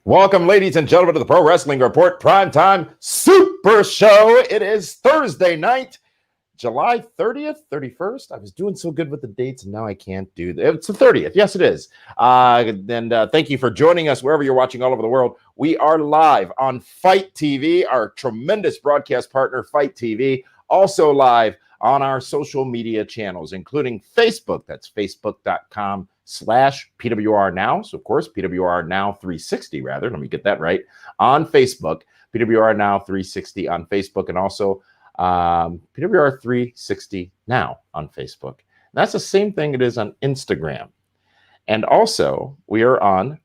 Welcome, ladies and gentlemen, to the Pro Wrestling Report Primetime Super Show. It is Thursday night, July 30th, 31st. I was doing so good with the dates, and now I can't do that. It's the 30th. Yes, it is. Thank you for joining us wherever you're watching all over the world. We are live on Fight TV, our tremendous broadcast partner, Fight TV. Also live on our social media channels, including Facebook. That's facebook.com/PWR Now. So, of course, PWR Now 360, rather. Let me get that right. On Facebook, PWR Now 360 on Facebook, and also PWR 360 Now on Facebook. And that's the same thing it is on Instagram. And also, we are on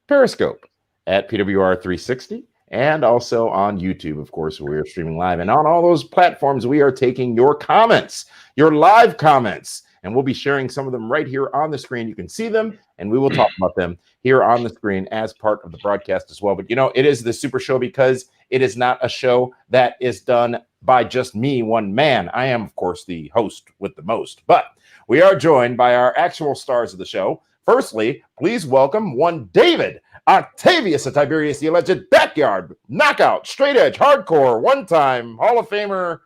Periscope at PWR 360. And also on YouTube, of course, we are streaming live. And on all those platforms, we are taking your comments, your live comments. And we'll be sharing some of them right here on the screen. You can see them, and we will talk about them here on the screen as part of the broadcast as well. But, you know, it is the Super Show because it is not a show that is done by just me, one man. I am, of course, the host with the most. But we are joined by our actual stars of the show. Firstly, please welcome one David Octavius of Tiberius, the alleged backyard knockout, straight edge, hardcore, one-time Hall of Famer.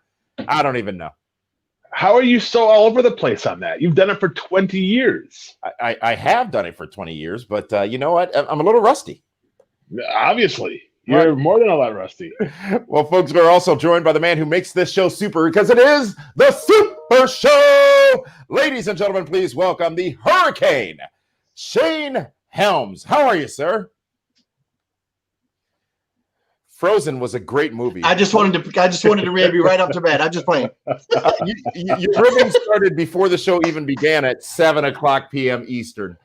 I don't even know. How are you so all over the place on that? You've done it for 20 years. I have done it for 20 years, but you know what? I'm a little rusty. Obviously. You're more than a lot rusty. Well, folks, we're also joined by the man who makes this show super because it is the Super Show. Ladies and gentlemen, please welcome the Hurricane, Shane Helms. How are you, sir? Frozen was a great movie. I just wanted to rib you right off the bat. I'm just playing. Your ribbon started before the show even began at 7:00 p.m. Eastern.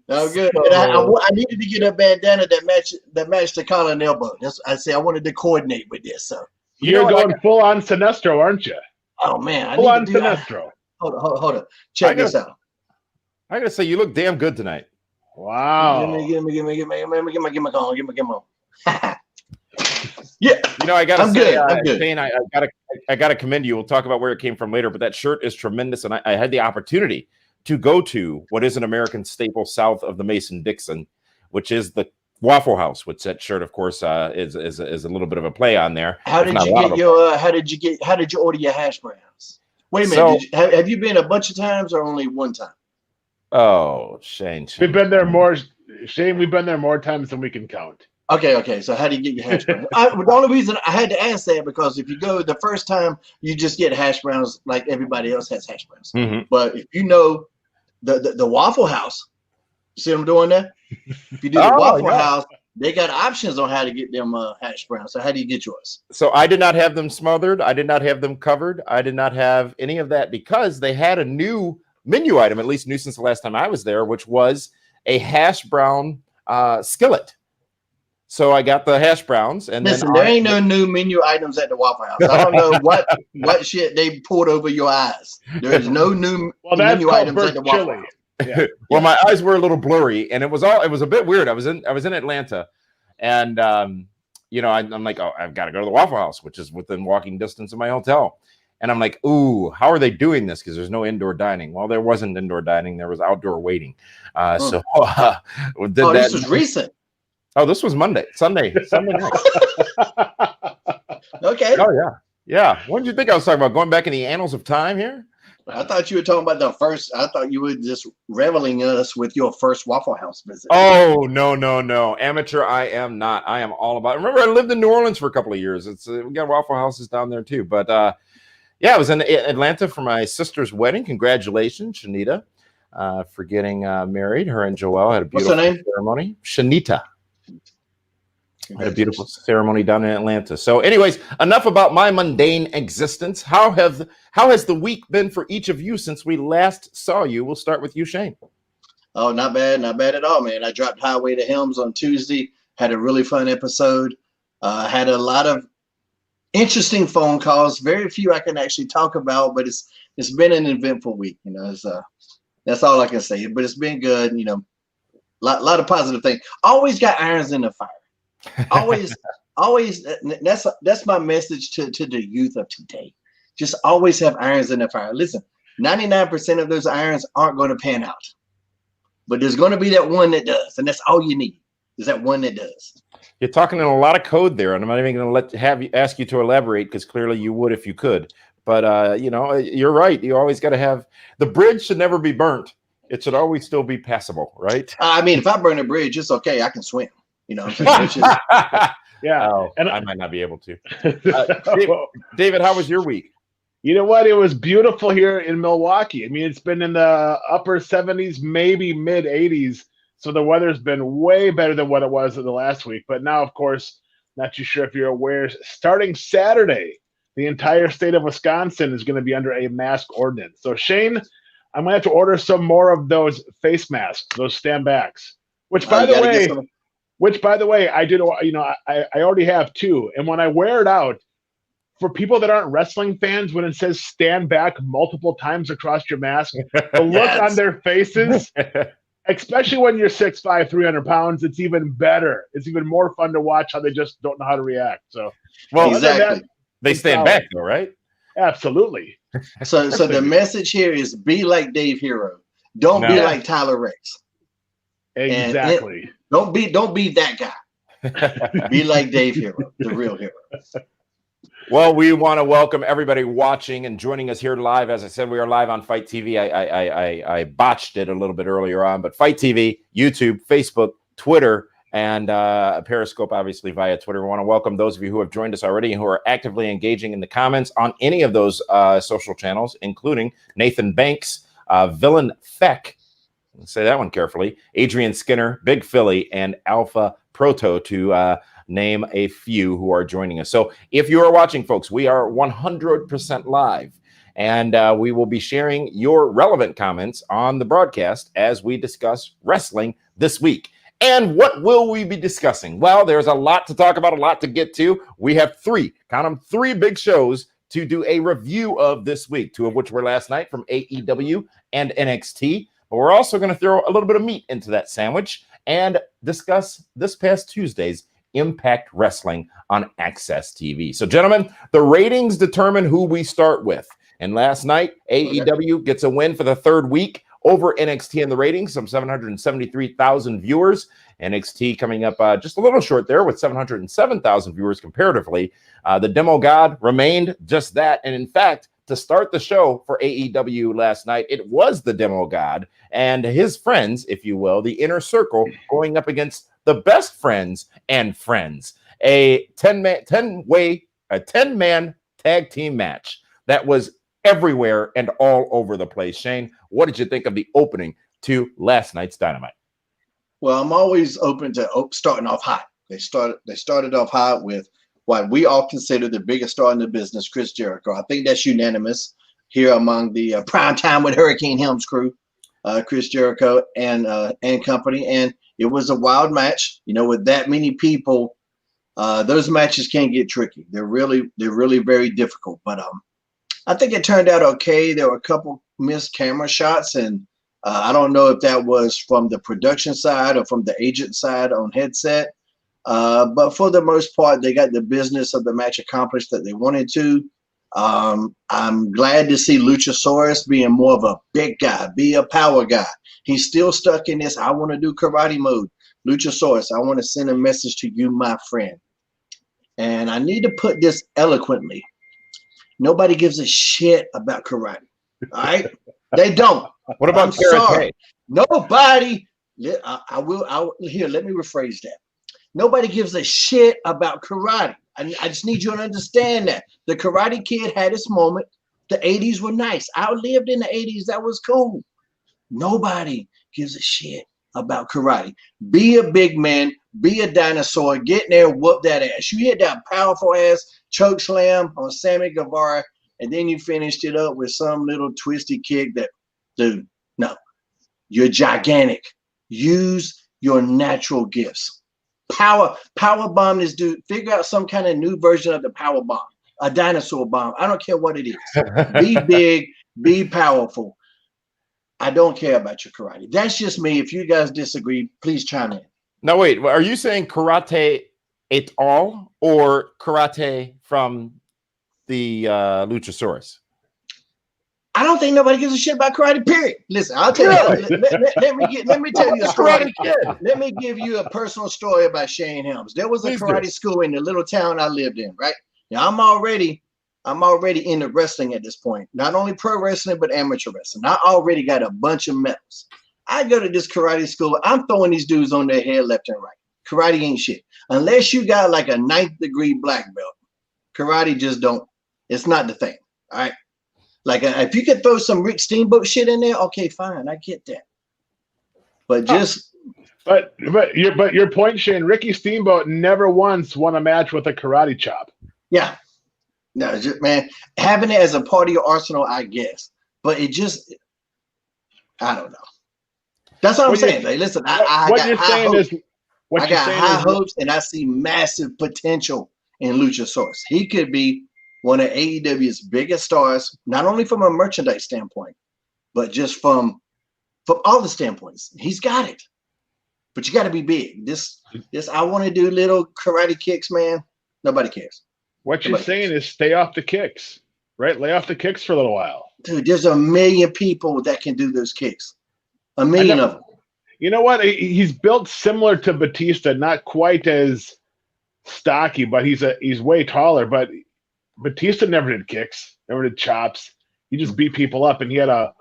Oh, good. I needed to get a bandana that matched the collar and elbow. I wanted to coordinate with this. So you're going full on Sinestro, aren't you? Oh man, full on Sinestro. Hold on. Check this out. I gotta say, you look damn good tonight. Wow. Give me my call. Yeah. You know, I gotta I'm say, good. Shane, I gotta commend you. We'll talk about where it came from later, but that shirt is tremendous, and I had the opportunity to go to what is an American staple south of the Mason-Dixon, which is the Waffle House, which that shirt, of course, is a little bit of a play on there. How did you order your hash browns? Wait a minute. Have you been a bunch of times or only one time? Oh, Shane. We've been there more. Shane, we've been there more times than we can count. Okay. So how do you get your hash browns? The only reason I had to ask that because if you go the first time, you just get hash browns like everybody else has hash browns. Mm-hmm. But if you know the Waffle House, see what I'm doing there? If you do the Waffle House, they got options on how to get them hash browns. So how do you get yours? So I did not have them smothered. I did not have them covered. I did not have any of that because they had a new menu item, at least new since the last time I was there, which was a hash brown skillet. So I got the hash browns, and listen, there ain't no new menu items at the Waffle House. I don't know what shit they poured over your eyes. There is no new menu items at the Waffle House. Yeah. Well, my eyes were a little blurry, and it was a bit weird. I was in Atlanta, and you know, I'm like, oh, I've got to go to the Waffle House, which is within walking distance of my hotel. And I'm like, ooh, how are they doing this? Because there's no indoor dining. Well, there wasn't indoor dining. There was outdoor waiting. This was recent. Oh, this was Sunday night. Okay. Oh, yeah. What did you think I was talking about? Going back in the annals of time here? I thought you were talking about the first. I thought you were just reveling us with your first Waffle House visit. Oh, no. Amateur, I am not. I am all about it. Remember, I lived in New Orleans for a couple of years. We got Waffle Houses down there, too. But, yeah, I was in Atlanta for my sister's wedding. Congratulations, Shanita, for getting married. Her and Joelle had a beautiful ceremony. Shanita. Had a beautiful ceremony down in Atlanta. So anyways, enough about my mundane existence. How has the week been for each of you since we last saw you? We'll start with you, Shane. Oh, not bad at all, man. I dropped Highway to Helms on Tuesday. Had a really fun episode. Had a lot of interesting phone calls. Very few I can actually talk about, but it's been an eventful week. You know, that's all I can say. But it's been good. You know, lot of positive things. Always got irons in the fire. Always. That's my message to the youth of today. Just always have irons in the fire. Listen, 99% of those irons aren't going to pan out. but there's going to be that one that does, and that's all you need is that one that does. You're talking in a lot of code there, and I'm not even going to ask you to elaborate because clearly you would if you could. But you're right. You always got to have the bridge should never be burnt. It should always still be passable, right? I mean, if I burn a bridge, it's okay. I can swim. You know what I'm saying? Yeah. Oh, and I might not be able to. David, how was your week? You know what? It was beautiful here in Milwaukee. I mean, it's been in the upper 70s, maybe mid 80s. So the weather's been way better than what it was in the last week. But now, of course, not too sure if you're aware, starting Saturday, the entire state of Wisconsin is going to be under a mask ordinance. So, Shane, I'm going to have to order some more of those face masks, those stand backs, which, by the way, I did, I already have two. And when I wear it out, for people that aren't wrestling fans, when it says stand back multiple times across your mask, the look on their faces, especially when you're 6'5", 300 pounds, it's even better. It's even more fun to watch how they just don't know how to react. So, well, exactly. They stand back though, right? Absolutely. So the message here is be like Dave Hero. Don't be like Tyler Rex. Exactly. Don't be that guy. Be like Dave Hero, the real hero. Well, we want to welcome everybody watching and joining us here live. As I said, we are live on Fight TV. I botched it a little bit earlier on, but Fight TV, YouTube, Facebook, Twitter, and Periscope, obviously via Twitter. We want to welcome those of you who have joined us already and who are actively engaging in the comments on any of those social channels, including Nathan Banks, Villain Feck, say that one carefully, Adrian Skinner, Big Philly, and Alpha Proto, to name a few who are joining us. So if you are watching, folks, we are 100% live, and we will be sharing your relevant comments on the broadcast as we discuss wrestling this week. And what will we be discussing? Well, there's a lot to talk about, a lot to get to. We have three big shows to do a review of this week, two of which were last night from AEW and NXT. But we're also going to throw a little bit of meat into that sandwich and discuss this past Tuesday's Impact Wrestling on Access TV. So, gentlemen, the ratings determine who we start with. And last night, AEW gets a win for the third week over NXT in the ratings, some 773,000 viewers. NXT coming up just a little short there with 707,000 viewers comparatively. The Demo God remained just that. And in fact, to start the show for AEW last night, it was the Demo God and his friends, if you will, the Inner Circle, going up against the Best Friends and Friends, a 10-man tag team match that was everywhere and all over the place. Shane, what did you think of the opening to last night's Dynamite? Well, I'm always open to starting off hot. They started off hot with what we all consider the biggest star in the business, Chris Jericho. I think that's unanimous here among the PrimeTime with Hurricane Helms crew, Chris Jericho and company. And it was a wild match. You know, with that many people, those matches can get tricky. They're really very difficult. But I think it turned out okay. There were a couple missed camera shots, and I don't know if that was from the production side or from the agent side on headset. But for the most part, they got the business of the match accomplished that they wanted to. I'm glad to see Luchasaurus being more of a big guy, be a power guy. He's still stuck in this, I want to do karate mode. Luchasaurus, I want to send a message to you, my friend. And I need to put this eloquently. Nobody gives a shit about karate. All right? They don't. What about karate? Nobody. I will. Here, let me rephrase that. Nobody gives a shit about karate. I just need you to understand that. The Karate Kid had its moment. The 80s were nice. I lived in the 80s. That was cool. Nobody gives a shit about karate. Be a big man. Be a dinosaur. Get in there and whoop that ass. You hit that powerful ass choke slam on Sammy Guevara, and then you finished it up with some little twisty kick that, dude, no. You're gigantic. Use your natural gifts. Power bomb this dude. Figure out some kind of new version of the power bomb. A dinosaur bomb. I don't care what it is. Be big. Be powerful. I don't care about your karate. That's just me. If you guys disagree, please chime in. Now, wait. Are you saying karate et al. Or karate from the Luchasaurus? I don't think nobody gives a shit about karate. Period. Listen, I'll tell you. Let me tell you a story. Let me give you a personal story about Shane Helms. There was a karate school in the little town I lived in. Right now, I'm already into wrestling at this point. Not only pro wrestling, but amateur wrestling. I already got a bunch of medals. I go to this karate school. I'm throwing these dudes on their head left and right. Karate ain't shit unless you got like a 9th degree black belt. Karate just don't. It's not the thing. All right. Like if you could throw some Rick Steamboat shit in there, okay, fine, I get that. But just, but your point, Shane. Ricky Steamboat never once won a match with a karate chop. Yeah, no, just, man, having it as a part of your arsenal, I guess. But it just, I don't know. That's what I'm saying. Like, listen, I got high hopes, and I see massive potential in Luchasaurus. He could be one of AEW's biggest stars, not only from a merchandise standpoint, but just from all the standpoints. He's got it. But you got to be big. This I want to do little karate kicks, man. Nobody cares. What you're saying is stay off the kicks, right? Lay off the kicks for a little while. Dude, there's a million people that can do those kicks. A million of them. You know what? He's built similar to Batista, not quite as stocky, but he's way taller. But Batista never did kicks, never did chops. He just beat people up, and he had a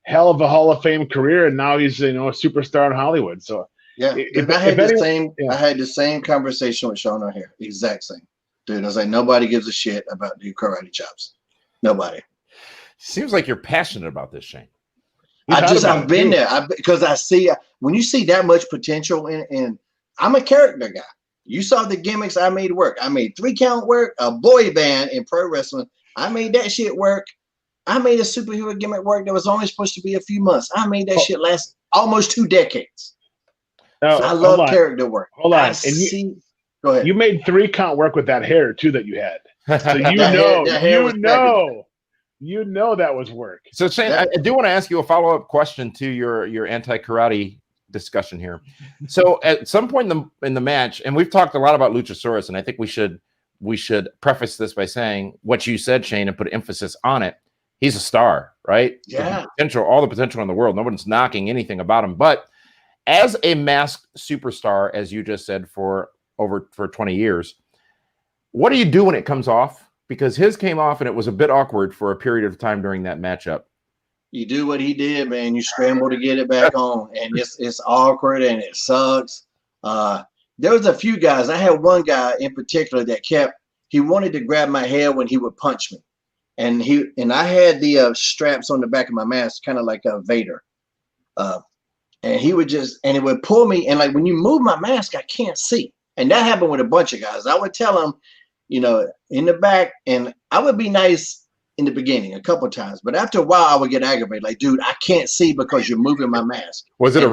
hell of a Hall of Fame career, and now he's a superstar in Hollywood. So yeah, I had the same conversation with Sean O'Hare, exact same. Dude, I was like, nobody gives a shit about the karate chops. Nobody. Seems like you're passionate about this, Shane. I've been there because I see when you see that much potential in I'm a character guy. You saw the gimmicks I made work. I made 3-count work, a boy band in pro wrestling. I made that shit work. I made a superhero gimmick work that was only supposed to be a few months. I made that shit last almost 2 decades. No, so I love character work. Hold on. Go ahead. You made 3-count work with that hair too that you had. So you know that was work. So Shane, I do want to ask you a follow-up question to your anti-karate discussion here. So at some point in the match, and we've talked a lot about Luchasaurus, and I think we should preface this by saying what you said, Shane, and put emphasis on it. He's a star, right? Yeah. All the potential in the world. Nobody's knocking anything about him. But as a masked superstar, as you just said, for 20 years, what do you do when it comes off? Because his came off and it was a bit awkward for a period of time during that matchup. You do what he did, man. You scramble to get it back on, and it's awkward and it sucks. There was a few guys. I had one guy in particular that he wanted to grab my hair when he would punch me, and I had the straps on the back of my mask, kind of like a Vader, and he would it would pull me, and like when you move my mask, I can't see, and that happened with a bunch of guys. I would tell him, in the back, and I would be nice in the beginning a couple of times, but after a while I would get aggravated. Like, dude, I can't see because you're moving my mask. Was it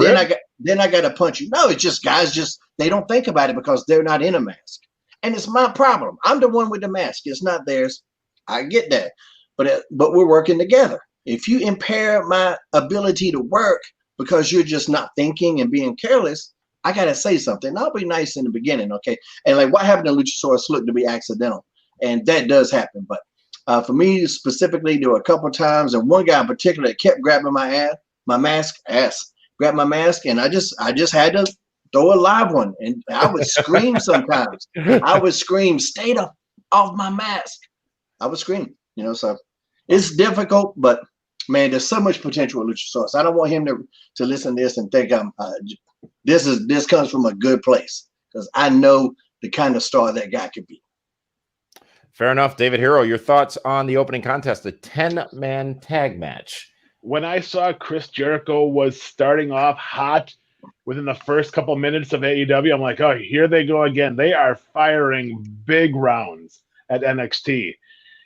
then I got to punch you. No, it's just guys they don't think about it because they're not in a mask, and it's my problem. I'm the one with the mask. It's not theirs. I get that, but we're working together. If you impair my ability to work because you're just not thinking and being careless, I gotta say something. I'll be nice in the beginning, okay? And like what happened to Luchasaurus looked to be accidental, and that does happen, but. For me specifically, there were a couple of times, and one guy in particular that kept grabbing my mask, grabbed my mask, and I just had to throw a live one, and I would scream sometimes. I would scream, "Stay off my mask!" I would scream, So it's difficult, but man, there's so much potential with Luchasaurus. I don't want him to listen to this and think this comes from a good place, because I know the kind of star that guy could be. Fair enough. David Hero, your thoughts on the opening contest, the 10-man tag match? When I saw Chris Jericho was starting off hot within the first couple minutes of AEW, I'm like, oh, here they go again. They are firing big rounds at NXT.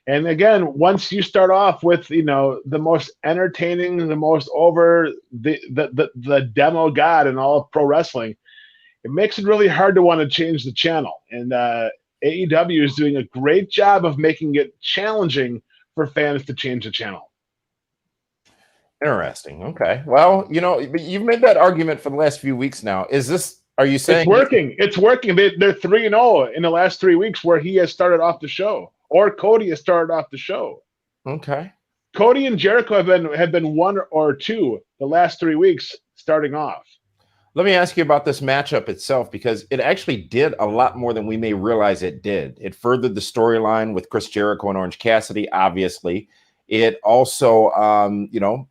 And again, once you start off with, the most entertaining, the most over the demo god in all of pro wrestling, it makes it really hard to want to change the channel. And AEW is doing a great job of making it challenging for fans to change the channel. Interesting. Okay. Well, you've made that argument for the last few weeks now. Are you saying it's working? It's working. They're 3-0 in the last 3 weeks where he has started off the show, or Cody has started off the show. Okay. Cody and Jericho have been 1 or 2 the last 3 weeks starting off. Let me ask you about this matchup itself, because it actually did a lot more than we may realize it did. It furthered the storyline with Chris Jericho and Orange Cassidy, obviously. It also,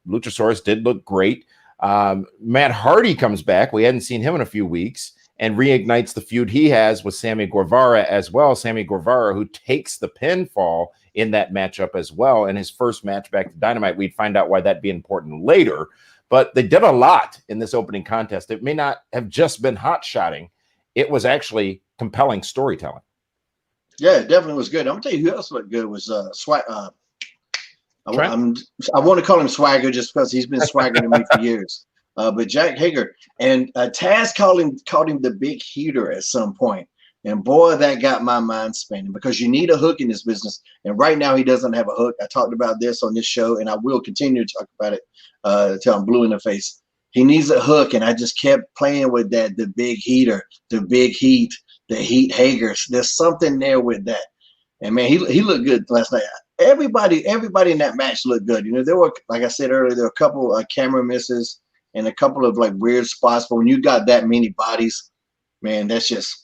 Luchasaurus did look great. Matt Hardy comes back. We hadn't seen him in a few weeks, and reignites the feud he has with Sammy Guevara as well. Sammy Guevara, who takes the pinfall in that matchup as well. In his first match back to Dynamite, we'd find out why that'd be important later. But they did a lot in this opening contest. It may not have just been hot-shotting. It was actually compelling storytelling. Yeah, it definitely was good. I'm going to tell you who else looked good was I want to call him Swagger just because he's been swaggering to me for years. But Jack Hager and Taz called him the big heater at some point. And boy, that got my mind spinning, because you need a hook in this business. And right now he doesn't have a hook. I talked about this on this show, and I will continue to talk about it until I'm blue in the face. He needs a hook, and I just kept playing with that, the big heater, the big heat, the heat Hagers. There's something there with that. And, man, he looked good last night. Everybody in that match looked good. You know, there were, like I said earlier, there were a couple of camera misses and a couple of, like, weird spots. But when you got that many bodies, man, that's just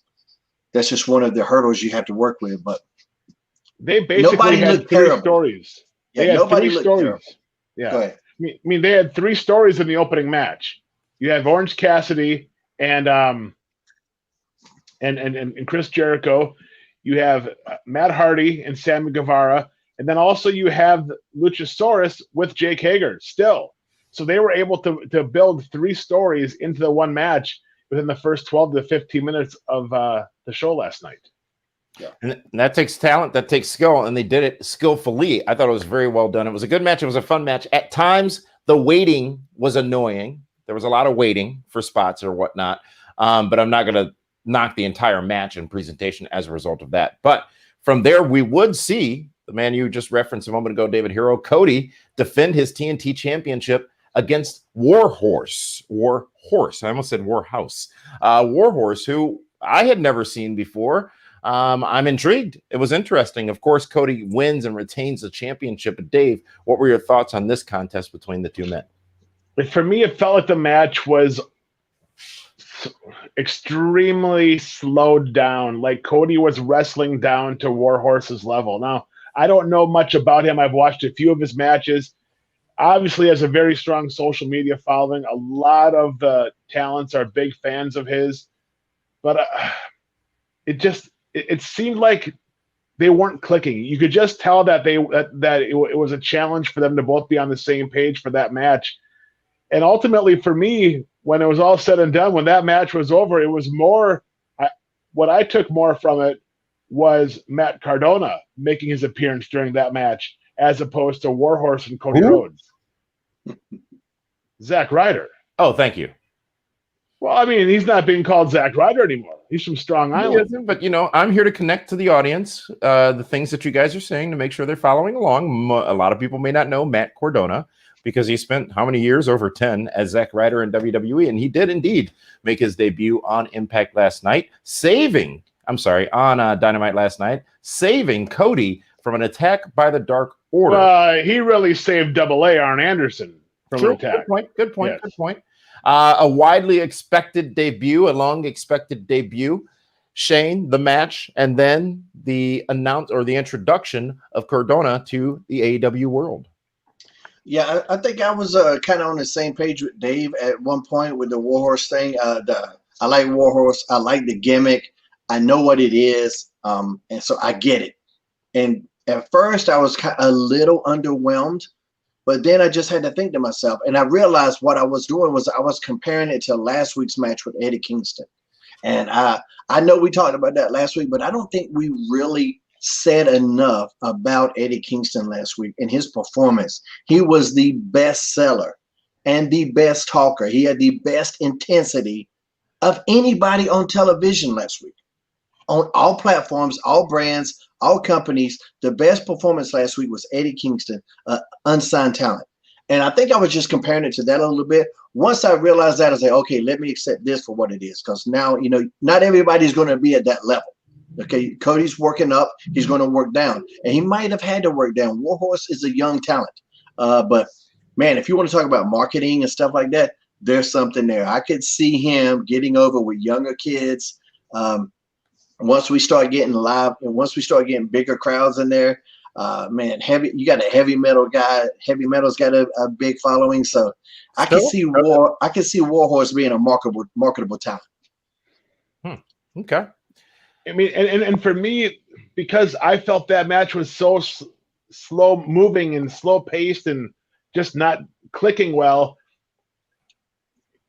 one of the hurdles you have to work with. But they basically had 3 stories. Yeah, they had nobody 3 looked stories. terrible. Yeah. Go ahead. I mean, they had 3 stories in the opening match. You have Orange Cassidy and Chris Jericho. You have Matt Hardy and Sammy Guevara, and then also you have Luchasaurus with Jake Hager still. So they were able to build 3 stories into the one match within the first 12 to 15 minutes of the show last night. Yeah. And that takes talent, that takes skill, and they did it skillfully. I thought it was very well done. It was a good match. It was a fun match. At times, the waiting was annoying. There was a lot of waiting for spots or whatnot, but I'm not going to knock the entire match and presentation as a result of that. But from there, we would see the man you just referenced a moment ago, David Hero, Cody, defend his TNT championship against Warhorse. I almost said Warhouse. Warhorse, who I had never seen before. I'm intrigued. It was interesting. Of course, Cody wins and retains the championship. But Dave, what were your thoughts on this contest between the two men? For me, it felt like the match was extremely slowed down. Like Cody was wrestling down to Warhorse's level. Now, I don't know much about him. I've watched a few of his matches. Obviously, has a very strong social media following. A lot of the talents are big fans of his. But it seemed like they weren't clicking. You could just tell that it was a challenge for them to both be on the same page for that match. And ultimately, for me, when it was all said and done, when that match was over, it was more what I took more from it was Matt Cardona making his appearance during that match, as opposed to Warhorse and Cody Rhodes. Zack Ryder. Oh, thank you. Well, I mean, he's not being called Zack Ryder anymore. He's from Strong Island. But, I'm here to connect to the audience, the things that you guys are saying, to make sure they're following along. A lot of people may not know Matt Cardona because he spent how many years? Over 10 as Zack Ryder in WWE. And he did indeed make his debut on Impact last night, on Dynamite last night, saving Cody from an attack by the Dark Order. He really saved Double A, Arn Anderson, from an attack. Good point. A widely expected debut, a long expected debut. Shane, the match, and then the introduction of Cardona to the AEW world. Yeah, I think I was kind of on the same page with Dave at one point with the Warhorse thing. I like Warhorse. I like the gimmick. I know what it is, and so I get it. And at first, I was a little underwhelmed, but then I just had to think to myself, and I realized what I was doing was I was comparing it to last week's match with Eddie Kingston. And I know we talked about that last week, but I don't think we really said enough about Eddie Kingston last week and his performance. He was the best seller and the best talker. He had the best intensity of anybody on television last week. On all platforms, all brands, all companies, the best performance last week was Eddie Kingston, unsigned talent. And I think I was just comparing it to that a little bit. Once I realized that, I was like, okay, let me accept this for what it is. Because now, not everybody's going to be at that level. Okay, Cody's working up. He's going to work down. And he might have had to work down. Warhorse is a young talent. But man, if you want to talk about marketing and stuff like that, there's something there. I could see him getting over with younger kids. Once we start getting live and once we start getting bigger crowds in there, man, you got a heavy metal guy. Heavy metal's got a big following. So I can see Warhorse being a marketable talent. Okay. I mean, and for me, because I felt that match was so slow moving and slow paced and just not clicking well,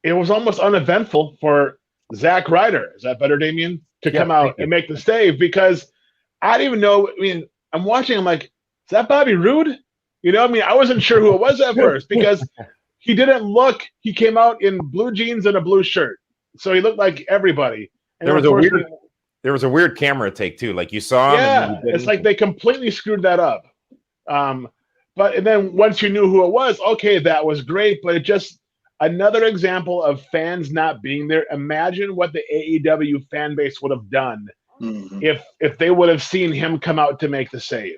it was almost uneventful for Zack Ryder. Is that better, Damien? To come out and make the save, because I didn't even know. I mean, I'm watching. I'm like, is that Bobby Roode? You know, I mean, I wasn't sure who it was at first because he didn't look. He came out in blue jeans and a blue shirt, so he looked like everybody. And there was a weird camera take too. Like you saw him. Yeah, it's like they completely screwed that up. But then once you knew who it was, okay, that was great. But it just another example of fans not being there. Imagine what the AEW fan base would have done if they would have seen him come out to make the save.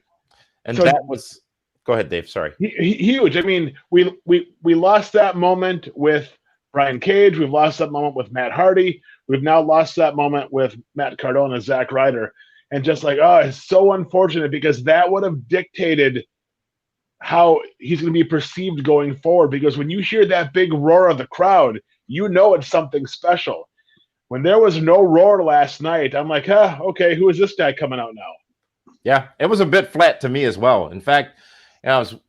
And so that was – go ahead, Dave. Sorry. Huge. I mean, we lost that moment with Brian Cage. We've lost that moment with Matt Hardy. We've now lost that moment with Matt Cardona, Zack Ryder. And just like, oh, it's so unfortunate because that would have dictated – how he's going to be perceived going forward, because when you hear that big roar of the crowd, you know it's something special. When there was no roar last night, I'm like, okay, who is this guy coming out now? Yeah, it was a bit flat to me as well. In fact, it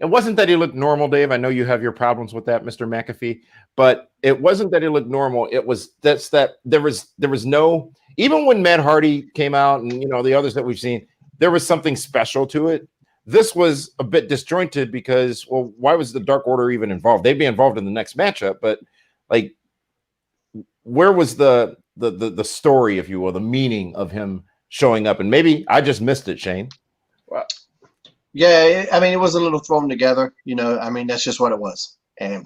wasn't that he looked normal, Dave. I know you have your problems with that, Mr. McAfee, but it wasn't that he looked normal. It was that there was no, even when Matt Hardy came out and the others that we've seen, there was something special to it. This was a bit disjointed because, well, why was the Dark Order even involved? They'd be involved in the next matchup, but like, where was the story, if you will, the meaning of him showing up? And maybe I just missed it, Shane. Well, yeah, I mean, it was a little thrown together. I mean, that's just what it was, and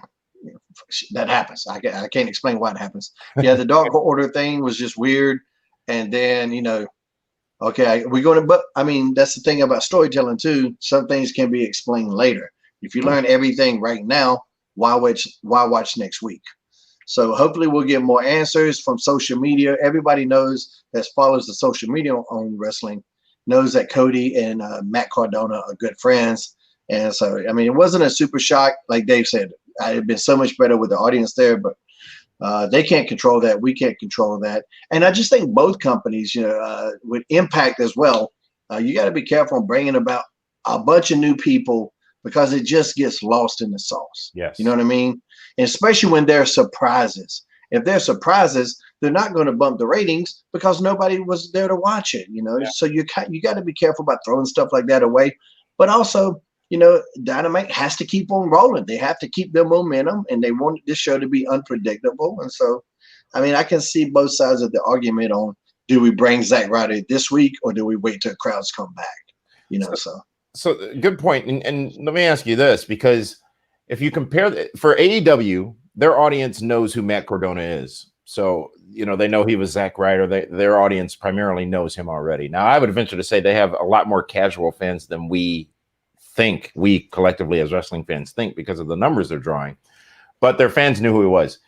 that happens. I can't explain why it happens. Yeah, the Dark Order thing was just weird, and then okay, we're going to, but I mean, that's the thing about storytelling too. Some things can be explained later. If you learn everything right now, why watch next week? So hopefully we'll get more answers from social media. Everybody knows that follows the social media on wrestling knows that Cody and Matt Cardona are good friends. And so, I mean, it wasn't a super shock. Like Dave said, it had been so much better with the audience there, but they can't control that. We can't control that. And I just think both companies, with Impact as well, you got to be careful bringing about a bunch of new people because it just gets lost in the sauce. Yes. You know what I mean? And especially when there are surprises. If there's surprises, they're not going to bump the ratings because nobody was there to watch it, Yeah. So you got to be careful about throwing stuff like that away. But also, Dynamite has to keep on rolling. They have to keep their momentum, and they want this show to be unpredictable. And so, I mean, I can see both sides of the argument on, do we bring Zack Ryder this week or do we wait till crowds come back? So good point. And let me ask you this, because if you compare for AEW, their audience knows who Matt Cardona is. So, they know he was Zack Ryder. Their audience primarily knows him already. Now, I would venture to say they have a lot more casual fans than we collectively as wrestling fans think because of the numbers they're drawing, but their fans knew who he was.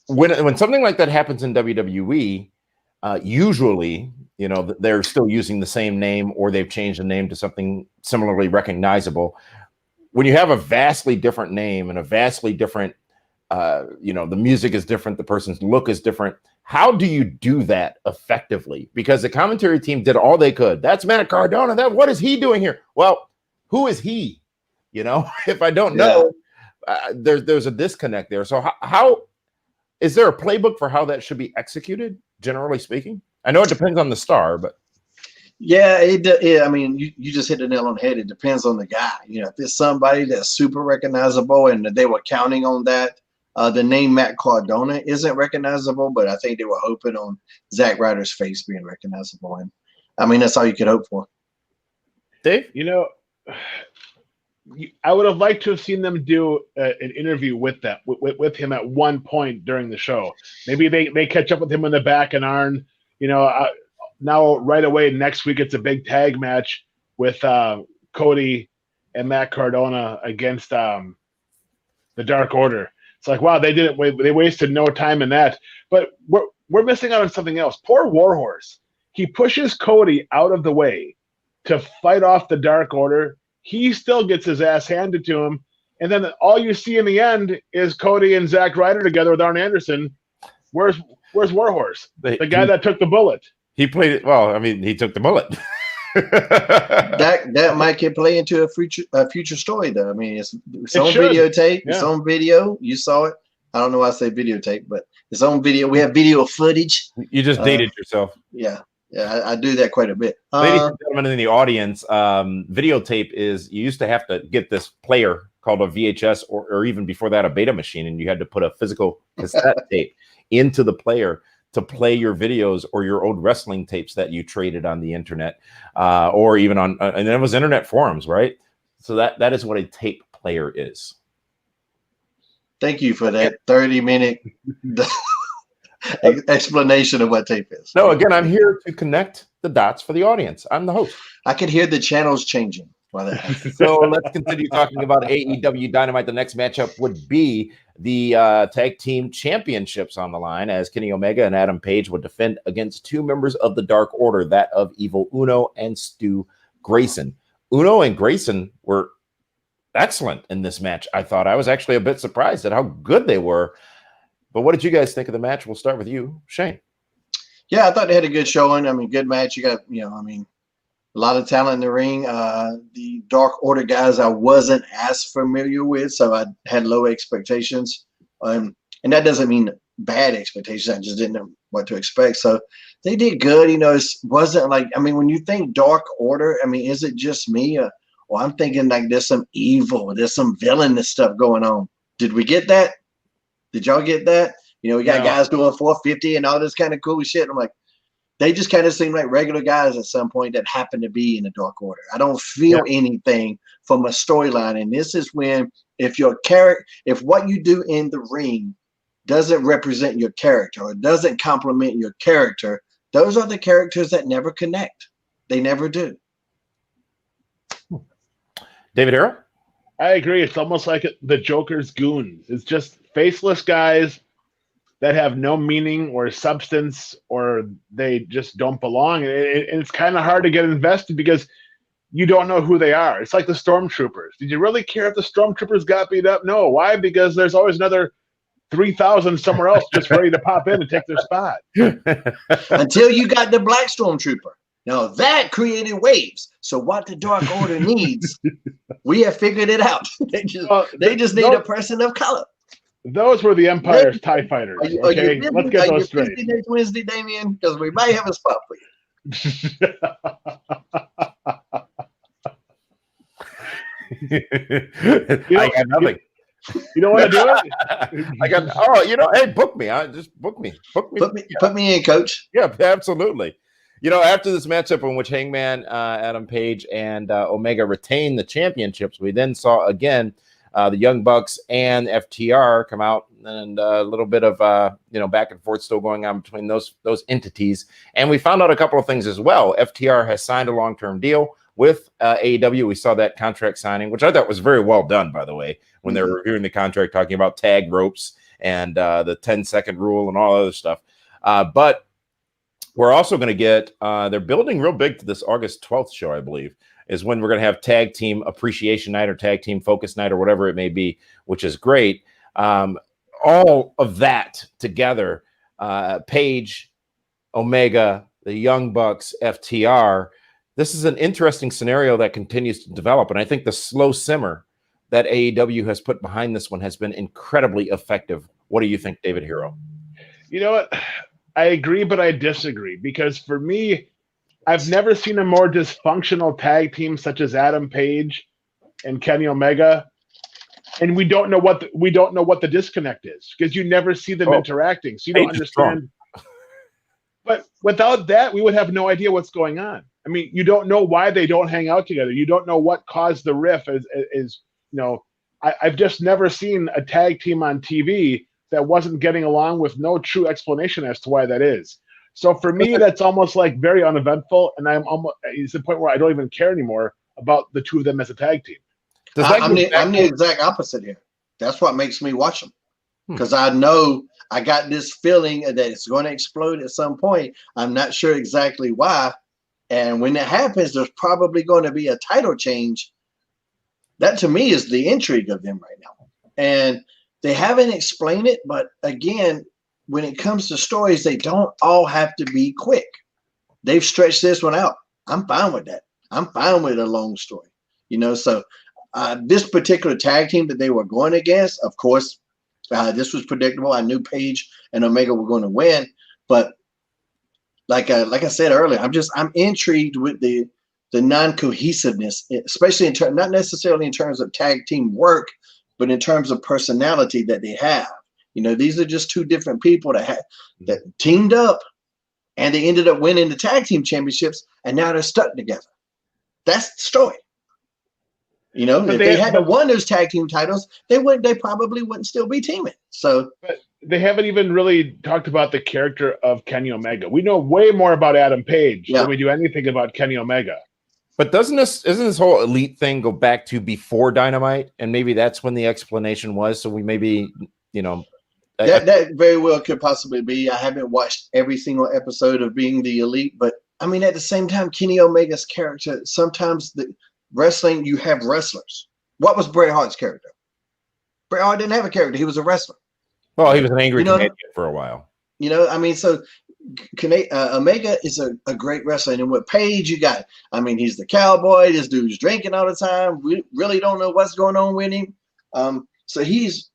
When something like that happens in WWE, usually, they're still using the same name or they've changed the name to something similarly recognizable. When you have a vastly different name and a vastly different, the music is different, the person's look is different. How do you do that effectively? Because the commentary team did all they could. That's Matt Cardona. What is he doing here? Well, who is he? If I don't know, there's a disconnect there. So how is there a playbook for how that should be executed, generally speaking? I know it depends on the star, but yeah, I mean, you just hit the nail on the head. It depends on the guy. If it's somebody that's super recognizable and they were counting on that, the name Matt Cardona isn't recognizable, but I think they were hoping on Zack Ryder's face being recognizable. And I mean, that's all you could hope for. Dave? I would have liked to have seen them do an interview with him at one point during the show. Maybe they catch up with him in the back and Arn, now right away next week it's a big tag match with Cody and Matt Cardona against the Dark Order. It's like, wow, they did it. They wasted no time in that. But we're missing out on something else. Poor Warhorse. He pushes Cody out of the way to fight off the Dark Order. He still gets his ass handed to him. And then all you see in the end is Cody and Zack Ryder together with Arn Anderson. Where's Warhorse? The guy that took the bullet. He played it well. I mean, he took the bullet. that might can play into a future story though. I mean, it's on videotape. Yeah. It's on video. You saw it. I don't know why I say videotape, but it's on video. We have video footage. You just dated yourself. Yeah. I do that quite a bit. Ladies and gentlemen in the audience, videotape is you used to have to get this player called a VHS or even before that a beta machine, and you had to put a physical cassette tape into the player to play your videos or your old wrestling tapes that you traded on the internet, or even on, and it was internet forums, right? So that is what a tape player is. Thank you for that 30-minute explanation of what tape is. No, again, I'm here to connect the dots for the audience. I'm the host. I could hear the channels changing. So let's continue talking about AEW Dynamite. The next matchup would be the tag team championships on the line, as Kenny Omega and Adam Page would defend against two members of the Dark Order, that of Evil Uno and Stu Grayson. Uno and Grayson were excellent in this match. I thought I was actually a bit surprised at how good they were. But what did you guys think of the match? We'll start with you, Shane. Yeah, I thought they had a good showing. I mean, good match. You got, a lot of talent in the ring. The Dark Order guys I wasn't as familiar with, so I had low expectations. And that doesn't mean bad expectations. I just didn't know what to expect. So they did good. It wasn't like, when you think Dark Order, is it just me? Or I'm thinking like there's some evil, there's some villainous stuff going on. Did we get that? Did y'all get that? We got guys doing 450 and all this kind of cool shit. I'm like, they just kind of seem like regular guys at some point that happen to be in the Dark Order. I don't feel anything from a storyline. And this is when, if what you do in the ring doesn't represent your character or doesn't complement your character, those are the characters that never connect. They never do. David Harrow? I agree. It's almost like the Joker's goons. It's just faceless guys that have no meaning or substance, or they just don't belong. And it's kind of hard to get invested because you don't know who they are. It's like the Stormtroopers. Did you really care if the Stormtroopers got beat up? No. Why? Because there's always another 3,000 somewhere else just ready to pop in and take their spot. Until you got the Black Stormtrooper. Now that created waves. So what the Dark Order needs, we have figured it out. They just need a person of color. Those were the Empire's TIE fighters. Okay, let's get those straight. Next Wednesday, Damien, because we might have a spot for you. I got nothing. You don't want to do it? I got. Hey, book me. Just book me. Put me in, coach. Yeah, absolutely. After this matchup in which Hangman, Adam Page, and Omega retained the championships, we then saw again the Young Bucks and FTR come out, and a little bit of back and forth still going on between those entities. And we found out a couple of things as well. FTR has signed a long-term deal with AEW. We saw that contract signing, which I thought was very well done, by the way, when they were reviewing the contract, talking about tag ropes and the 10-second rule and all other stuff. But we're also going to get, they're building real big to this August 12th show, I believe, is when we're going to have tag team appreciation night or tag team focus night or whatever it may be, which is great. All of that together, Page, Omega, the Young Bucks, FTR, this is an interesting scenario that continues to develop. And I think the slow simmer that AEW has put behind this one has been incredibly effective. What do you think, David Hero? You know what? I agree, but I disagree, because for me, I've never seen a more dysfunctional tag team such as Adam Page and Kenny Omega, and we don't know what the disconnect is, because you never see them interacting, so you don't understand. But without that, we would have no idea what's going on. I mean, you don't know why they don't hang out together. You don't know what caused the rift. I've just never seen a tag team on TV that wasn't getting along with no true explanation as to why that is. So for me, that's almost like very uneventful, and it's the point where I don't even care anymore about the two of them as a tag team. I'm the exact opposite here. That's what makes me watch them, because I know I got this feeling that it's going to explode at some point. I'm not sure exactly why. And when that happens, there's probably going to be a title change. That to me is the intrigue of them right now. And they haven't explained it. But again, when it comes to stories, they don't all have to be quick. They've stretched this one out. I'm fine with that. I'm fine with a long story. So this particular tag team that they were going against, of course, this was predictable. I knew Paige and Omega were going to win. But like I said earlier, I'm intrigued with the non-cohesiveness, especially not necessarily in terms of tag team work, but in terms of personality that they have. These are just two different people that teamed up, and they ended up winning the tag team championships, and now they're stuck together. That's the story. If they hadn't won those tag team titles, they probably wouldn't still be teaming. So. But they haven't even really talked about the character of Kenny Omega. We know way more about Adam Page than we do anything about Kenny Omega. But isn't this whole elite thing go back to before Dynamite? And maybe that's when the explanation was. So we maybe, that very well could possibly be. I haven't watched every single episode of Being the Elite, but I mean, at the same time, Kenny Omega's character, sometimes the wrestling, you have wrestlers. What was Bret Hart's character? Bret Hart didn't have a character. He was a wrestler. Well, he was an angry Canadian for a while. So Omega is a great wrestler. And with Page, he's the cowboy. This dude's drinking all the time. We really don't know what's going on with him. So he's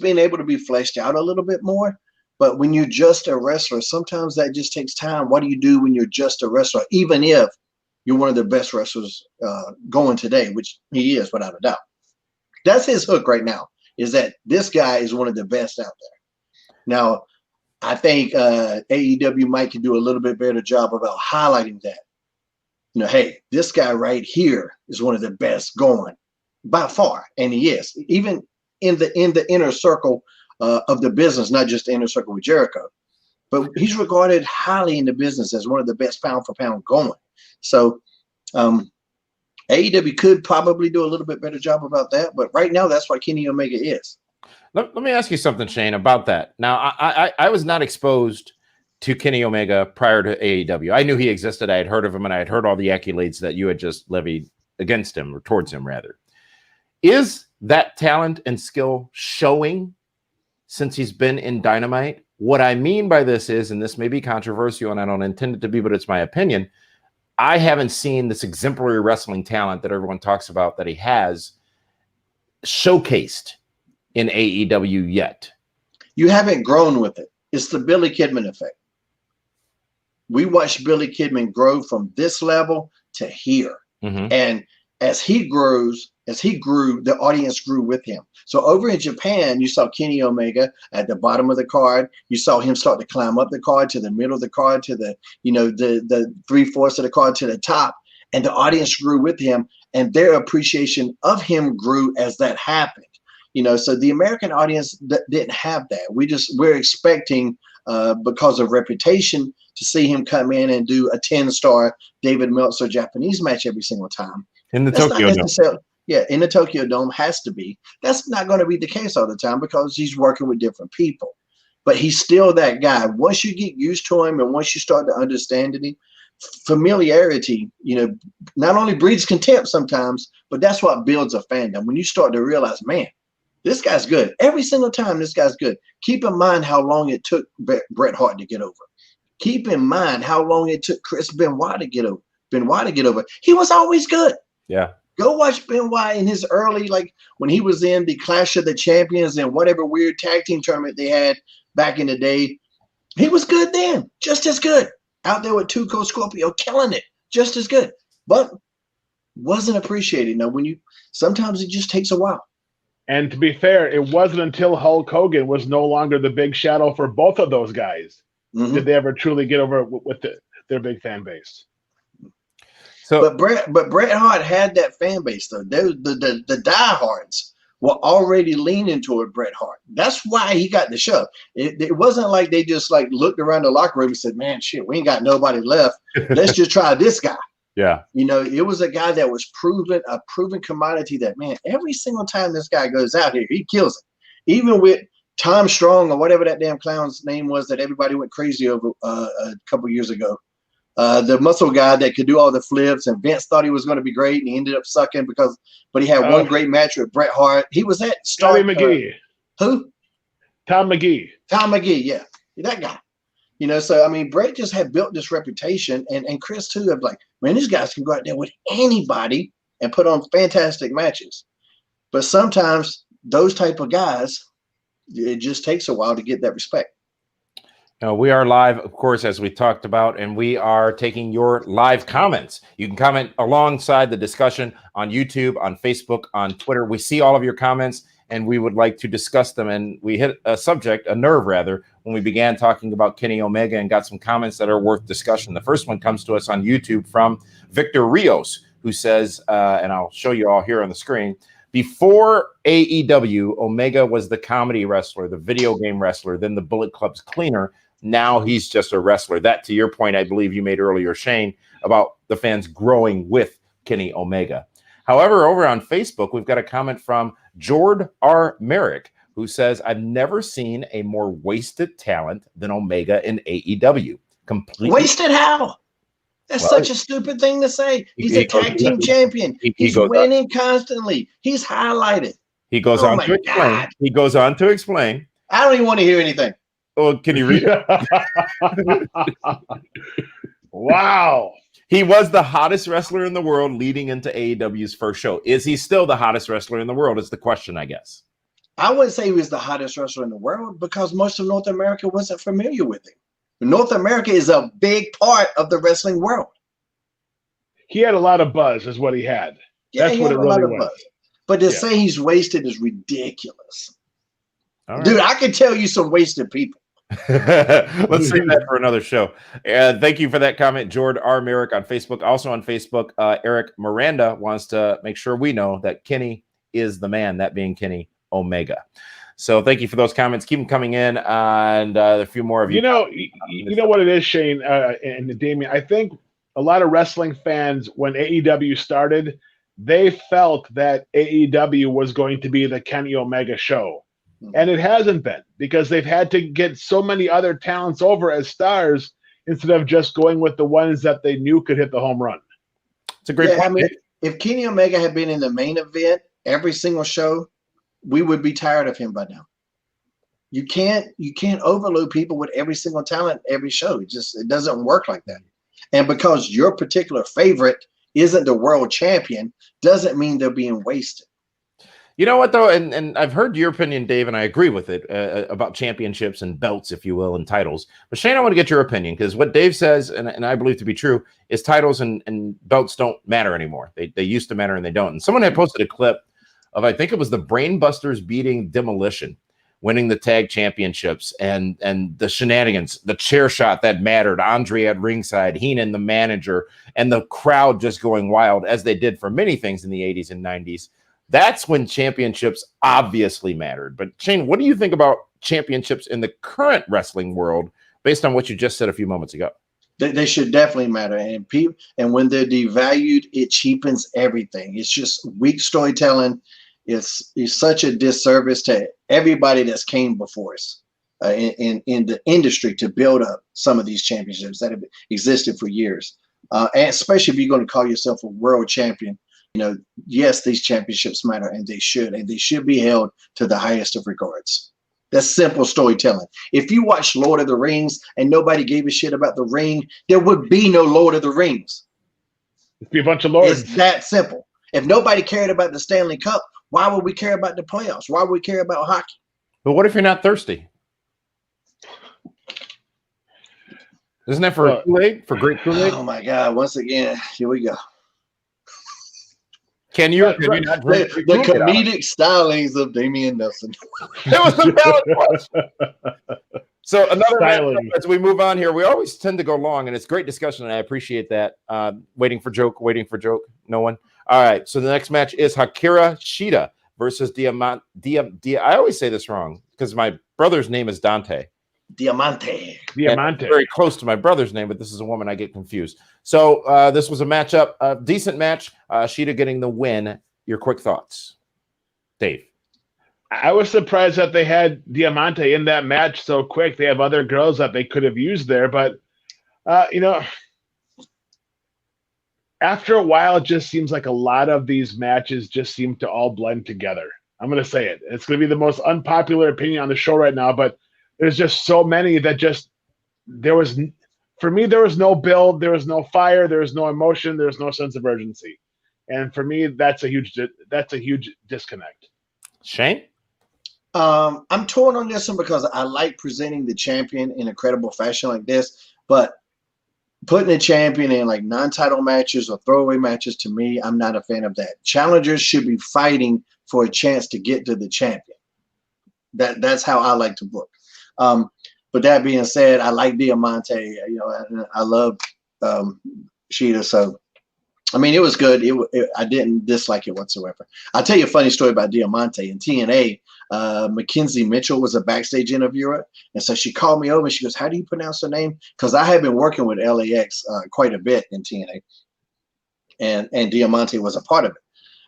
been able to be fleshed out a little bit more. But when you're just a wrestler, sometimes that just takes time. What do you do when you're just a wrestler, even if you're one of the best wrestlers going today, which he is without a doubt? That's his hook right now, is that this guy is one of the best out there. Now, I think AEW might can do a little bit better job about highlighting that. Hey, this guy right here is one of the best going by far, and he is, even in the inner circle of the business, not just the inner circle with Jericho, but he's regarded highly in the business as one of the best pound for pound going. So AEW could probably do a little bit better job about that, but right now that's what Kenny Omega is. Let me ask you something, Shane, about that. Now, I was not exposed to Kenny Omega prior to AEW. I knew he existed. I had heard of him, and I had heard all the accolades that you had just levied against him, or towards him, rather. Is that talent and skill showing since he's been in Dynamite? What I mean by this is, and this may be controversial, and I don't intend it to be, but it's my opinion, I haven't seen this exemplary wrestling talent that everyone talks about that he has showcased in AEW yet. You haven't grown with it. It's the Billy Kidman effect. We watched Billy Kidman grow from this level to here. Mm-hmm. And as he grew, the audience grew with him. So over in Japan, you saw Kenny Omega at the bottom of the card. You saw him start to climb up the card to the middle of the card to the 3/4 of the card to the top. And the audience grew with him, and their appreciation of him grew as that happened. So the American audience didn't have that. We're expecting, because of reputation, to see him come in and do a 10-star David Meltzer Japanese match every single time. In the Tokyo Dome. Yeah, in the Tokyo Dome has to be. That's not going to be the case all the time because he's working with different people. But he's still that guy. Once you get used to him and once you start to understand him, familiarity, not only breeds contempt sometimes, but that's what builds a fandom. When you start to realize, man, this guy's good. Every single time, this guy's good. Keep in mind how long it took Bret Hart to get over. Keep in mind how long it took Chris Benoit to get over. He was always good. Yeah. Go watch Benoit in his early, like when he was in the Clash of the Champions and whatever weird tag team tournament they had back in the day. He was good then, just as good. Out there with Tuco Scorpio, killing it, just as good. But wasn't appreciated. Now, sometimes it just takes a while. And to be fair, it wasn't until Hulk Hogan was no longer the big shadow for both of those guys did they ever truly get over with their big fan base. So, but Bret Hart had that fan base though. The diehards were already leaning toward Bret Hart. That's why he got the shove. It wasn't they just looked around the locker room and said, "Man, shit, we ain't got nobody left. Let's just try this guy." Yeah. You know, it was a guy that was a proven commodity that, man, every single time this guy goes out here, he kills it. Even with Tom Strong or whatever that damn clown's name was that everybody went crazy over a couple years ago. The muscle guy that could do all the flips, and Vince thought he was going to be great, and he ended up sucking but he had one great match with Bret Hart. He was at Tommy McGee. Who? Tom McGee. Tom McGee, yeah. That guy. You know, so I mean, Bret just had built this reputation, and Chris too, of like, man, these guys can go out there with anybody and put on fantastic matches. But sometimes those type of guys, it just takes a while to get that respect. We are live, of course, as we talked about, and we are taking your live comments. You can comment alongside the discussion on YouTube, on Facebook, on Twitter. We see all of your comments, and we would like to discuss them. And we hit a nerve rather, when we began talking about Kenny Omega and got some comments that are worth discussion. The first one comes to us on YouTube from Victor Rios, who says, and I'll show you all here on the screen, before AEW, Omega was the comedy wrestler, the video game wrestler, then the Bullet Club's cleaner. Now he's just a wrestler. That, to your point, I believe you made earlier, Shane, about the fans growing with Kenny Omega. However, over on Facebook, we've got a comment from Jord R. Merrick, who says, I've never seen a more wasted talent than Omega in AEW. Completely wasted how? That's such a stupid thing to say. He's a tag team champion. He's winning constantly. He's highlighted. He goes on to explain. God. He goes on to explain. I don't even want to hear anything. Oh, can you read it? Wow. He was the hottest wrestler in the world leading into AEW's first show. Is he still the hottest wrestler in the world is the question, I guess. I wouldn't say he was the hottest wrestler in the world because most of North America wasn't familiar with him. North America is a big part of the wrestling world. He had a lot of buzz is what he had. Yeah, that's what it really was. But to say he's wasted is ridiculous. Right. Dude, I can tell you some wasted people. Let's save that for another show. Thank you for that comment, Jord R. Merrick on Facebook. Also on Facebook, Eric Miranda wants to make sure we know that Kenny is the man, that being Kenny Omega. So thank you for those comments. Keep them coming in, and a few more of you. You know what it is, Shane and Damian. I think a lot of wrestling fans, when AEW started, they felt that AEW was going to be the Kenny Omega show. And it hasn't been, because they've had to get so many other talents over as stars instead of just going with the ones that they knew could hit the home run. It's a great point. I mean, if Kenny Omega had been in the main event every single show, we would be tired of him by now. You can't overload people with every single talent every show. It doesn't work like that. And because your particular favorite isn't the world champion doesn't mean they're being wasted. You know what, though? And I've heard your opinion, Dave, and I agree with it about championships and belts, if you will, and titles. But Shane, I want to get your opinion, because what Dave says, and I believe to be true, is titles and belts don't matter anymore. They used to matter, and they don't. And someone had posted a clip of, I think it was the Brainbusters beating Demolition, winning the tag championships, and the shenanigans, the chair shot that mattered, Andre at ringside, Heenan, the manager, and the crowd just going wild, as they did for many things in the 80s and 90s. That's when championships obviously mattered. But Shane, what do you think about championships in the current wrestling world based on what you just said a few moments ago? They should definitely matter. And when they're devalued, it cheapens everything. It's just weak storytelling. It's such a disservice to everybody that's came before us in the industry to build up some of these championships that have existed for years. And especially if you're going to call yourself a world champion. Yes, these championships matter, and they should be held to the highest of regards. That's simple storytelling. If you watch Lord of the Rings and nobody gave a shit about the ring, there would be no Lord of the Rings. It'd be a bunch of lords. It's that simple. If nobody cared about the Stanley Cup, why would we care about the playoffs? Why would we care about hockey? But what if you're not thirsty? Isn't that for Kool-Aid? For great Kool-Aid? Oh my God! Once again, here we go. Can you not drink the comedic stylings of Damian Nelson? It was a valid question. So another match, as we move on here, we always tend to go long, and it's great discussion, and I appreciate that. Waiting for joke. No one. All right. So the next match is Hikaru Shida versus Diamante. I always say this wrong because my brother's name is Dante, Diamante. Very close to my brother's name, but this is a woman. I get confused. So this was a matchup, a decent match. Sheeta getting the win. Your quick thoughts, Dave? I was surprised that they had Diamante in that match so quick. They have other girls that they could have used there, but after a while, it just seems like a lot of these matches just seem to all blend together. I'm going to say it. It's going to be the most unpopular opinion on the show right now, but there's just so many that for me, there was no build, there was no fire, there was no emotion, there was no sense of urgency. And for me, that's a huge disconnect. Shane? I'm torn on this one because I like presenting the champion in a credible fashion like this, but putting a champion in like non-title matches or throwaway matches, to me, I'm not a fan of that. Challengers should be fighting for a chance to get to the champion. That's how I like to book. But that being said, I like Diamante. I love Sheeta. So, I mean, it was good. I didn't dislike it whatsoever. I'll tell you a funny story about Diamante. In TNA, Mackenzie Mitchell was a backstage interviewer. And so she called me over and she goes, "How do you pronounce her name?" Because I had been working with LAX quite a bit in TNA. And Diamante was a part of it.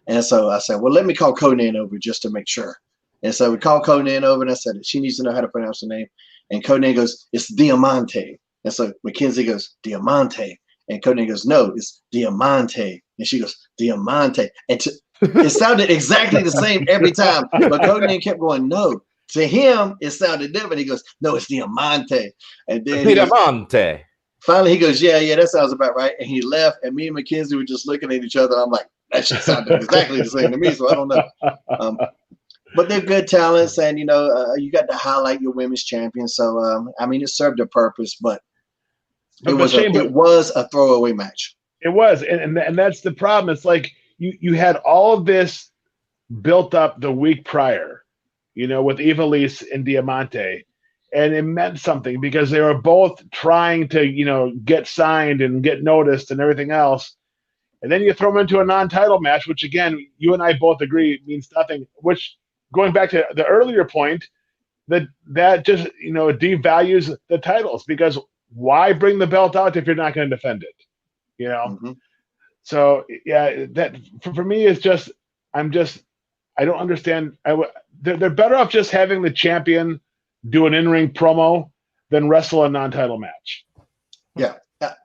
And so I said, well, let me call Conan over just to make sure. And so we called Conan over and I said, she needs to know how to pronounce her name. And Conan goes, "It's Diamante." And so Mackenzie goes, "Diamante." And Conan goes, "No, it's Diamante." And she goes, "Diamante." And it sounded exactly the same every time. But Conan kept going, "No." To him, it sounded different. He goes, "No, it's Diamante." And then Diamante. Finally, he goes, yeah, that sounds about right. And he left. And me and Mackenzie were just looking at each other. I'm like, that shit sounded exactly the same to me. So I don't know. But they're good talents. And, you got to highlight your women's champion. So, I mean, it served a purpose. But it was a throwaway match. It was. And that's the problem. It's like you had all of this built up the week prior, with Ivelisse and Diamante. And it meant something because they were both trying to, get signed and get noticed and everything else. And then you throw them into a non-title match, which, again, you and I both agree means nothing, which, going back to the earlier point, that just, devalues the titles because why bring the belt out if you're not going to defend it? Mm-hmm. So, yeah, that for me is just I don't understand. They're better off just having the champion do an in-ring promo than wrestle a non-title match. Yeah,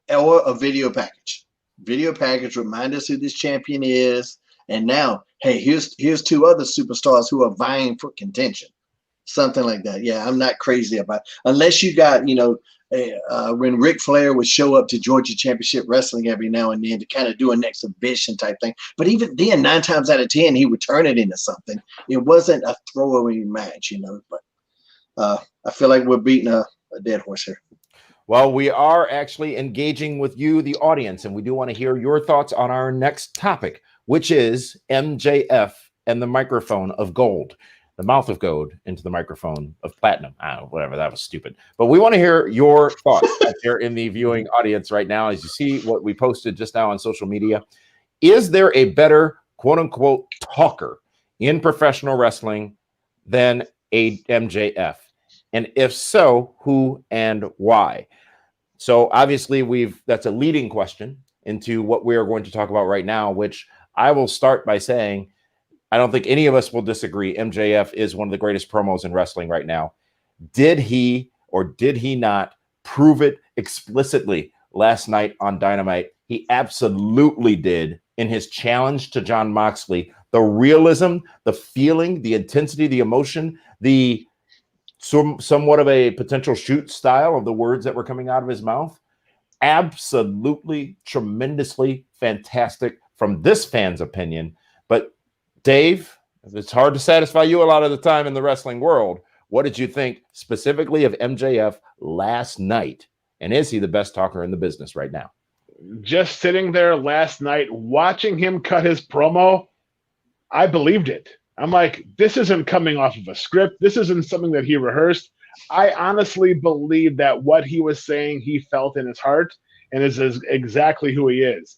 or a video package. Video package, remind us who this champion is. And now, hey, here's two other superstars who are vying for contention. Something like that. Yeah, I'm not crazy about it. Unless you got, when Ric Flair would show up to Georgia Championship Wrestling every now and then to kind of do an exhibition type thing. But even then, 9 times out of 10, he would turn it into something. It wasn't a throwaway match, But I feel like we're beating a dead horse here. Well, we are actually engaging with you, the audience, and we do want to hear your thoughts on our next topic, which is MJF and the microphone of gold, the mouth of gold into the microphone of platinum. Whatever, that was stupid. But we want to hear your thoughts here in the viewing audience right now as you see what we posted just now on social media. Is there a better, quote-unquote, talker in professional wrestling than a MJF? And if so, who and why? So obviously that's a leading question into what we are going to talk about right now, which I will start by saying, I don't think any of us will disagree. MJF is one of the greatest promos in wrestling right now. Did he or did he not prove it explicitly last night on Dynamite? He absolutely did in his challenge to Jon Moxley. The realism, the feeling, the intensity, the emotion, the somewhat of a potential shoot style of the words that were coming out of his mouth. Absolutely, tremendously fantastic from this fan's opinion. But Dave, it's hard to satisfy you a lot of the time in the wrestling world. What did you think specifically of MJF last night? And is he the best talker in the business right now? Just sitting there last night, watching him cut his promo, I believed it. I'm like, this isn't coming off of a script. This isn't something that he rehearsed. I honestly believe that what he was saying, he felt in his heart, and is exactly who he is.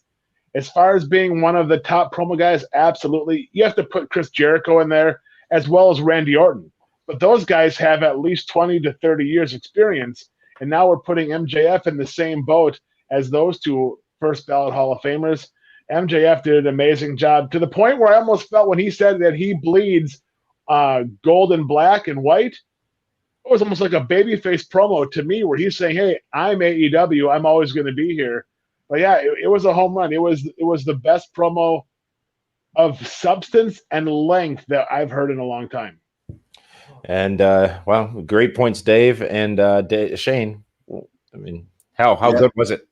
As far as being one of the top promo guys, absolutely. You have to put Chris Jericho in there as well as Randy Orton. but those guys have at least 20 to 30 years experience. And now we're putting MJF in the same boat as those two first ballot Hall of Famers. MJF did an amazing job to the point where I almost felt when he said that he bleeds gold and black and white, it was almost like a babyface promo to me where he's saying, hey, I'm AEW. I'm always going to be here. But yeah, it was a home run. It was the best promo of substance and length that I've heard in a long time. And well, great points, Dave and Shane. I mean, how good was it?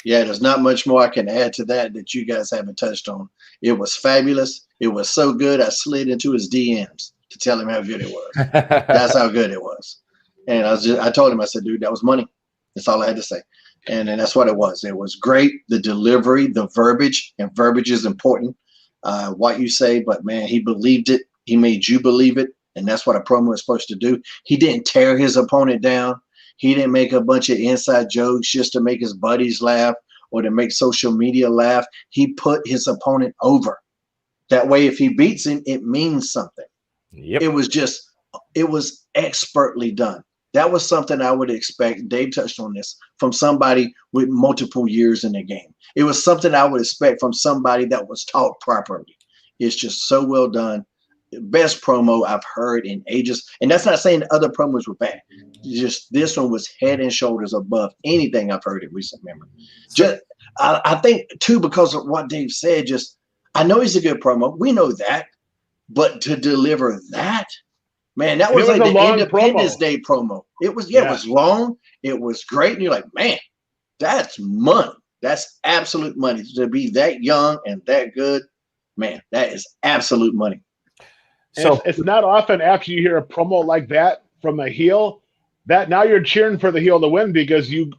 Yeah, there's not much more I can add to that you guys haven't touched on. It was fabulous. It was so good. I slid into his DMs to tell him how good it was. That's how good it was. And I told him, I said, dude, that was money. That's all I had to say. And that's what it was. It was great. The delivery, the verbiage, and verbiage is important. What you say, but man, he believed it. He made you believe it. And that's what a promo is supposed to do. He didn't tear his opponent down. He didn't make a bunch of inside jokes just to make his buddies laugh or to make social media laugh. He put his opponent over. That way, if he beats him, it means something. Yep. It was expertly done. That was something I would expect. Dave touched on this from somebody with multiple years in the game. It was something I would expect from somebody that was taught properly. It's just so well done. Best promo I've heard in ages. And that's not saying the other promos were bad. Just this one was head and shoulders above anything I've heard in recent memory. Just I think too, because of what Dave said, I know he's a good promo. We know that. But to deliver that, man, that was like the Independence Day promo. It was, it was long. It was great. And you're like, man, that's money. That's absolute money. To be that young and that good, man, that is absolute money. So it's not often after you hear a promo like that from a heel that now you're cheering for the heel to win because you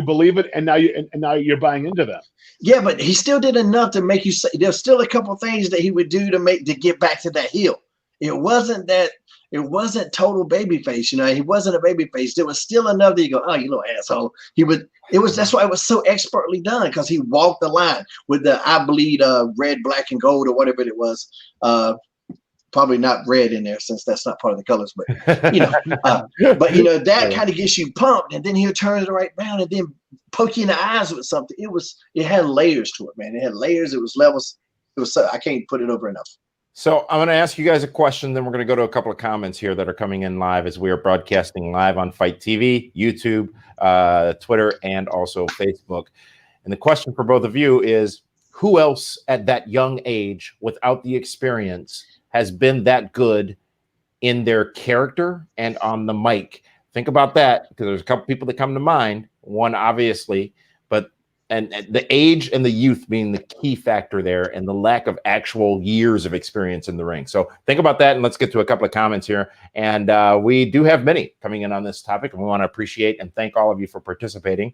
believe it and now you're buying into them. Yeah, but he still did enough to make you say there's still a couple things that he would do to get back to that heel. It wasn't total babyface, he wasn't a babyface. There was still enough that you go, oh, you little asshole. That's why it was so expertly done, because he walked the line with the I bleed red, black, and gold or whatever it was. Probably not red in there since that's not part of the colors, but that kind of gets you pumped, and then he'll turn it right round and then poke you in the eyes with something. It had layers to it, man. It had layers. It was levels. It was I can't put it over enough. So I'm going to ask you guys a question, then we're going to go to a couple of comments here that are coming in live as we are broadcasting live on Fight TV, YouTube, Twitter, and also Facebook. And the question for both of you is, who else at that young age without the experience has been that good in their character and on the mic? Think about that, because there's a couple people that come to mind. One, obviously, but and the age and the youth being the key factor there, and the lack of actual years of experience in the ring. So think about that, and let's get to a couple of comments here. And we do have many coming in on this topic, and we want to appreciate and thank all of you for participating.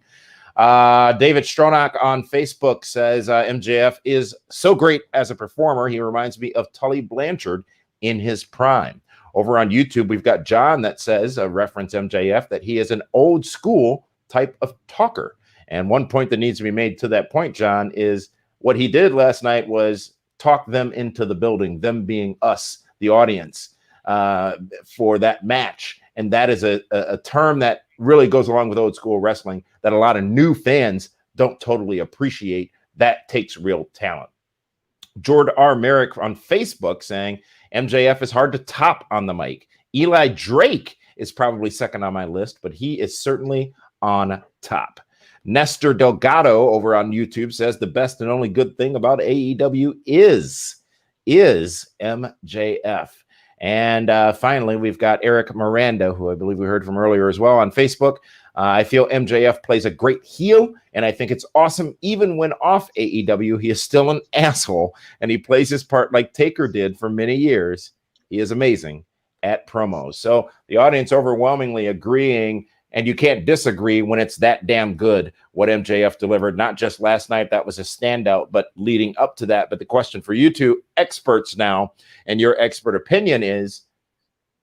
David Stronach on Facebook says MJF is so great as a performer. He reminds me of Tully Blanchard in his prime. Over on YouTube, we've got John that says, reference MJF, that he is an old school type of talker. And one point that needs to be made to that point, John, is what he did last night was talk them into the building, them being us, the audience, for that match. And that is a term that really goes along with old school wrestling that a lot of new fans don't totally appreciate. That takes real talent. Jord R. Merrick on Facebook saying, MJF is hard to top on the mic. Eli Drake is probably second on my list, but he is certainly on top. Nestor Delgado over on YouTube says the best and only good thing about AEW is MJF. And finally, we've got Eric Miranda, who I believe we heard from earlier as well on Facebook. I feel MJF plays a great heel, and I think it's awesome. Even when off AEW, he is still an asshole, and he plays his part like Taker did for many years. He is amazing at promos. So the audience overwhelmingly agreeing, and you can't disagree when it's that damn good what MJF delivered. Not just last night, that was a standout, but leading up to that. But the question for you two experts now, and your expert opinion is,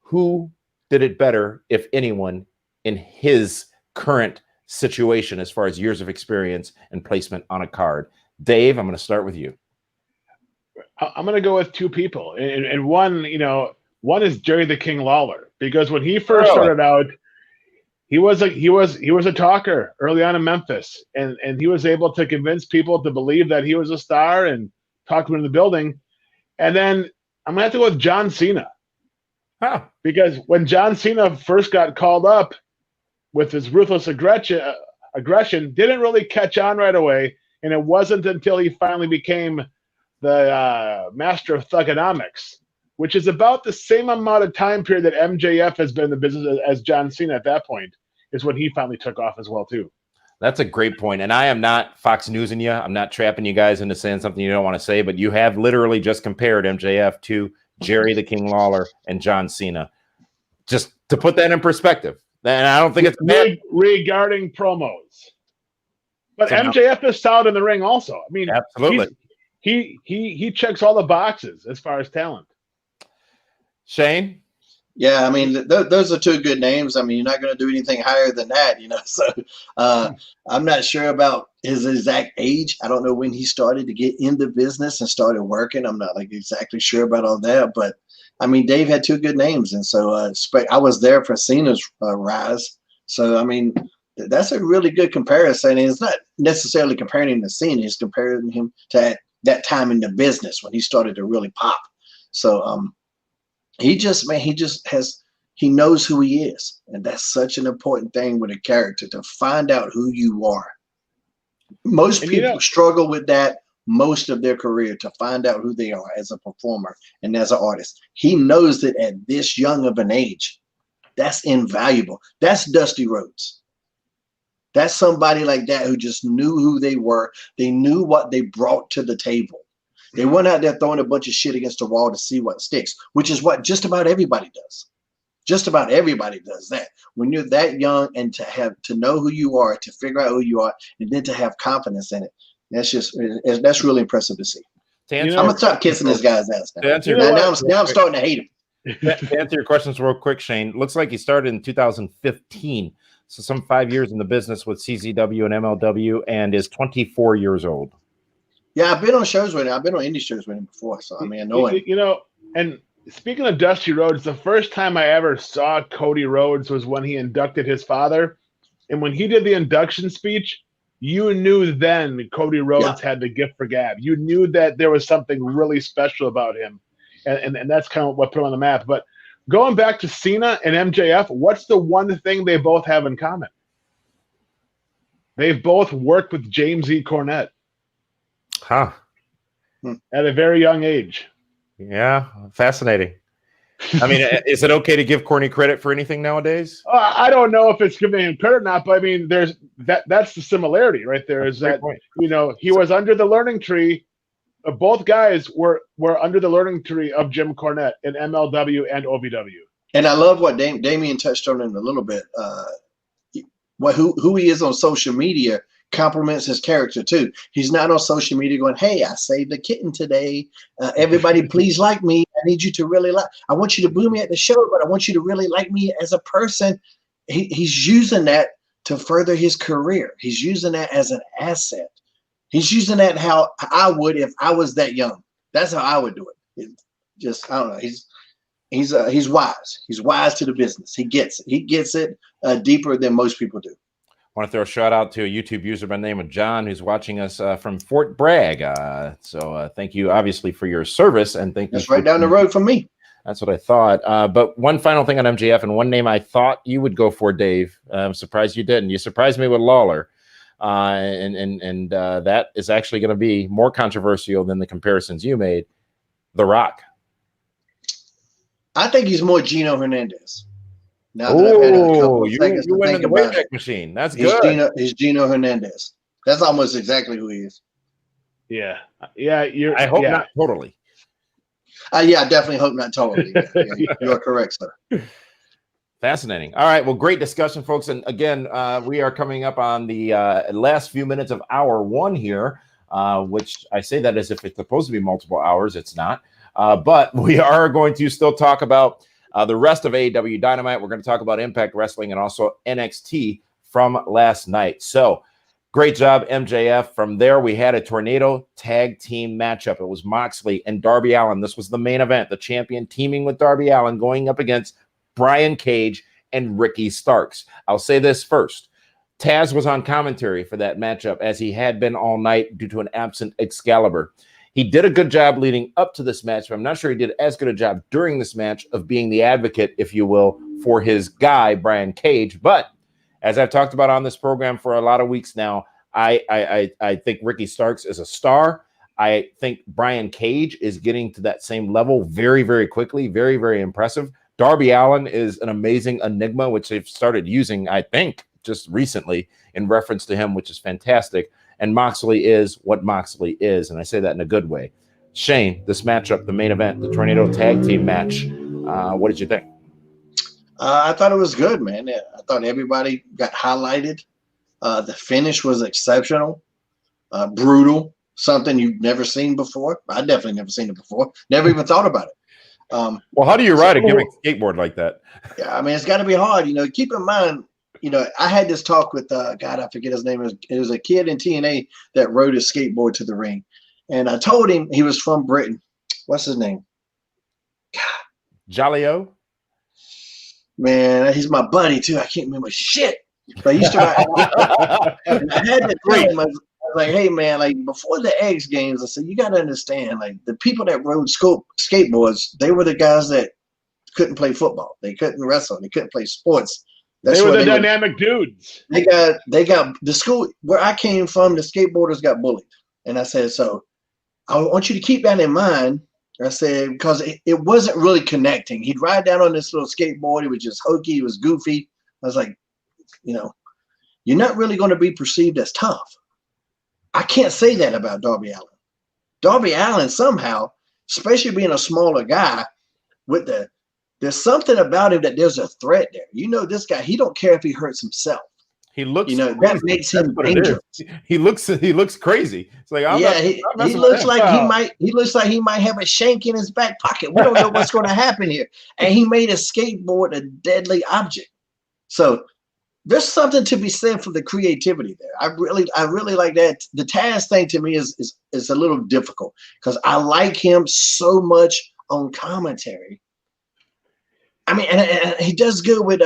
who did it better, if anyone, in his current situation as far as years of experience and placement on a card? Dave, I'm going to start with you. I'm going to go with two people. And one is Jerry the King Lawler. because when he first started out, he was a talker early on in Memphis, and he was able to convince people to believe that he was a star and talk to him in the building. And then I'm gonna have to go with John Cena, because when John Cena first got called up with his ruthless aggression, didn't really catch on right away, and it wasn't until he finally became the master of thugonomics, which is about the same amount of time period that MJF has been in the business as John Cena at that point, is when he finally took off as well, too. That's a great point. And I am not Fox Newsing you. I'm not trapping you guys into saying something you don't want to say, but you have literally just compared MJF to Jerry the King Lawler and John Cena. Just to put that in perspective. And I don't think it's bad. Regarding promos. But MJF is solid in the ring also. I mean, absolutely. He checks all the boxes as far as talent. Shane? Yeah, I mean, those are two good names. I mean, you're not going to do anything higher than that, you know. So I'm not sure about his exact age. I don't know when he started to get in the business and started working. I'm not like exactly sure about all that. But, I mean, Dave had two good names. And so I was there for Cena's rise. So, I mean, that's a really good comparison. And it's not necessarily comparing him to Cena. It's comparing him to that time in the business when he started to really pop. So, he knows who he is. And that's such an important thing with a character, to find out who you are. Most people struggle with that most of their career, to find out who they are as a performer and as an artist. He knows that at this young of an age, that's invaluable. That's Dusty Rhodes. That's somebody like that who just knew who they were. They knew what they brought to the table. They weren't out there throwing a bunch of shit against the wall to see what sticks, which is what just about everybody does. Just about everybody does that. When you're that young, and to know who you are, to figure out who you are, and then to have confidence in it, that's really impressive to see. I'm gonna stop kissing this guy's ass now. Now I'm starting to hate him. To answer your questions real quick, Shane, looks like he started in 2015, so some 5 years in the business with CZW and MLW, and is 24 years old. Yeah, I've been on shows with him. I've been on indie shows with him before, so I mean, I know him. You know, and speaking of Dusty Rhodes, the first time I ever saw Cody Rhodes was when he inducted his father, and when he did the induction speech, you knew then Cody Rhodes had the gift for gab. You knew that there was something really special about him, and that's kind of what put him on the map. But going back to Cena and MJF, what's the one thing they both have in common? They've both worked with James E. Cornette. Huh. At a very young age. Yeah, fascinating. I mean, is it okay to give Corny credit for anything nowadays? I don't know if it's giving him credit or not, but I mean, that's the similarity right there. Is that you know, he was under the learning tree. Both guys were under the learning tree of Jim Cornette in MLW and OVW. And I love what Damian touched on in a little bit. Who he is on social media compliments his character too. He's not on social media going, "Hey, I saved a kitten today. Everybody, please like me. I need you to really like. I want you to boo me at the show, but I want you to really like me as a person." He's using that to further his career. He's using that as an asset. He's using that how I would if I was that young. That's how I would do it. I don't know. He's wise. He's wise to the business. He gets it. He gets it deeper than most people do. I want to throw a shout out to a YouTube user by the name of John, who's watching us from Fort Bragg. So thank you, obviously, for your service, and thank you. That's right down the road from me. That's what I thought. But one final thing on MJF, and one name I thought you would go for, Dave. I'm surprised you didn't. You surprised me with Lawler, and that is actually going to be more controversial than the comparisons you made. The Rock. I think he's more Gino Hernandez. Now that I've had a couple of seconds to think about it, machine. That's good. He's Gino Hernandez. That's almost exactly who he is. Yeah. I hope not totally. I definitely hope not totally. You're correct, sir. Fascinating. All right. Well, great discussion, folks. And again, we are coming up on the last few minutes of hour one here, which I say that as if it's supposed to be multiple hours. It's not. But we are going to still talk about the rest of AEW Dynamite. We're going to talk about Impact Wrestling and also NXT from last night. So great job, MJF. From there, we had a tornado tag team matchup. It was Moxley and Darby Allin. This was the main event. The champion teaming with Darby Allin, going up against Brian Cage and Ricky Starks. I'll say this first. Taz was on commentary for that matchup, as he had been all night due to an absent Excalibur. He did a good job leading up to this match, but I'm not sure he did as good a job during this match of being the advocate, if you will, for his guy, Brian Cage. But as I've talked about on this program for a lot of weeks now, I think Ricky Starks is a star. I think Brian Cage is getting to that same level very, very quickly. Very, very impressive. Darby Allin is an amazing enigma, which they've started using, I think, just recently in reference to him, which is fantastic. And Moxley is what Moxley is, and I say that in a good way. Shane, this matchup, the main event, the Tornado Tag Team match, what did you think? I thought it was good, man. I thought everybody got highlighted. The finish was exceptional, brutal, something you've never seen before. I definitely never seen it before. Never even thought about it. Well, how do you ride a gimmick skateboard like that? Yeah, I mean, it's got to be hard. Keep in mind, I had this talk with God, I forget his name. It was a kid in TNA that rode his skateboard to the ring. And I told him he was from Britain. What's his name? God. Jolly-O? Man, he's my buddy too. I can't remember shit. But he used to ride. And I had to tell him, I was like, hey man, like before the X Games, I said, you got to understand, like the people that rode skateboards, they were the guys that couldn't play football. They couldn't wrestle. They couldn't play sports. They were the dynamic dudes. They got the school where I came from. The skateboarders got bullied, and I said, so I want you to keep that in mind. I said because it wasn't really connecting. He'd ride down on this little skateboard. He was just hokey. He was goofy. I was like, you're not really going to be perceived as tough. I can't say that about Darby Allin. Darby Allin somehow, especially being a smaller guy, there's something about him that there's a threat there. This guy, he don't care if he hurts himself. He looks, that makes him dangerous. He looks crazy. It's like, he looks like he might have a shank in his back pocket. We don't know what's going to happen here. And he made a skateboard a deadly object. So there's something to be said for the creativity there. I really like that. The Taz thing to me is a little difficult because I like him so much on commentary. I mean, and he does good with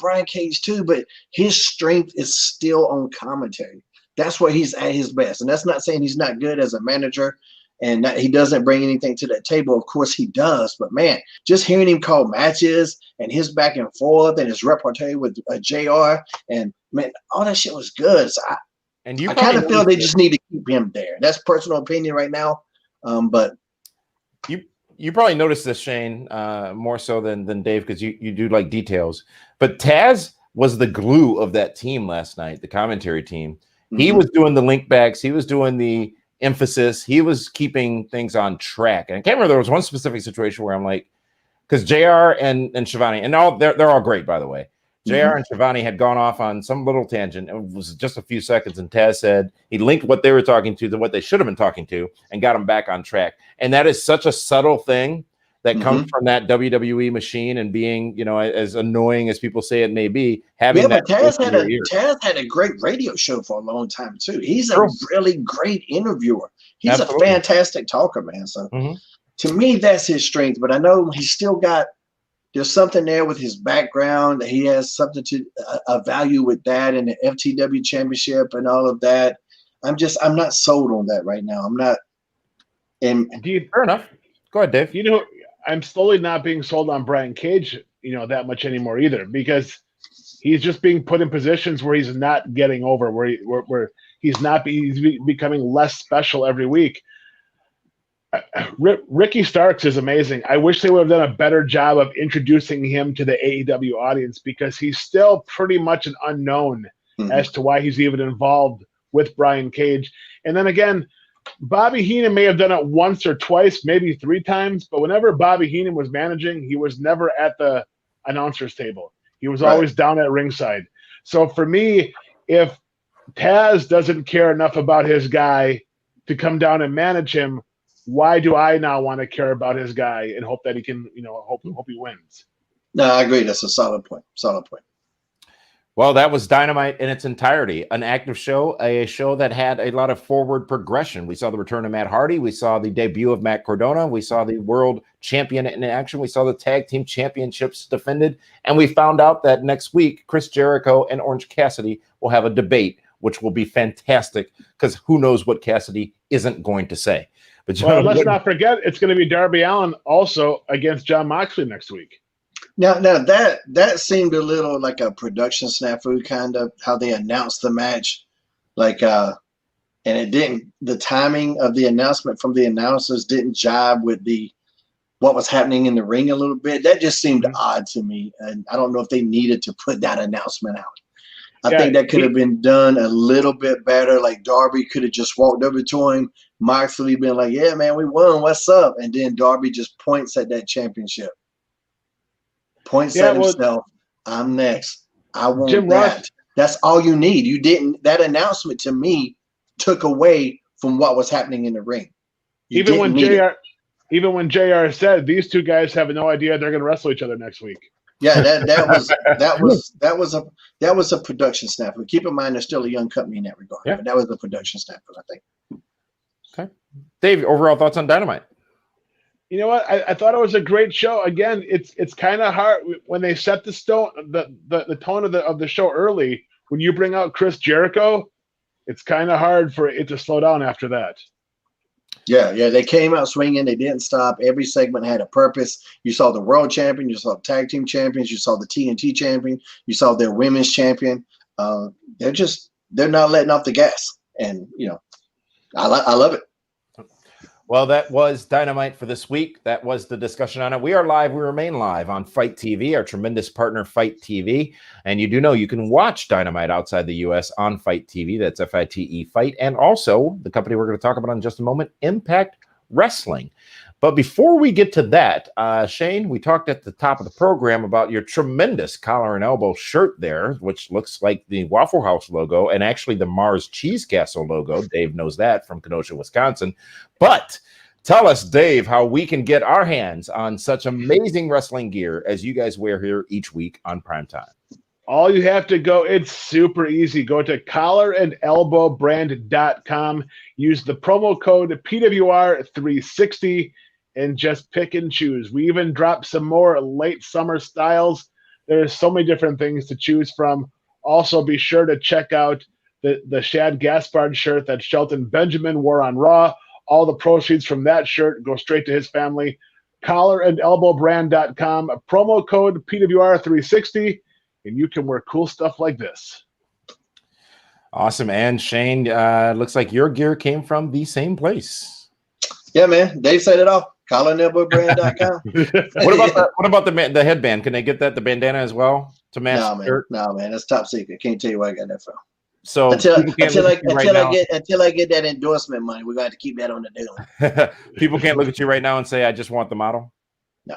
Brian Cage too, but his strength is still on commentary. That's where he's at his best, and that's not saying he's not good as a manager and that he doesn't bring anything to that table. Of course he does, but man, just hearing him call matches and his back and forth and his repertoire with JR and man, all that shit was good. So I kind of feel they just need to keep him there. That's personal opinion right now, but you probably noticed this, Shane, more so than Dave, because you do like details. But Taz was the glue of that team last night, the commentary team. Mm-hmm. He was doing the link backs. He was doing the emphasis. He was keeping things on track. And I can't remember, there was one specific situation where I'm like, because JR and Shivani, and they're all great, by the way. JR and Shivani had gone off on some little tangent. It was just a few seconds, and Taz said he linked what they were talking to what they should have been talking to and got them back on track. And that is such a subtle thing that comes from that WWE machine and being, as annoying as people say it may be, having that. Taz had a great radio show for a long time too. He's a really great interviewer. He's a fantastic talker, man. So to me, that's his strength. But I know he's still got. There's something there with his background. He has something to a value with that and the FTW championship and all of that. I'm not sold on that right now. I'm not. Fair enough. Go ahead, Dave. I'm slowly not being sold on Brian Cage, that much anymore either, because he's just being put in positions where he's not getting over, where he's becoming less special every week. Ricky Starks is amazing. I wish they would have done a better job of introducing him to the AEW audience because he's still pretty much an unknown as to why he's even involved with Brian Cage. And then again, Bobby Heenan may have done it once or twice, maybe 3 times, but whenever Bobby Heenan was managing, he was never at the announcer's table. He was always down at ringside. So for me, if Taz doesn't care enough about his guy to come down and manage him, why do I now want to care about his guy and hope that he can, hope he wins? No, I agree. That's a solid point. Well, that was Dynamite in its entirety. An active show, a show that had a lot of forward progression. We saw the return of Matt Hardy. We saw the debut of Matt Cardona. We saw the world champion in action. We saw the tag team championships defended. And we found out that next week, Chris Jericho and Orange Cassidy will have a debate, which will be fantastic because who knows what Cassidy isn't going to say. But let's not forget, it's going to be Darby Allin also against Jon Moxley next week. Now that seemed a little like a production snafu, kind of how they announced the match, and it didn't. The timing of the announcement from the announcers didn't jive with what was happening in the ring a little bit. That just seemed odd to me, and I don't know if they needed to put that announcement out. I think that could have been done a little bit better. Like Darby could have just walked over to him, Moxley been like, "Yeah, man, we won. What's up?" And then Darby just points at that championship. Points at himself. I'm next. I want Jim that. Ross. That's all you need. You didn't. That announcement to me took away from what was happening in the ring. Even when JR said these two guys have no idea they're going to wrestle each other next week. Yeah, that was a production snap. But keep in mind, they're still a young company in that regard. Yeah. But that was a production snap, I think. Okay, Dave. Overall thoughts on Dynamite? You know what? I thought it was a great show. Again, it's kind of hard when they set the tone of the show early. When you bring out Chris Jericho, it's kind of hard for it to slow down after that. Yeah, they came out swinging. They didn't stop. Every segment had a purpose. You saw the world champion. You saw the tag team champions. You saw the TNT champion. You saw their women's champion. They're not letting off the gas, and I love it. Well, that was Dynamite for this week. That was the discussion on it. We are live. We remain live on Fight TV, our tremendous partner, Fight TV. And you do know you can watch Dynamite outside the U.S. on Fight TV. That's FITE Fight. And also the company we're going to talk about in just a moment, Impact Wrestling. But before we get to that, Shane, we talked at the top of the program about your tremendous collar and elbow shirt there, which looks like the Waffle House logo and actually the Mars Cheese Castle logo. Dave knows that from Kenosha, Wisconsin. But tell us, Dave, how we can get our hands on such amazing wrestling gear as you guys wear here each week on PrimeTime. All you have to go, it's super easy. Go to collarandelbowbrand.com. Use the promo code PWR360 and just pick and choose. We even dropped some more late summer styles. There's so many different things to choose from. Also, be sure to check out the Shad Gaspard shirt that Shelton Benjamin wore on Raw. All the proceeds from that shirt go straight to his family. Collarandelbowbrand.com. Promo code PWR360. And you can wear cool stuff like this. Awesome. And Shane, looks like your gear came from the same place. Yeah, man. Dave said it all. collarandelbowbrand.com. What about the headband? Can they get that, the bandana as well to match? No, man. That's top secret. Can't tell you where I got that from. So until I get that endorsement money, we're going to keep that on the deal. People can't look at you right now and say, I just want the model. No.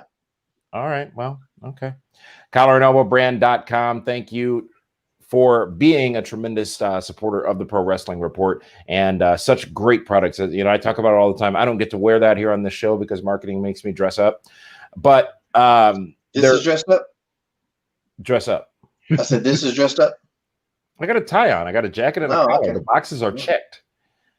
All right. Well, okay. collarandelbowbrand.com. Thank you for being a tremendous supporter of the Pro Wrestling Report and such great products. I talk about it all the time. I don't get to wear that here on the show because marketing makes me dress up. But this is dressed up? Dress up. I said, this is dressed up? I got a tie on. I got a jacket and a collar. Okay. The boxes are checked.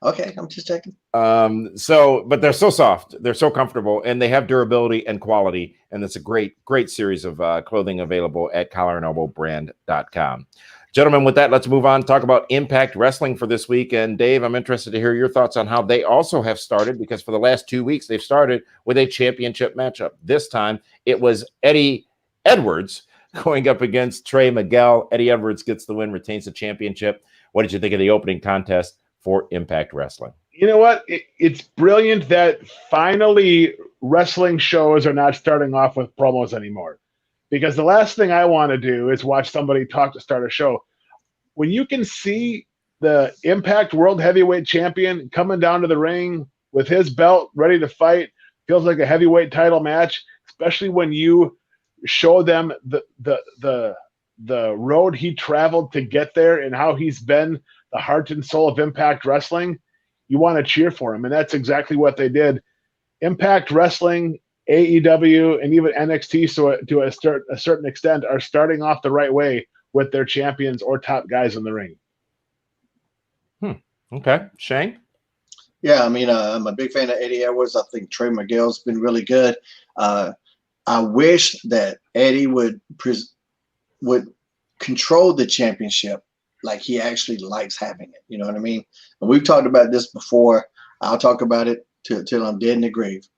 Okay, I'm just checking. But they're so soft, they're so comfortable, and they have durability and quality. And it's a great series of clothing available at collarandelbowbrand.com. Gentlemen, with that, let's move on. Talk about Impact Wrestling for this week. And Dave, I'm interested to hear your thoughts on how they also have started, because for the last 2 weeks, they've started with a championship matchup. This time, it was Eddie Edwards going up against Trey Miguel. Eddie Edwards gets the win, retains the championship. What did you think of the opening contest for Impact Wrestling? You know what? It's brilliant that finally wrestling shows are not starting off with promos anymore. Because the last thing I want to do is watch somebody talk to start a show. When you can see the Impact World Heavyweight Champion coming down to the ring with his belt ready to fight, feels like a heavyweight title match, especially when you show them the road he traveled to get there and how he's been the heart and soul of Impact Wrestling. You want to cheer for him, and that's exactly what they did. Impact Wrestling, AEW, and even NXT, so to a certain extent, are starting off the right way with their champions or top guys in the ring. Okay, Shane. Yeah, I mean, I'm a big fan of Eddie Edwards. I think Trey Miguel's been really good. I wish that Eddie would control the championship like he actually likes having it. You know what I mean? And we've talked about this before. I'll talk about it till I'm dead in the grave.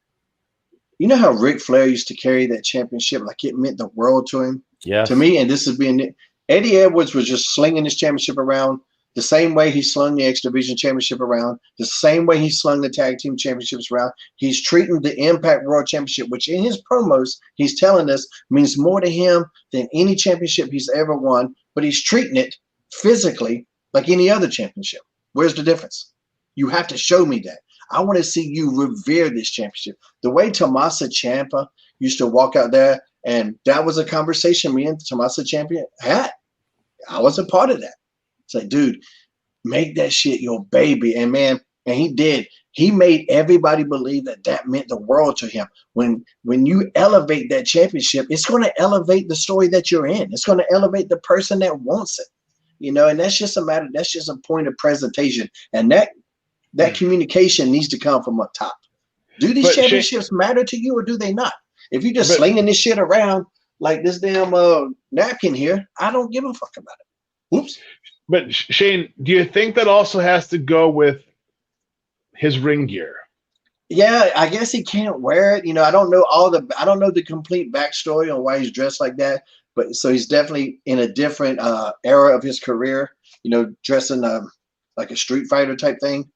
You know how Ric Flair used to carry that championship like it meant the world to him? Yeah. To me, and this is being Eddie Edwards was just slinging his championship around the same way he slung the X Division Championship around, the same way he slung the Tag Team Championships around. He's treating the Impact World Championship, which in his promos, he's telling us means more to him than any championship he's ever won, but he's treating it physically like any other championship. Where's the difference? You have to show me that. I want to see you revere this championship. The way Tommaso Ciampa used to walk out there, and that was a conversation me and Tommaso Ciampa had. I wasn't part of that. It's like, dude, make that shit your baby. And man, and he did. He made everybody believe that meant the world to him. When you elevate that championship, it's going to elevate the story that you're in. It's going to elevate the person that wants it. You know, and that's just a point of presentation. And that communication needs to come from up top. Do these championships matter to you or do they not? If you're just slinging this shit around like this damn napkin here, I don't give a fuck about it. Oops. But Shane, do you think that also has to go with his ring gear? Yeah, I guess he can't wear it. You know, I don't know the complete backstory on why he's dressed like that. But so he's definitely in a different era of his career. You know, dressing like a Street Fighter type thing.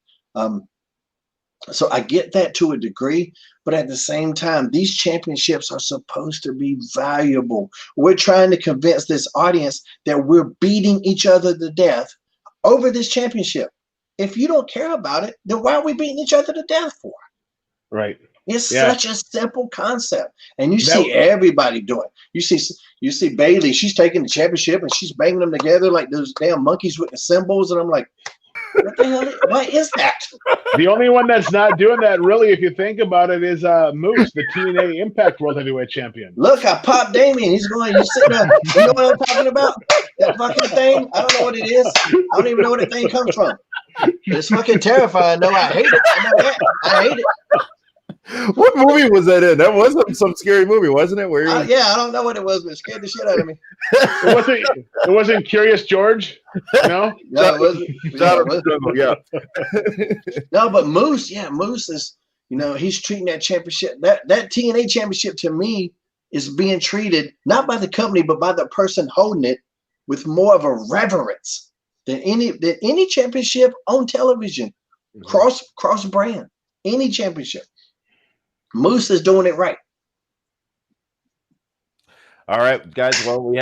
So I get that to a degree, but at the same time, these championships are supposed to be valuable. We're trying to convince this audience that we're beating each other to death over this championship. If you don't care about it, then why are we beating each other to death for? Right. It's such a simple concept, and you see everybody do it. You see Bayley. She's taking the championship and she's banging them together like those damn monkeys with the cymbals, and I'm like, what the hell? What is that? The only one that's not doing that, really, if you think about it, is Moose, the TNA Impact World Heavyweight Champion. Look, I popped Damien. He's sitting there. You know what I'm talking about? That fucking thing. I don't know what it is. I don't even know where the thing comes from. It's fucking terrifying. No, I hate it. I know that. I hate it. What movie was that in? That was some scary movie, wasn't it? Where I don't know what it was, but it scared the shit out of me. It wasn't Curious George, no? No, it wasn't. Yeah. No, but Moose is, you know, he's treating that championship, that TNA championship to me is being treated not by the company, but by the person holding it with more of a reverence than any championship on television, cross brand, any championship. Moose is doing it right. All right, guys. Well, we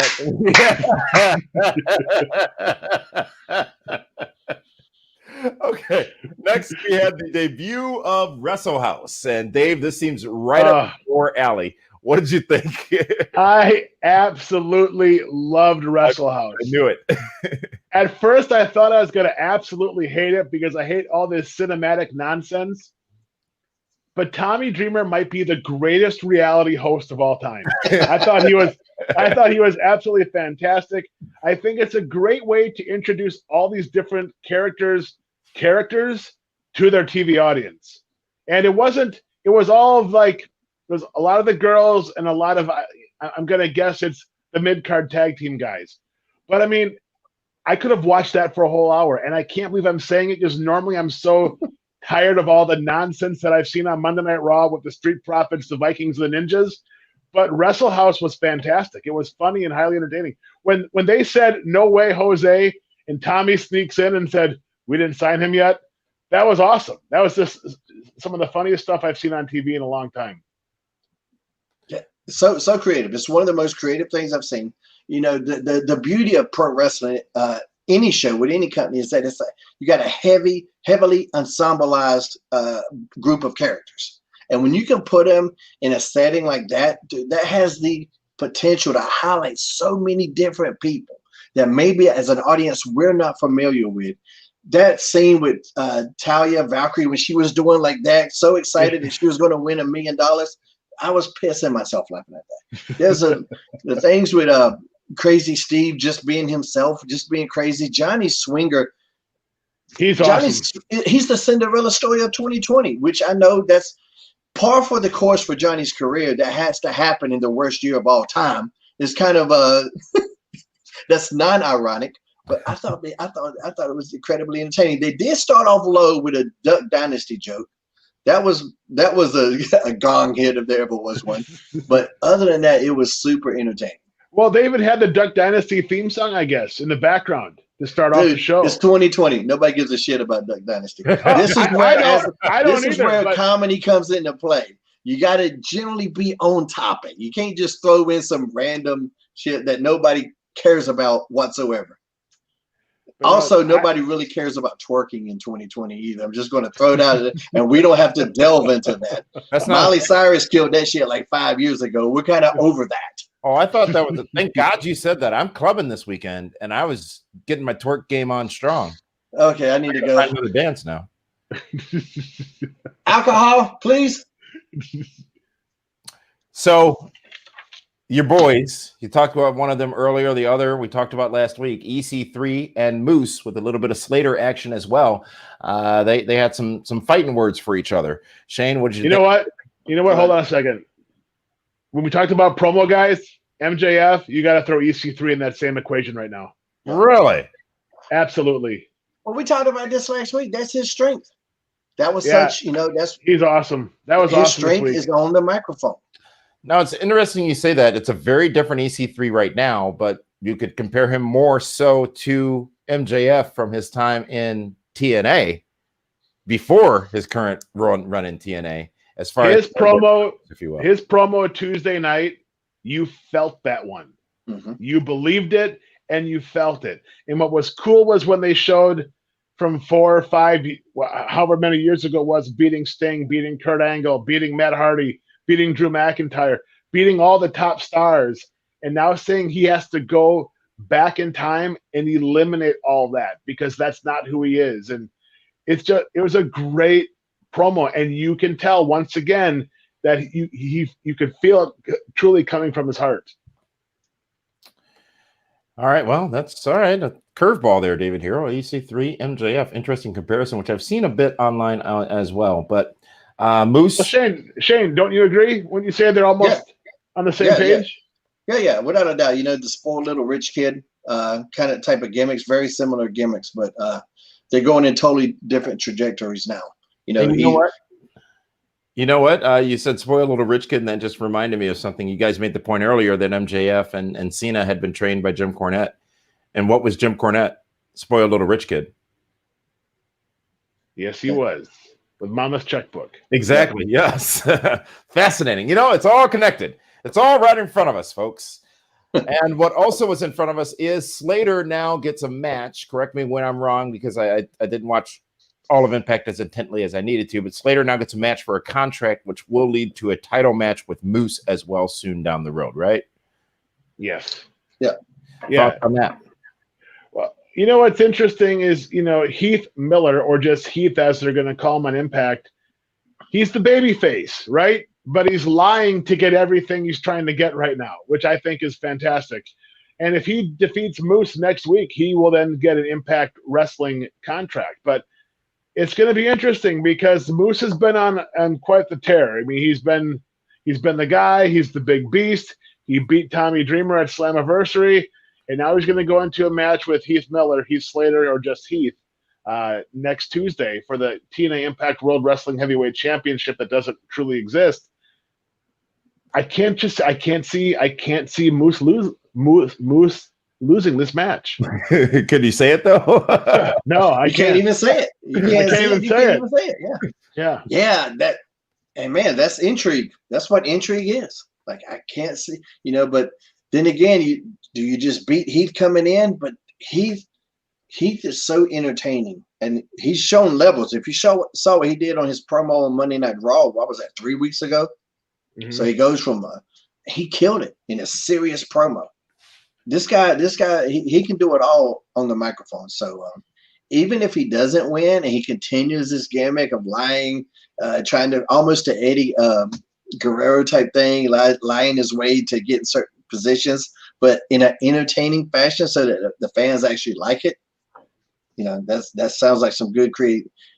okay. Next, we have the debut of Wrestle House, and Dave, this seems right up your alley. What did you think? I absolutely loved Wrestle House. I knew it. At first, I thought I was going to absolutely hate it because I hate all this cinematic nonsense. But Tommy Dreamer might be the greatest reality host of all time. I thought he was absolutely fantastic. I think it's a great way to introduce all these different characters to their TV audience. And it was all of like, it was a lot of the girls and a lot of, I'm going to guess it's the mid-card tag team guys. But I mean, I could have watched that for a whole hour, and I can't believe I'm saying it because normally I'm so tired of all the nonsense that I've seen on Monday Night Raw with the Street Profits, the Vikings, the Ninjas. But Wrestle House was fantastic. It was funny and highly entertaining. When they said, "No way, Jose," and Tommy sneaks in and said, "We didn't sign him yet," that was awesome. That was just some of the funniest stuff I've seen on TV in a long time. Yeah, so creative. It's one of the most creative things I've seen. You know, the beauty of pro wrestling, any show with any company, is that it's you got a heavily ensembleized group of characters, and when you can put them in a setting like that, dude, that has the potential to highlight so many different people that maybe as an audience we're not familiar with. That scene with Talia Valkyrie when she was doing like that, so excited that she was going to win $1 million, I was pissing myself laughing at that. There's the things with Crazy Steve just being himself, just being crazy. Johnny Swinger. He's awesome. He's the Cinderella story of 2020, which I know that's par for the course for Johnny's career. That has to happen in the worst year of all time. It's kind of that's non-ironic, but I thought it was incredibly entertaining. They did start off low with a Duck Dynasty joke. That was a gong hit if there ever was one. But other than that, it was super entertaining. Well, they even had the Duck Dynasty theme song, I guess, in the background to start off the show. It's 2020. Nobody gives a shit about Duck Dynasty. This is where comedy comes into play. You got to generally be on topic. You can't just throw in some random shit that nobody cares about whatsoever. Also, nobody really cares about twerking in 2020 either. I'm just going to throw it out, and we don't have to delve into that. Miley Cyrus killed that shit like 5 years ago. We're kind of over that. Oh, I thought that was thank God you said that. I'm clubbing this weekend, and I was getting my twerk game on strong. Okay, I need to go. Find another dance now. Alcohol, please. So, your boys, you talked about one of them earlier. The other we talked about last week, EC3 and Moose, with a little bit of Slater action as well. They had some fighting words for each other. Shane, what did you think? You know what? Hold on a second. When we talked about promo guys, MJF, you got to throw EC3 in that same equation right now. Really? Absolutely. Well, we talked about this last week. That's his strength. That was he's awesome. That was his awesome. His strength is on the microphone. Now, it's interesting you say that. It's a very different EC3 right now, but you could compare him more so to MJF from his time in TNA before his current run in TNA. As far his as promo, if you will. His promo Tuesday night, you felt that one. Mm-hmm. You believed it and you felt it. And what was cool was when they showed from 4 or 5, however many years ago it was, beating Sting, beating Kurt Angle, beating Matt Hardy, beating Drew McIntyre, beating all the top stars, and now saying he has to go back in time and eliminate all that because that's not who he is. And it was a great promo, and you can tell once again that you could feel it truly coming from his heart. All right, well, that's all right. A curveball there, David Hero. EC3, MJF, interesting comparison, which I've seen a bit online as well. But Moose, well, Shane, don't you agree when you say they're almost on the same page? Yeah, without a doubt. The spoiled little rich kid kind of type of gimmicks, very similar gimmicks, but they're going in totally different trajectories now. You know what? You said spoiled little rich kid, and that just reminded me of something. You guys made the point earlier that MJF and Cena had been trained by Jim Cornette. And what was Jim Cornette? Spoiled little rich kid. Yes, he was. With Mama's checkbook. Exactly. Yes. Fascinating. It's all connected. It's all right in front of us, folks. And what also was in front of us is Slater now gets a match. Correct me when I'm wrong, because I didn't watch all of Impact as intently as I needed to, but Slater now gets a match for a contract, which will lead to a title match with Moose as well soon down the road, right? Yes. Yeah. Thoughts on that? Well, what's interesting is, Heath Miller, or just Heath as they're going to call him on Impact, he's the baby face, right? But he's lying to get everything he's trying to get right now, which I think is fantastic. And if he defeats Moose next week, he will then get an Impact Wrestling contract. But it's going to be interesting because Moose has been on quite the tear. I mean, he's been the guy. He's the big beast. He beat Tommy Dreamer at Slammiversary, and now he's going to go into a match with Heath Miller, Heath Slater, or just Heath next Tuesday for the TNA Impact World Wrestling Heavyweight Championship that doesn't truly exist. I can't see Moose losing this match. Could you say it though? No, I can't even say it. You can't even say it. Yeah. Man, that's intrigue. That's what intrigue is. Like, I can't see, but then again, you just beat Heath coming in, but Heath is so entertaining, and he's shown levels. If you saw what he did on his promo on Monday Night Raw, what was that, 3 weeks ago? Mm-hmm. So he goes from he killed it in a serious promo. This guy, he can do it all on the microphone. So even if he doesn't win and he continues this gimmick of lying, trying to almost to Eddie Guerrero type thing, lying his way to get in certain positions, but in an entertaining fashion so that the fans actually like it. You know, that sounds like some good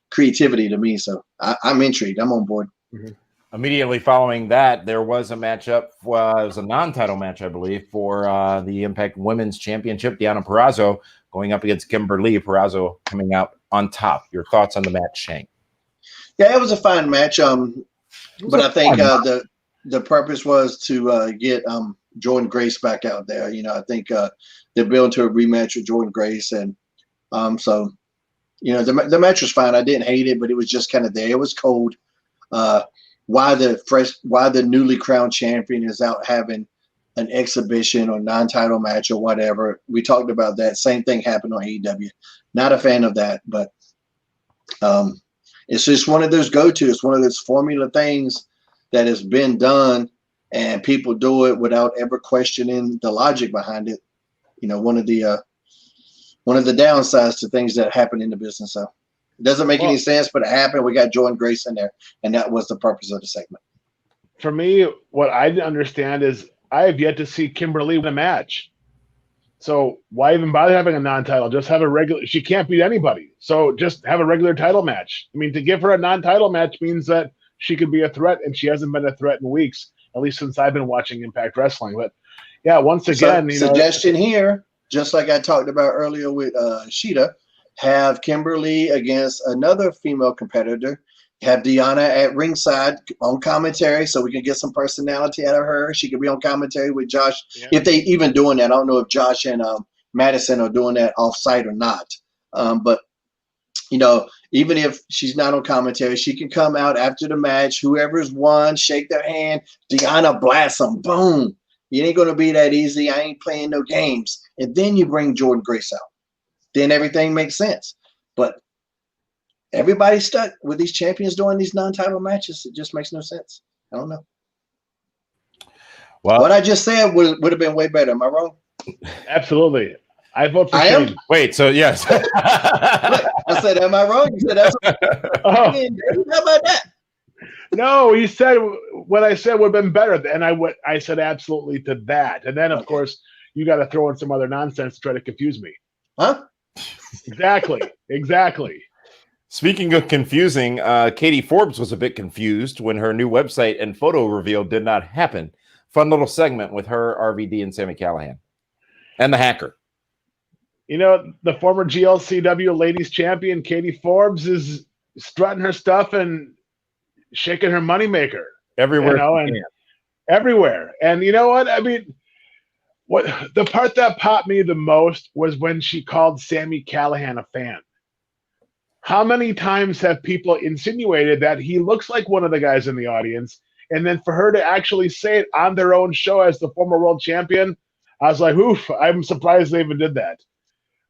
creativity to me. So I'm intrigued. I'm on board. Mm-hmm. Immediately following that, there was a matchup. It was a non-title match, I believe, for the Impact Women's Championship. Deonna Purrazzo going up against Kimberly. Purrazzo coming out on top. Your thoughts on the match, Shane? Yeah, it was a fine match. But I think the purpose was to get Jordan Grace back out there. You know, I think they're building to a rematch with Jordan Grace, and so you know the match was fine. I didn't hate it, but it was just kind of there. It was cold. Why the newly crowned champion is out having an exhibition or non-title match or whatever. We talked about that. Same thing happened on AEW. Not a fan of that, but it's just one of those go-to. It's one of those formula things that has been done, and people do it without ever questioning the logic behind it. You know, one of the downsides to things that happen in the business. So it doesn't make any sense, but it happened. We got Jordan Grace in there, and that was the purpose of the segment. For me, what I didn't understand is I have yet to see Kimberly win a match. So why even bother having a non-title? Just have a regular. She can't beat anybody. So just have a regular title match. I mean, to give her a non-title match means that she could be a threat, and she hasn't been a threat in weeks, at least since I've been watching Impact Wrestling. But yeah, once again, suggestion here, just like I talked about earlier with Sheeta, have Kimberly against another female competitor. Have Deonna at ringside on commentary so we can get some personality out of her. She could be on commentary with Josh. Yeah. If they even doing that, I don't know if Josh and Madison are doing that off-site or not. But, you know, even if she's not on commentary, she can come out after the match. Whoever's won, shake their hand. Deonna blast them. Boom. It ain't going to be that easy. I ain't playing no games. And then you bring Jordan Grace out. Then everything makes sense. But everybody's stuck with these champions doing these non-title matches. It just makes no sense. I don't know. Well, what I just said would have been way better. Am I wrong? Absolutely. I vote for Shane. Am? Wait, so yes. I said, am I wrong? You said that's how about that? No, he said what I said would have been better. And I said absolutely to that. And then, of course, you got to throw in some other nonsense to try to confuse me. Huh? Exactly. Speaking of confusing, Katie Forbes was a bit confused when her new website and photo reveal did not happen. Fun little segment with her, RVD, and Sami Callihan. And the hacker. You know, the former GLCW ladies champion, Katie Forbes, is strutting her stuff and shaking her moneymaker. Everywhere. You know, and everywhere. And you know what? I mean, what the part that popped me the most was when she called Sami Callihan a fan. How many times have people insinuated that he looks like one of the guys in the audience? And then for her to actually say it on their own show as the former world champion, I was like, oof, I'm surprised they even did that.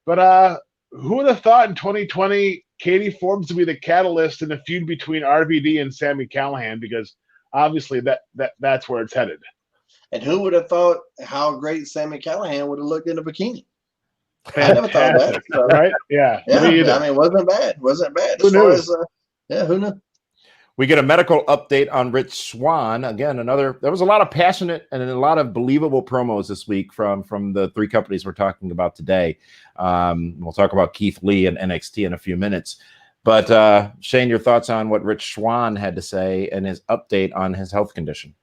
But who would have thought in 2020 Katie Forbes would be the catalyst in the feud between RVD and Sami Callihan? Because obviously that's where it's headed. And who would have thought how great Sami Callihan would have looked in a bikini? I never thought of that. So. Right? Yeah. I mean, it wasn't bad. Who knew? Who knew? We get a medical update on Rich Swann. Again, there was a lot of passionate and a lot of believable promos this week from the three companies we're talking about today. We'll talk about Keith Lee and NXT in a few minutes. But Shane, your thoughts on what Rich Swann had to say and his update on his health condition?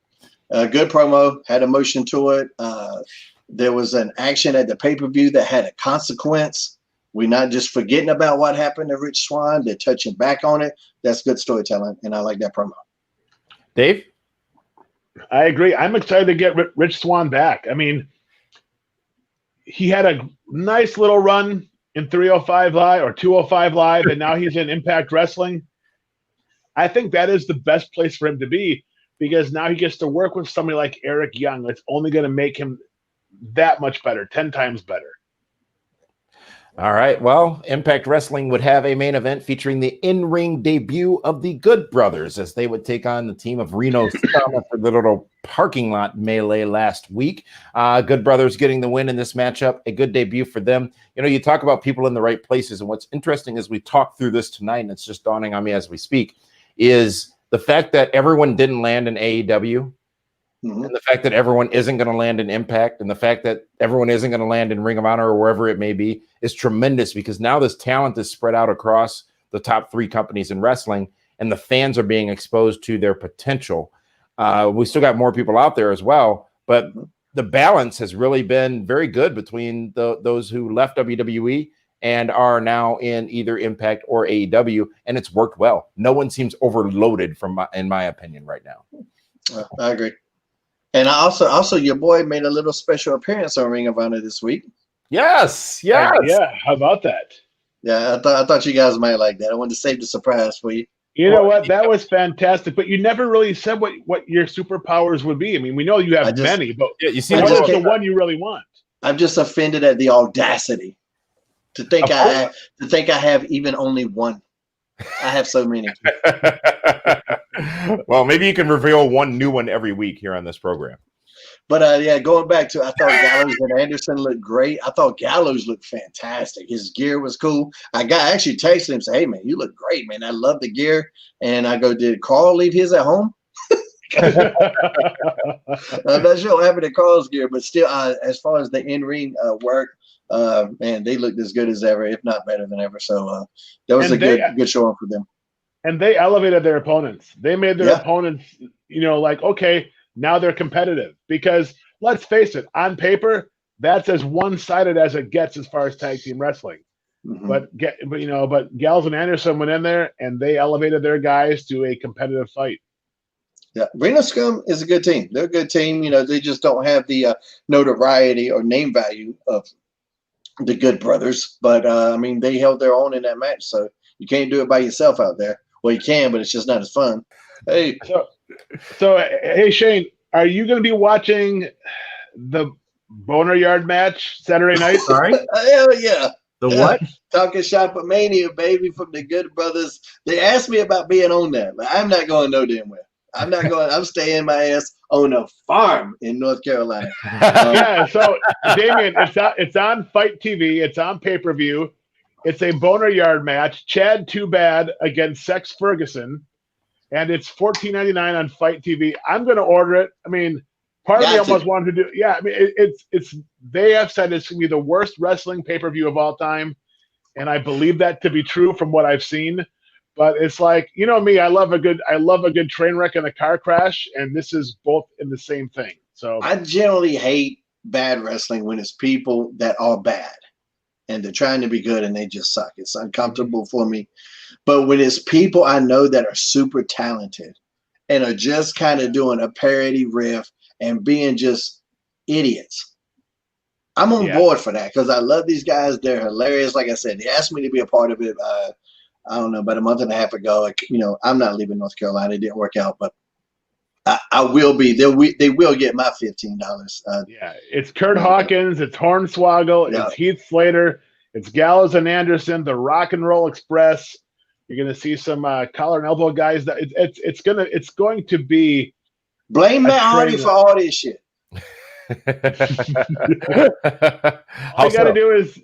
Good promo, had emotion to it. There was an action at the pay-per-view that had a consequence. We're not just forgetting about what happened to Rich Swann. They're touching back on it. That's good storytelling, and I like that promo. Dave? I agree. I'm excited to get Rich Swann back. I mean, he had a nice little run in 305 Live or 205 Live, and now he's in Impact Wrestling. I think that is the best place for him to be because now he gets to work with somebody like Eric Young. That's only going to make him that much better, 10 times better. All right. Well, Impact Wrestling would have a main event featuring the in-ring debut of the Good Brothers as they would take on the team of Reno Scum for the little parking lot melee last week. Good Brothers getting the win in this matchup. A good debut for them. You know, you talk about people in the right places, and what's interesting as we talk through this tonight, and it's just dawning on me as we speak, is the fact that everyone didn't land in AEW Mm-hmm. And the fact that everyone isn't going to land in Impact, and the fact that everyone isn't going to land in Ring of Honor or wherever it may be, is tremendous, because now this talent is spread out across the top 3 companies in wrestling, and the fans are being exposed to their potential. We still got more people out there as well, but the balance has really been very good between those who left WWE and are now in either Impact or AEW, and it's worked well. No one seems overloaded in my opinion right now. I agree. And also your boy made a little special appearance on Ring of Honor this week. Yes. Yeah, how about that? Yeah, I thought you guys might like that. I wanted to save the surprise for you. You know what? That was fantastic. But you never really said what your superpowers would be. I mean, we know you have many, but you see, what is the one you really want? I'm just offended at the audacity to think I have even only one. I have so many. Well, maybe you can reveal one new one every week here on this program. But yeah, going back to, I thought Gallows and Anderson looked great. I thought Gallows looked fantastic. His gear was cool. I actually texted him and said, "Hey man, you look great, man. I love the gear." And I go, "Did Carl leave his at home?" I'm not sure what happened to Carl's gear, but still, as far as the in-ring work, man, they looked as good as ever, if not better than ever. So that was good showing for them. And they elevated their opponents. They made their opponents, like, okay, now they're competitive. Because let's face it, on paper, that's as one-sided as it gets as far as tag team wrestling. Mm-hmm. But Gallows and Anderson went in there and they elevated their guys to a competitive fight. Yeah, Reno Scum is a good team. They're a good team. They just don't have the notoriety or name value of the Good Brothers. But, I mean, they held their own in that match. So you can't do it by yourself out there. Well, you can, but it's just not as fun. Hey. So hey, Shane, are you going to be watching the Boner Yard match Saturday night? Sorry? Hell yeah. The what? Talking Shop of Mania, baby, from the Good Brothers. They asked me about being on that, but I'm not going no damn well. I'm not going. I'm staying my ass on a farm in North Carolina. Yeah. So, Damien, it's on Fight TV. It's on pay-per-view. It's a Boner Yard match. Chad Too Bad against Sex Ferguson, and it's $14.99 on Fight TV. I'm going to order it. I mean, part of me almost wanted to do. Yeah. I mean, it's. They have said it's going to be the worst wrestling pay-per-view of all time, and I believe that to be true from what I've seen. But it's like, me, I love a good train wreck and a car crash, and this is both in the same thing. So I generally hate bad wrestling when it's people that are bad and they're trying to be good and they just suck. It's uncomfortable for me. But when it's people I know that are super talented and are just kind of doing a parody riff and being just idiots, I'm on board for that because I love these guys. They're hilarious. Like I said, they asked me to be a part of it. I don't know, about a month and a half ago. I'm not leaving North Carolina. It didn't work out, but I will be. They will get my $15. Yeah, it's Kurt Hawkins, it's Hornswoggle, it's Heath Slater, it's Gallows and Anderson, the Rock and Roll Express. You're going to see some collar and elbow guys. That it's going to be. Blame Matt Hardy for all this shit. All you got to do is.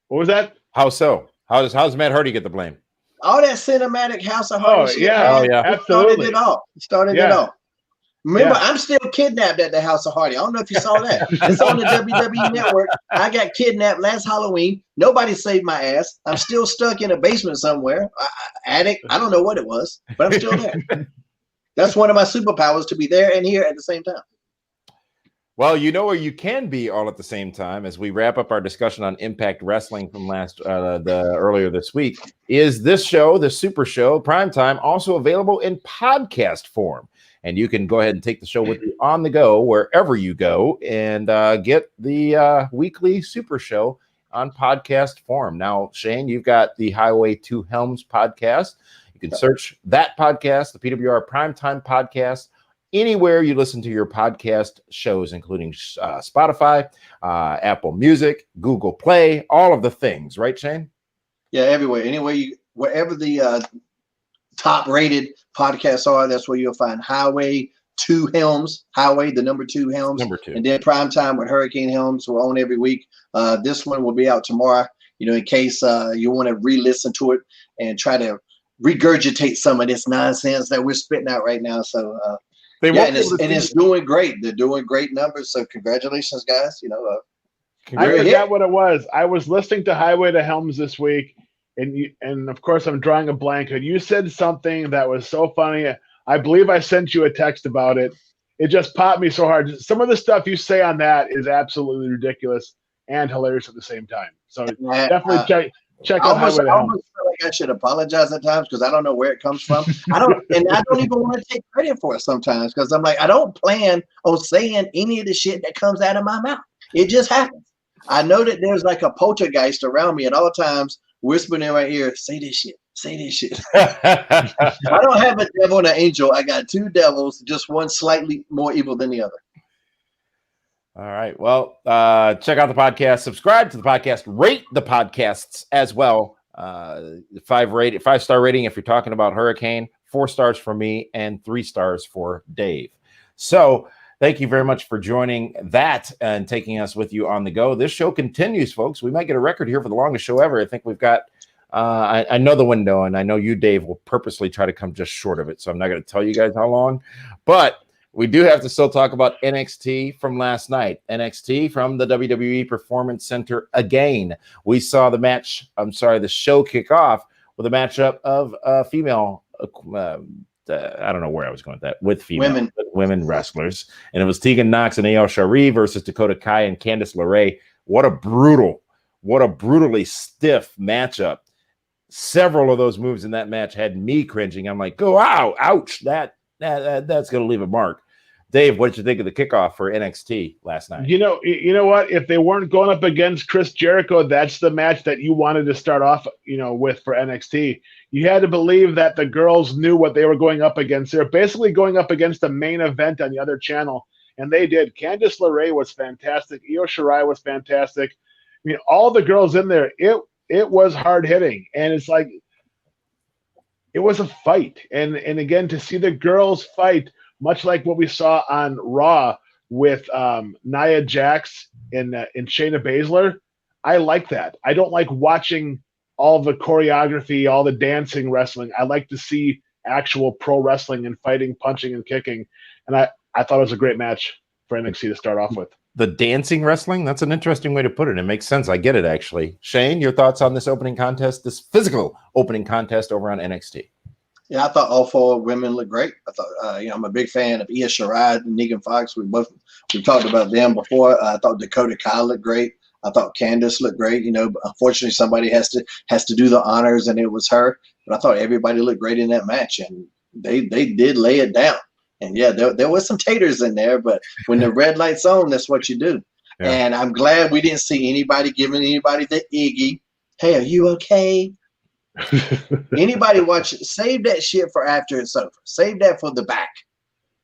What was that? How so? How does Matt Hardy get the blame? All that cinematic House of Hardy shit. Absolutely. Started it all. Remember, I'm still kidnapped at the House of Hardy. I don't know if you saw that. It's on the WWE Network. I got kidnapped last Halloween. Nobody saved my ass. I'm still stuck in a basement somewhere. Attic. I don't know what it was, but I'm still there. That's one of my superpowers, to be there and here at the same time. Well, where you can be all at the same time as we wrap up our discussion on Impact Wrestling from earlier this week is this show, the Super Show, Primetime, also available in podcast form. And you can go ahead and take the show with you on the go wherever you go and get the weekly Super Show on podcast form. Now, Shane, you've got the Highway to Helms podcast. You can search that podcast, the PWR Primetime podcast, anywhere you listen to your podcast shows, including Spotify, Apple Music, Google Play, all of the things, right, Shane? Yeah, everywhere. Wherever the top-rated podcasts are, that's where you'll find Highway to Helms, Highway, the number 2 Helms. Number 2. And then Primetime with Hurricane Helms. We're on every week. This one will be out tomorrow, in case you want to re-listen to it and try to regurgitate some of this nonsense that we're spitting out right now. So They Yeah, won't and it's doing great. They're doing great numbers. So congratulations, guys. You know, I forgot what it was. I was listening to Highway to Helms this week, and of course I'm drawing a blank. And you said something that was so funny. I believe I sent you a text about it. It just popped me so hard. Some of the stuff you say on that is absolutely ridiculous and hilarious at the same time. So definitely check out Highway to Helms. I almost feel like I should apologize at times because I don't know where it comes from. I don't even want to take credit for it sometimes because I'm like, I don't plan on saying any of the shit that comes out of my mouth. It just happens. I know that there's like a poltergeist around me at all times, whispering in my ear, say this shit, say this shit. I don't have a devil and an angel. I got two devils, just one slightly more evil than the other. All right. Well, check out the podcast, subscribe to the podcast, rate the podcasts as well. 5-star rating if you're talking about Hurricane, 4 stars for me, and 3 stars for Dave. So thank you very much for joining that and taking us with you on the go. This show continues, folks. We might get a record here for the longest show ever. I think we've got, I know the window, and I know you, Dave, will purposely try to come just short of it. So I'm not going to tell you guys how long, but we do have to still talk about NXT from last night. NXT from the WWE Performance Center again. We saw the show kick off with a matchup of female, I don't know where I was going with that, with female women wrestlers. And it was Tegan Nox and Io Shirai versus Dakota Kai and Candice LeRae. What a brutally stiff matchup. Several of those moves in that match had me cringing. I'm like, go, ow, ouch, that's going to leave a mark. Dave, what did you think of the kickoff for NXT last night? You know what? If they weren't going up against Chris Jericho, that's the match that you wanted to start off, with for NXT. You had to believe that the girls knew what they were going up against. They're basically going up against the main event on the other channel, and they did. Candice LeRae was fantastic. Io Shirai was fantastic. I mean, all the girls in there, it was hard hitting, and it's like it was a fight. And again, to see the girls fight, much like what we saw on Raw with Nia Jax and Shayna Baszler, I like that. I don't like watching all the choreography, all the dancing wrestling. I like to see actual pro wrestling and fighting, punching, and kicking. And I thought it was a great match for NXT to start off with. The dancing wrestling? That's an interesting way to put it. It makes sense. I get it, actually. Shane, your thoughts on this opening contest, this physical opening contest over on NXT? Yeah, I thought all 4 women looked great. I thought, I'm a big fan of Io Shirai and Megan Fox. We've talked about them before. I thought Dakota Kai looked great. I thought Candice looked great. But unfortunately, somebody has to do the honors, and it was her. But I thought everybody looked great in that match, and they did lay it down. And yeah, there was some taters in there, but when the red light's on, that's what you do. Yeah. And I'm glad we didn't see anybody giving anybody the Iggy. Hey, are you okay? Anybody watch it, save that shit for after it's over. Save that for the back.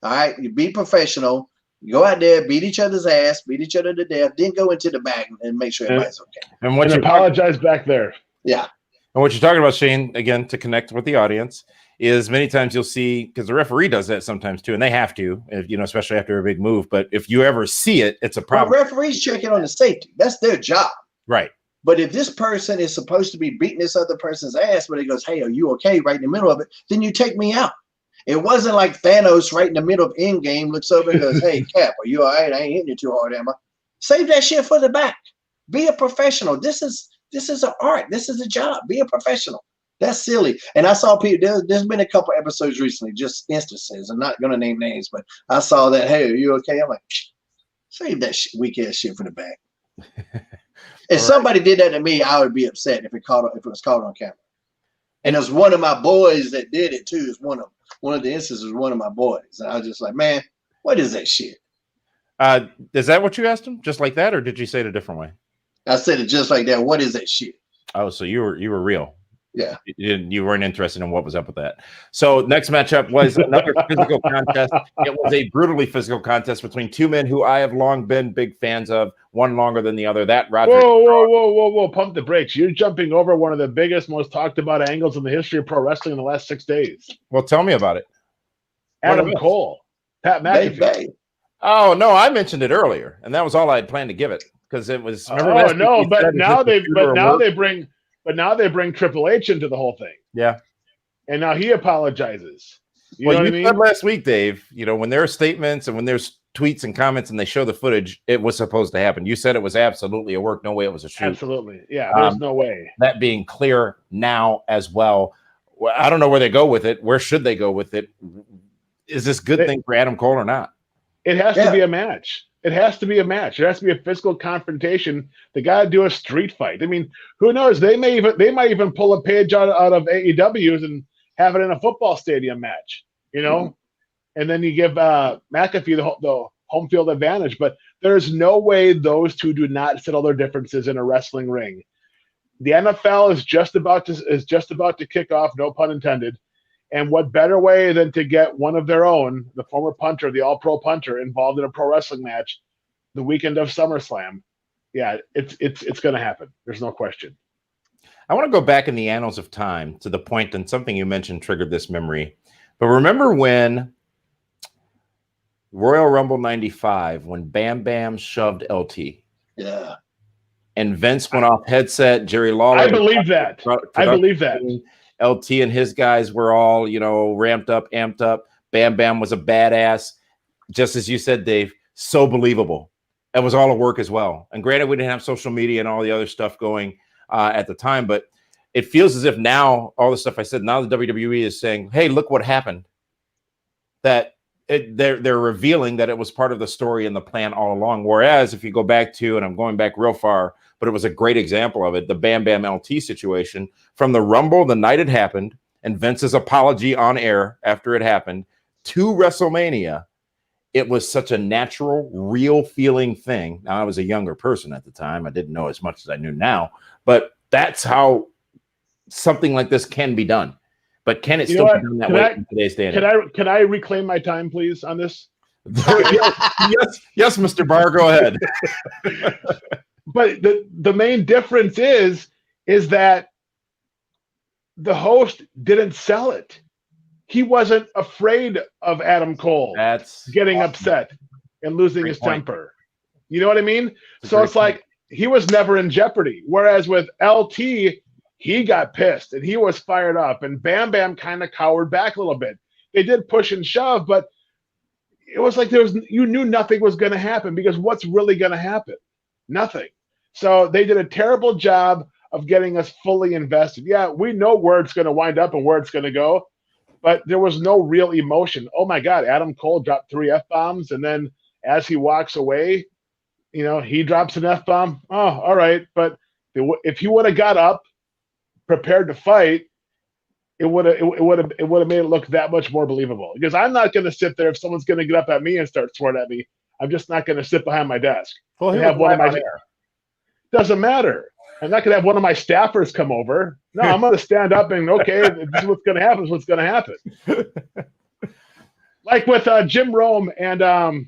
All right, you be professional. You go out there, beat each other's ass, beat each other to death, then go into the back and make sure everybody's okay. And apologize back there. Yeah. And what you're talking about, Shane, again, to connect with the audience, is many times you'll see, because the referee does that sometimes too, and they have to, especially after a big move. But if you ever see it, it's a problem. Well, referees checking on the safety. That's their job. Right. But if this person is supposed to be beating this other person's ass, but he goes, hey, are you okay, right in the middle of it, then you take me out. It wasn't like Thanos right in the middle of Endgame looks over and goes, hey, Cap, are you all right? I ain't hitting you too hard, am I? Save that shit for the back. Be a professional. This is an art. This is a job. Be a professional. That's silly. And I saw people, there's been a couple episodes recently, just instances. I'm not going to name names, but I saw that, hey, are you okay? I'm like, save that weak ass shit for the back. If somebody did that to me, I would be upset if it was caught on camera. And it was one of my boys that did it too. It's one of the instances was one of my boys. And I was just like, man, what is that shit? Is that what you asked him? Just like that, or did you say it a different way? I said it just like that. What is that shit? Oh, so you were real. Yeah. You weren't interested in what was up with that. So next matchup was another physical contest. It was a brutally physical contest between 2 men who I have long been big fans of, one longer than the other. That Roger. Whoa. Pump the brakes. You're jumping over one of the biggest, most talked about angles in the history of pro wrestling in the last 6 days. Well, tell me about it. Adam Cole. Pat McAfee. Oh, no, I mentioned it earlier, and that was all I had planned to give it because it was. But now they bring Triple H into the whole thing. Yeah. And now he apologizes. You know what I mean? Said last week, Dave, when there are statements and when there's tweets and comments and they show the footage, it was supposed to happen. You said it was absolutely a work. No way it was a shoot. Absolutely. Yeah, there's no way. That being clear now as well. I don't know where they go with it. Where should they go with it? Is this a good thing for Adam Cole or not? It has to be a match. It has to be a match. There has to be a physical confrontation. They got to do a street fight. I mean, who knows? They might even pull a page out of AEW's and have it in a football stadium match, and then you give McAfee the home field advantage. But there's no way those two do not settle their differences in a wrestling ring. The NFL is just about to kick off, no pun intended. And what better way than to get one of their own, the former punter, the all-pro punter, involved in a pro wrestling match the weekend of SummerSlam? Yeah, it's going to happen. There's no question. I want to go back in the annals of time to the point, and something you mentioned triggered this memory. But remember when Royal Rumble 95, when Bam Bam shoved LT? Yeah. And Vince went off headset, Jerry Lawler. I believe that. LT and his guys were all, ramped up, amped up. Bam Bam was a badass. Just as you said, Dave, so believable. It was all a work as well. And granted, we didn't have social media and all the other stuff going at the time, but it feels as if now, all the stuff I said, now the WWE is saying, hey, look what happened. That they're revealing that it was part of the story and the plan all along. Whereas if you go back to, and I'm going back real far, but it was a great example of it, the Bam Bam LT situation from the Rumble the night it happened and Vince's apology on air after it happened to WrestleMania. It was such a natural, real feeling thing. Now, I was a younger person at the time. I didn't know as much as I knew now, but that's how something like this can be done. But can it still be done that way in today's day and age? Can I reclaim my time, please, on this? yes, Mr. Barr, go ahead. But the main difference is that the host didn't sell it. He wasn't afraid of Adam Cole getting upset and losing his temper. You know what I mean? So it's like he was never in jeopardy. Whereas with LT, he got pissed and he was fired up, and Bam Bam kind of cowered back a little bit. They did push and shove, but it was like you knew nothing was going to happen, because what's really going to happen? Nothing. So they did a terrible job of getting us fully invested. Yeah, we know where it's going to wind up and where it's going to go, but there was no real emotion. Oh my God, Adam Cole dropped 3 F-bombs, and then as he walks away, he drops an F-bomb. Oh, all right. But if he would have got up, prepared to fight, it would have made it look that much more believable. Because I'm not going to sit there if someone's going to get up at me and start swearing at me. I'm just not going to sit behind my desk. Well, and have one of my doesn't matter. I'm not going to have one of my staffers come over. No, I'm going to stand up and this is what's going to happen. Is what's going to happen. Like with Jim Rome and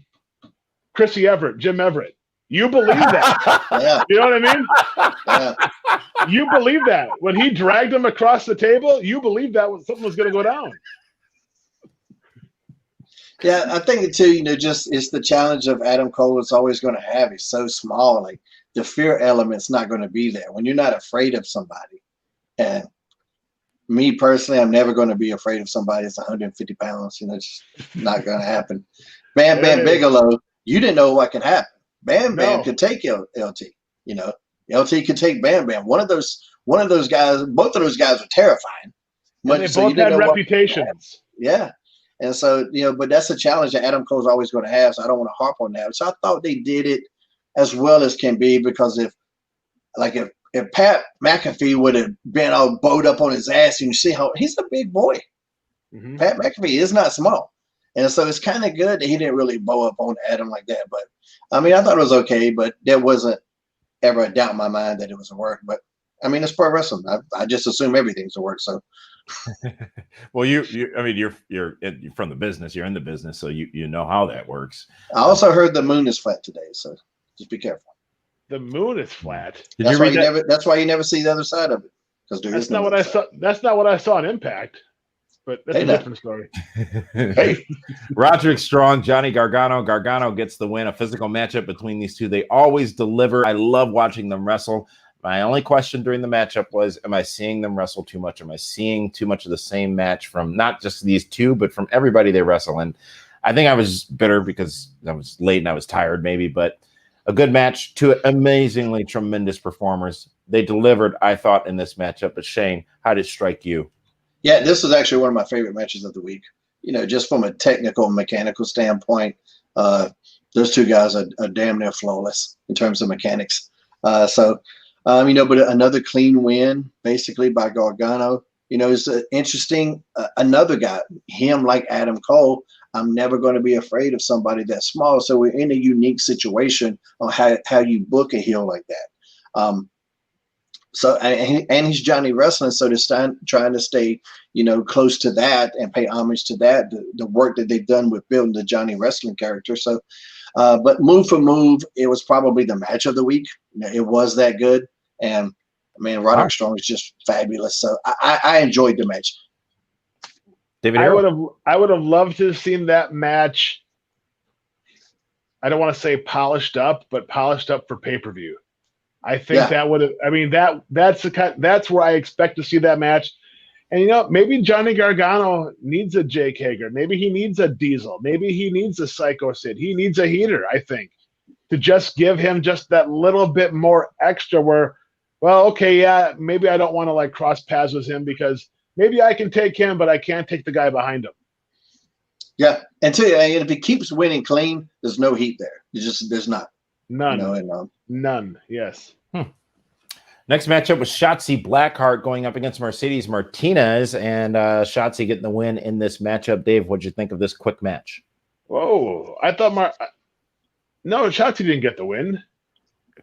Chrissy Everett, Jim Everett. You believe that? Yeah. You know what I mean? Yeah. You believe that when he dragged him across the table. You believe that something was going to go down. Yeah, I think too. Just it's the challenge of Adam Cole is always going to have. He's so small, like the fear element's not going to be there when you're not afraid of somebody. And me personally, I'm never going to be afraid of somebody that's 150 pounds. It's not going to happen. Bam Bam Bigelow, you didn't know what could happen. Bam Bam could take LT. LT could take Bam Bam. One of those guys, both of those guys were terrifying. But they both had reputations. Yeah. And so, but that's a challenge that Adam Cole's always going to have. So I don't want to harp on that. So I thought they did it as well as can be, because if Pat McAfee would have been all bowed up on his ass, and you see how he's a big boy. Mm-hmm. Pat McAfee is not small. And so it's kind of good that he didn't really bow up on Adam like that. But I mean, I thought it was okay, but there wasn't ever a doubt in my mind that it was a work. But I mean, it's pro wrestling. I just assume everything's a work. So, well, you're from the business. You're in the business, so you know how that works. I also heard the moon is flat today, so just be careful. The moon is flat. That's why you never see the other side of it, because that's not what I saw. That's not what I saw on Impact. But that's a different story. Hey, Roderick Strong, Johnny Gargano. Gargano gets the win. A physical matchup between these two. They always deliver. I love watching them wrestle. My only question during the matchup was, am I seeing them wrestle too much? Am I seeing too much of the same match from not just these two, but from everybody they wrestle? And I think I was bitter because I was late and I was tired maybe, but a good match, two amazingly tremendous performers. They delivered, I thought, in this matchup. But Shane, how did it strike you? Yeah, this was actually one of my favorite matches of the week. Just from a technical, mechanical standpoint, those two guys are damn near flawless in terms of mechanics. But another clean win, basically, by Gargano. It's interesting. Another guy, him like Adam Cole, I'm never going to be afraid of somebody that small. So we're in a unique situation on how you book a heel like that. And he's Johnny Wrestling, so to trying to stay, close to that and pay homage to that, the work that they've done with building the Johnny Wrestling character. So, but move for move, it was probably the match of the week. It was that good, and man, Roderick Strong is just fabulous. So I enjoyed the match. David, I would have loved to have seen that match. I don't want to say polished up, but polished up for pay-per-view. I think that would have. I mean, that's where I expect to see that match. And maybe Johnny Gargano needs a Jake Hager. Maybe he needs a Diesel. Maybe he needs a Psycho Sid. He needs a heater, I think, to just give him just that little bit more extra. Where, well, okay, yeah, maybe I don't want to cross paths with him because maybe I can take him, but I can't take the guy behind him. Yeah, and if he keeps winning clean, there's no heat there. There's not. None. None. Yes. Next matchup was Shotzi Blackheart going up against Mercedes Martinez, and Shotzi getting the win in this matchup. Dave, what'd you think of this quick match? Whoa! I thought no, Shotzi didn't get the win.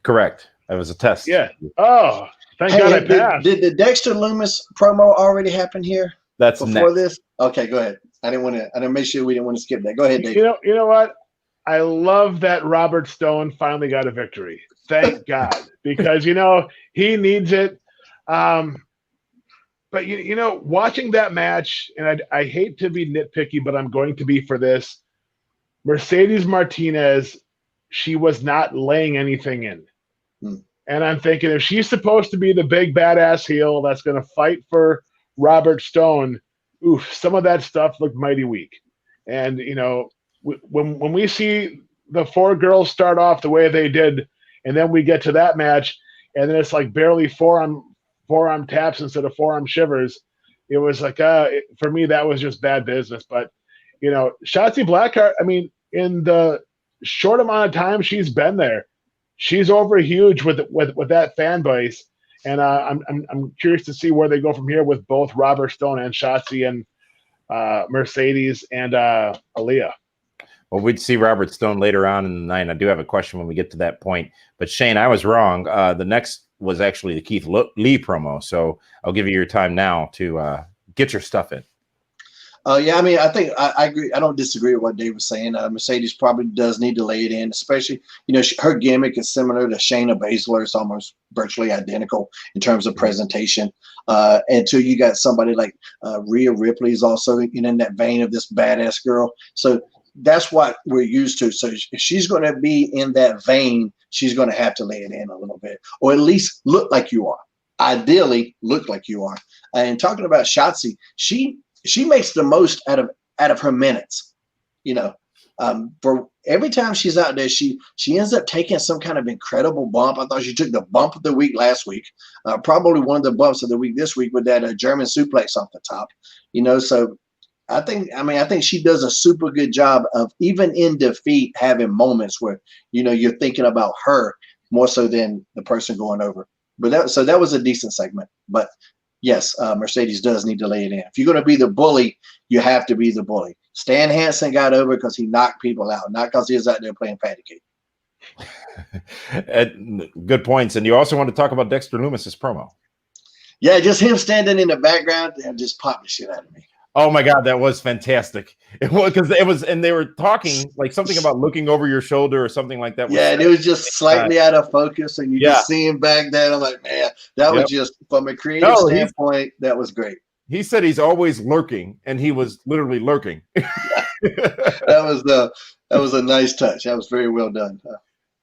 Correct. That was a test. Yeah. Oh, thank God I passed. Did the Dexter Loomis promo already happen here? That's before next. This. Okay, go ahead. I didn't make sure we didn't want to skip that. Go ahead, Dave. You know what? I love that Robert Stone finally got a victory. Thank God, because he needs it. But watching that match, and I hate to be nitpicky, but I'm going to be for this. Mercedes Martinez, she was not laying anything in. And I'm thinking if she's supposed to be the big badass heel that's going to fight for Robert Stone, some of that stuff looked mighty weak. And, when we see the four girls start off the way they did, and then we get to that match, and then it's barely forearm taps instead of forearm shivers, it was for me, that was just bad business. But, Shotzi Blackheart, I mean, in the short amount of time she's been there, she's over huge with that fan base. And I'm curious to see where they go from here with both Robert Stone and Shotzi and Mercedes and Aaliyah. Well, we'd see Robert Stone later on in the night. I do have a question when we get to that point. But Shane, I was wrong. The next was actually the Keith Lee promo. So I'll give you your time now to get your stuff in. I mean, I think I agree. I don't disagree with what Dave was saying. Mercedes probably does need to lay it in, especially, her gimmick is similar to Shayna Baszler. It's almost virtually identical in terms of presentation. Until you got somebody like Rhea Ripley is also in that vein of this badass girl. So that's what we're used to. So if she's going to be in that vein, she's going to have to lay it in a little bit, or at least look like you are. Ideally, look like you are. And talking about Shotzi, she makes the most out of her minutes. For every time she's out there, she ends up taking some kind of incredible bump. I thought she took the bump of the week last week. Probably one of the bumps of the week this week with that German suplex off the top. So I think she does a super good job of, even in defeat, having moments where you're thinking about her more so than the person going over. But that was a decent segment. But yes, Mercedes does need to lay it in. If you're going to be the bully, you have to be the bully. Stan Hansen got over because he knocked people out, not because he was out there playing patty cake. Good points. And you also want to talk about Dexter Loomis's promo. Yeah, just him standing in the background and just popped the shit out of me. Oh my God, that was fantastic. It was because and they were talking something about looking over your shoulder or something like that. Yeah, and it was just slightly out of focus, and you just see him back there. I'm like, man, that was just, from a creative standpoint, that was great. He said he's always lurking, and he was literally lurking. That was a nice touch. That was very well done.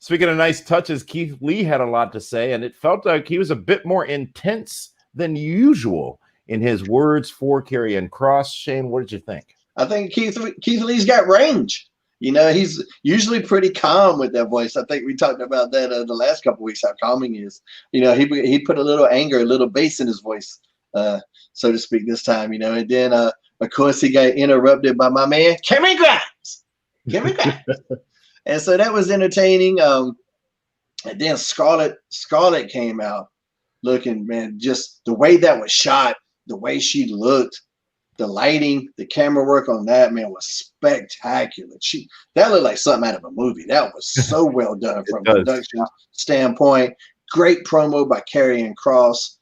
Speaking of nice touches, Keith Lee had a lot to say, and it felt like he was a bit more intense than usual in his words for Karrion Kross. Shane, what did you think? I think Keith Lee's got range. He's usually pretty calm with that voice. I think we talked about that the last couple of weeks, how calming he is. He put a little anger, a little bass in his voice, so to speak, this time. And then, of course, he got interrupted by my man, Cameron Grimes. And so that was entertaining. And then Scarlett came out looking, man, just the way that was shot, the way she looked, the lighting, the camera work on that, man, was spectacular. That looked like something out of a movie. That was so well done from a production standpoint. Great promo by Karrion Kross,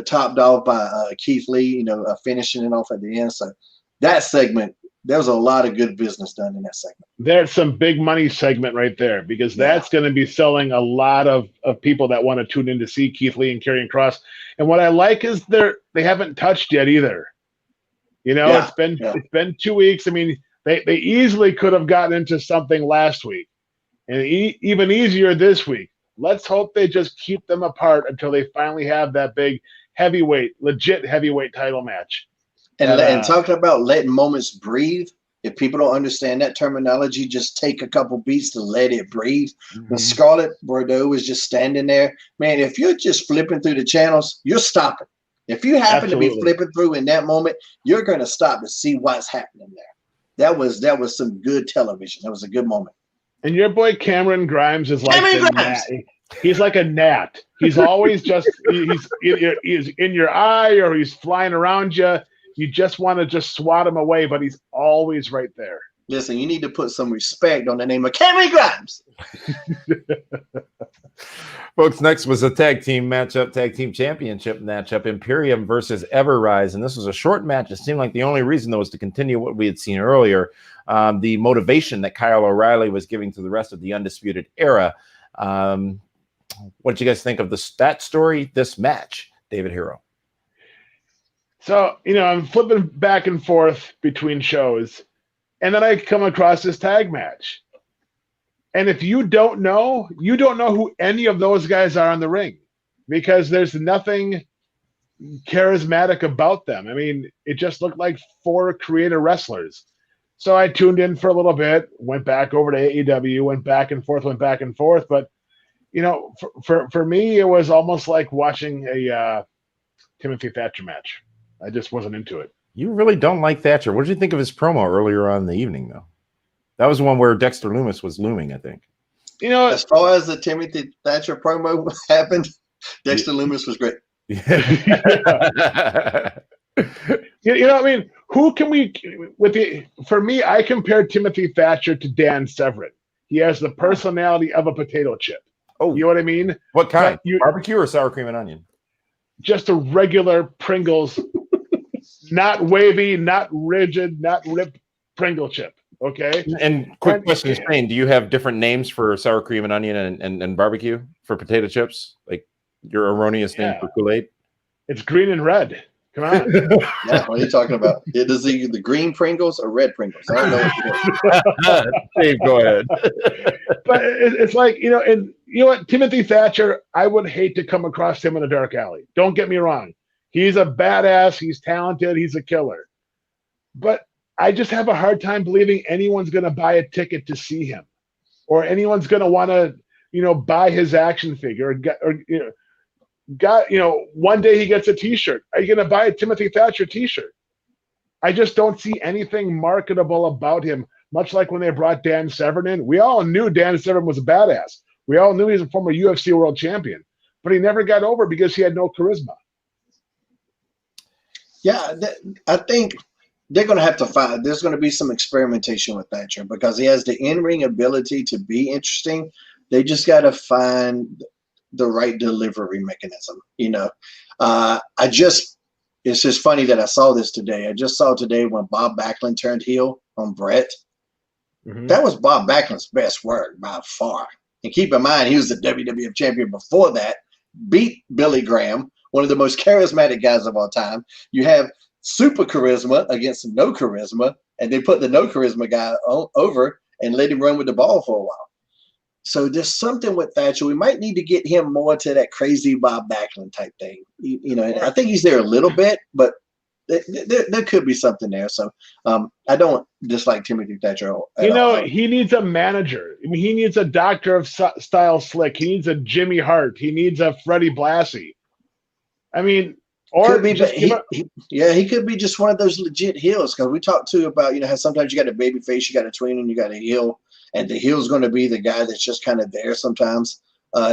topped off by Keith Lee, finishing it off at the end. So that segment, there was a lot of good business done in that segment. There's some big money segment right there, because that's going to be selling a lot of people that want to tune in to see Keith Lee and Karrion Kross. And what I like is they haven't touched yet either. It's been 2 weeks. I mean, they easily could have gotten into something last week, and even easier this week. Let's hope they just keep them apart until they finally have that big legit heavyweight title match. And talking about letting moments breathe, if people don't understand that terminology, just take a couple beats to let it breathe. Mm-hmm. When Scarlett Bordeaux was just standing there, man, if you're just flipping through the channels, you're stopping. If you happen to be flipping through in that moment, you're going to stop to see what's happening there. That was some good television. That was a good moment. And your boy Cameron Grimes is like a gnat. He's like a gnat. He's always just he's in your eye, or he's flying around you. You just want to just swat him away, but he's always right there. Listen, you need to put some respect on the name of Cameron Grimes. Folks, next was a tag team championship matchup, Imperium versus Everrise. And this was a short match. It seemed like the only reason, though, was to continue what we had seen earlier, the motivation that Kyle O'Reilly was giving to the rest of the Undisputed Era. What did you guys think of that story, this match, David Hero? So, I'm flipping back and forth between shows, and then I come across this tag match. And if you don't know who any of those guys are in the ring, because there's nothing charismatic about them. I mean, it just looked like 4 creative wrestlers. So I tuned in for a little bit, went back over to AEW, went back and forth. But, for me, it was almost like watching a Timothy Thatcher match. I just wasn't into it. You really don't like Thatcher. What did you think of his promo earlier on in the evening, though? That was the one where Dexter Lumis was looming, I think. As far as the Timothy Thatcher promo happened, Dexter Lumis was great. I mean, who can we for me, I compared Timothy Thatcher to Dan Severn. He has the personality of a potato chip. Oh, you know what I mean? What kind? Barbecue or sour cream and onion? Just a regular Pringles, not wavy, not rigid, not ripped Pringle chip. Okay. And quick question, Shane, do you have different names for sour cream and onion and barbecue for potato chips? Like your erroneous name for Kool-Aid? It's green and red. Come on. Yeah, what are you talking about? Is it the green Pringles or red Pringles? I don't know. Dave, go ahead. But it's like, and you know what? Timothy Thatcher, I would hate to come across him in a dark alley. Don't get me wrong. He's a badass. He's talented. He's a killer. But I just have a hard time believing anyone's going to buy a ticket to see him, or anyone's going to want to, buy his action figure, one day he gets a T-shirt. Are you going to buy a Timothy Thatcher T-shirt? I just don't see anything marketable about him. Much like when they brought Dan Severn in, we all knew Dan Severn was a badass. We all knew he was a former UFC world champion, but he never got over because he had no charisma. Yeah, I think they're going to have to find. There's going to be some experimentation with Thatcher because he has the in-ring ability to be interesting. They just got to find the right delivery mechanism. It's just funny that I saw this today. I just saw today when Bob Backlund turned heel on Brett. Mm-hmm. That was Bob Backlund's best work by far. And keep in mind, he was the WWF champion before that, beat Billy Graham, one of the most charismatic guys of all time. You have super charisma against no charisma, and they put the no charisma guy over and let him run with the ball for a while. So there's something with Thatcher. We might need to get him more to that crazy Bob Backlund type thing. And I think he's there a little bit, but there could be something there. So I don't dislike Timothy Thatcher at all. He needs a manager. I mean, he needs a Doctor of Style Slick. He needs a Jimmy Hart. He needs a Freddie Blassie. I mean, or could be, he could be just one of those legit heels, because we talked too about how sometimes you got a baby face, you got a tween, and you got a heel, and the heel's going to be the guy that's just kind of there sometimes.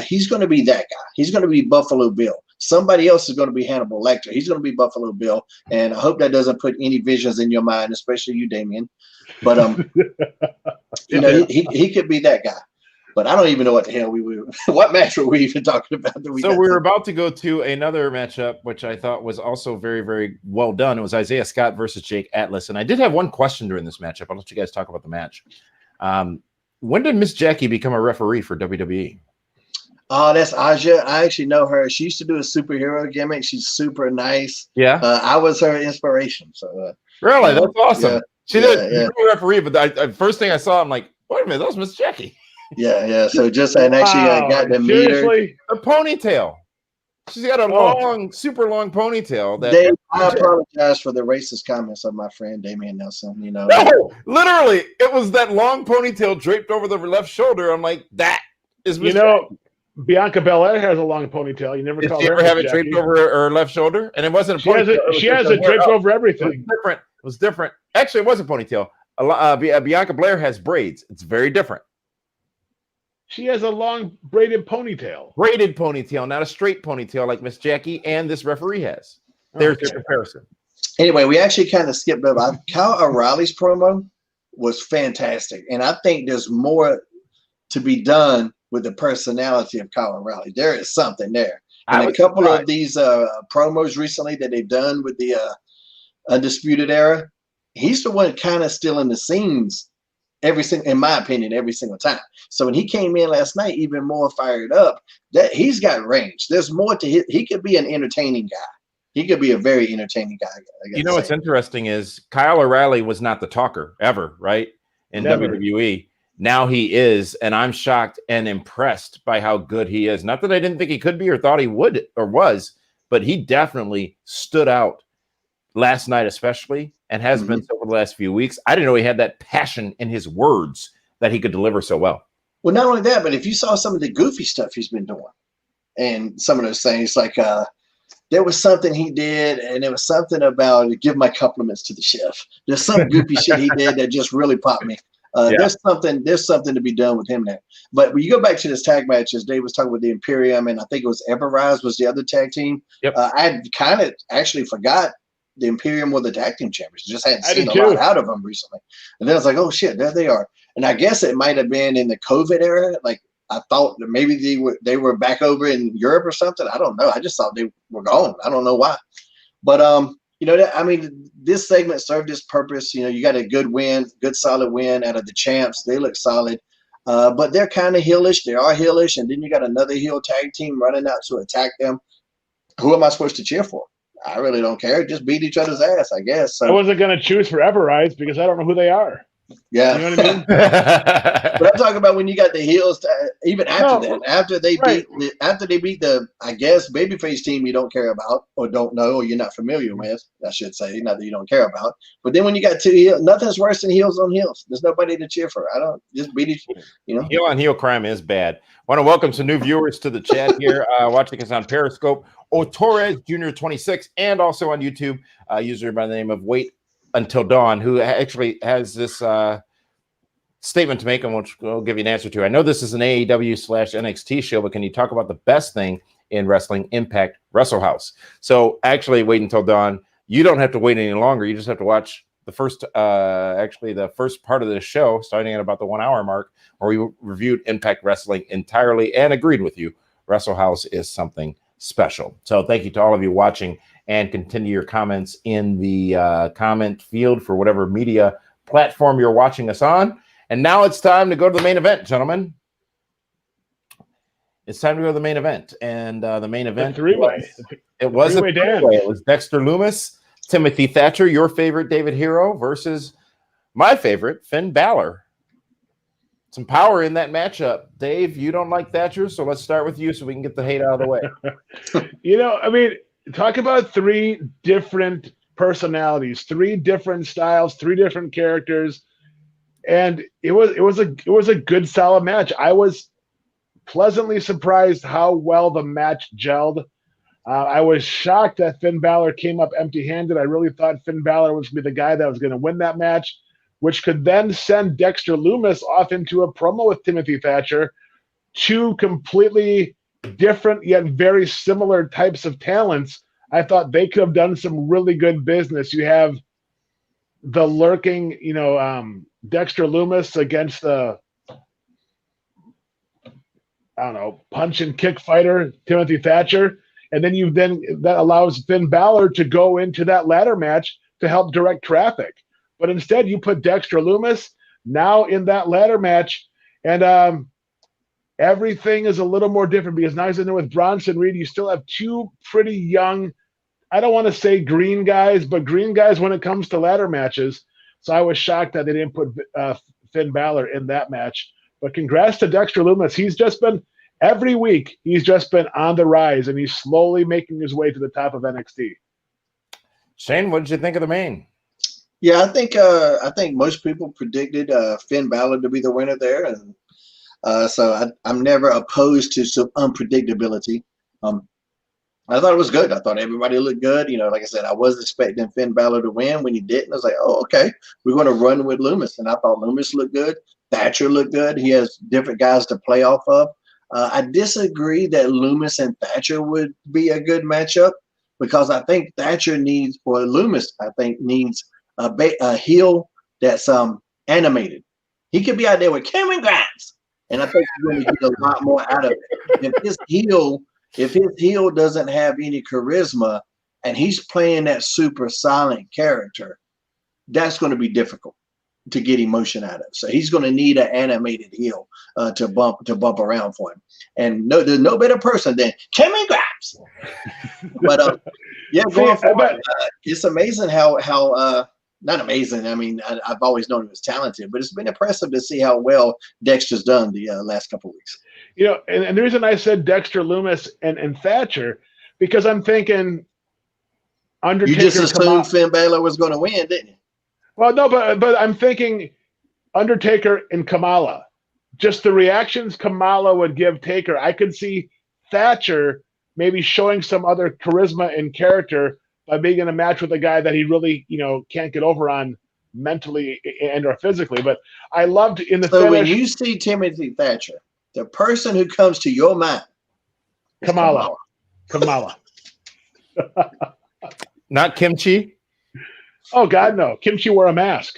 He's going to be that guy. He's going to be Buffalo Bill. Somebody else is going to be Hannibal Lecter. He's going to be Buffalo Bill, and I hope that doesn't put any visions in your mind, especially you, Damien. But he could be that guy. But I don't even know what the hell what match were we even talking about? So we were about to go to another matchup, which I thought was also very, very well done. It was Isaiah Scott versus Jake Atlas. And I did have one question during this matchup. I'll let you guys talk about the match. When did Miss Jackie become a referee for WWE? Oh, that's Aja. I actually know her. She used to do a superhero gimmick. She's super nice. Yeah. I was her inspiration. So really? That's awesome. Yeah, she did a referee, but the first thing I saw, I'm like, wait a minute, that was Miss Jackie. Yeah. So and actually got to meet her. A ponytail. She's got a super long ponytail. Dave, I apologize for the racist comments of my friend Damian Nelson. No, literally, it was that long ponytail draped over the left shoulder. I'm like, that is Miss Jackie. Bianca Belair has a long ponytail. You never call her. Did she ever have it draped over her left shoulder? And it wasn't a ponytail. She has it draped over everything. It was different. Actually, it was a ponytail. Bianca Belair has braids. It's very different. She has a long braided ponytail. Braided ponytail, not a straight ponytail like Miss Jackie and this referee has. There's your comparison. Anyway, we actually kind of skipped over. Kyle O'Reilly's promo was fantastic. And I think there's more to be done with the personality of Kyle O'Reilly. There is something there. And a couple of these promos recently that they've done with the Undisputed Era, he's the one kind of still in the scenes in my opinion, every single time. So when he came in last night, even more fired up, that he's got range. There's more to he could be an entertaining guy. He could be a very entertaining guy. What's interesting is Kyle O'Reilly was not the talker ever, right? In WWE. Now he is, and I'm shocked and impressed by how good he is. Not that I didn't think he could be or thought he would or was, but he definitely stood out last night especially, and has been so for the last few weeks. I didn't know he had that passion in his words that he could deliver so well. Well, not only that, but if you saw some of the goofy stuff he's been doing and some of those things, like there was something he did, and it was something about give my compliments to the chef. There's some goofy shit he did that just really popped me. There's something to be done with him there. But when you go back to this tag match, as Dave was talking with the Imperium, and I think it was Everrise was the other tag team. Yep. I kind of actually forgot the Imperium were the tag team champions. Just hadn't seen a lot out of them recently. And then I was like, oh shit, there they are. And I guess it might have been in the COVID era. Like I thought that maybe they were back over in Europe or something. I don't know. I just thought they were gone. I don't know why. But this segment served its purpose. You got a good solid win out of the champs. They look solid. But they're kind of heelish. They are heelish. And then you got another heel tag team running out to attack them. Who am I supposed to cheer for? I really don't care. Just beat each other's ass, I guess. So. I wasn't going to choose for Everrise because I don't know who they are. Yeah. You know what I mean? But I'm talking about when you got the heels, even after that, after they beat the, I guess, babyface team you don't care about or don't know or you're not familiar with, I should say, not that you don't care about. But then when you got two heels, nothing's worse than heels on heels. There's nobody to cheer for. I don't just beat each, Heel on heel crime is bad. Want to welcome some new viewers to the chat here, watching us on Periscope. Torres Jr. 26, and also on YouTube, user by the name of Wait Until Dawn, who actually has this statement to make, and which we'll give you an answer to. I know this is an AEW/NXT show, but can you talk about the best thing in wrestling, Impact Wrestle House? So actually, Wait Until Dawn, you don't have to wait any longer. You just have to watch the first part of the show, starting at about the 1 hour mark, where we reviewed Impact Wrestling entirely and agreed with you. Wrestle House is something special. So thank you to all of you watching, and continue your comments in the comment field for whatever media platform you're watching us on. And now it's time to go to the main event, gentlemen. It's time to go to the main event. And the main event three-way. It was a three-way. It was Dexter Lumis, Timothy Thatcher, your favorite David Hero, versus my favorite Finn Balor. some power in that matchup. Dave, you don't like Thatcher, so let's start with you so we can get the hate out of the way. I mean, talk about 3 different personalities, 3 different styles, 3 different characters, and it was a good solid match. I was pleasantly surprised how well the match gelled. I was shocked that Finn Balor came up empty-handed. I really thought Finn Balor was going to be the guy that was going to win that match, which could then send Dexter Lumis off into a promo with Timothy Thatcher, 2 completely different yet very similar types of talents. I thought they could have done some really good business. You have the lurking, Dexter Lumis against the, punch and kick fighter, Timothy Thatcher. And then that allows Finn Balor to go into that ladder match to help direct traffic. But instead, you put Dexter Lumis now in that ladder match, and everything is a little more different because now he's in there with Bronson Reed. You still have 2 pretty young, I don't want to say green guys, but green guys when it comes to ladder matches. So I was shocked that they didn't put Finn Balor in that match. But congrats to Dexter Lumis. He's just been – every week, he's just been on the rise, and he's slowly making his way to the top of NXT. Shane, what did you think of the main? Yeah, I think most people predicted Finn Balor to be the winner there, and so I'm never opposed to some unpredictability. I thought it was good. I thought everybody looked good. Like I said, I was expecting Finn Balor to win. When he didn't, I was like, oh, okay, we're going to run with Lumis, and I thought Lumis looked good. Thatcher looked good. He has different guys to play off of. I disagree that Lumis and Thatcher would be a good matchup because I think Lumis needs a heel that's animated. He could be out there with Cameron Grimes, and I think he's going to get a lot more out of it. If his heel doesn't have any charisma and he's playing that super silent character, that's going to be difficult to get emotion out of. So he's going to need an animated heel to bump around for him. And there's no better person than Cameron Grimes. But going forward, it's amazing how not amazing. I mean, I've always known he was talented, but it's been impressive to see how well Dexter's done the last couple of weeks. And the reason I said Dexter Lumis and Thatcher, because I'm thinking Undertaker. You just assumed Finn Balor was going to win, didn't you? Well, no, but I'm thinking Undertaker and Kamala. Just the reactions Kamala would give Taker. I could see Thatcher maybe showing some other charisma and character by being in a match with a guy that he really, can't get over on mentally and or physically. But I loved in the finish. When you see Timothy Thatcher, the person who comes to your mind is Kamala. Not Kimchi? Oh, God, no. Kimchi wore a mask.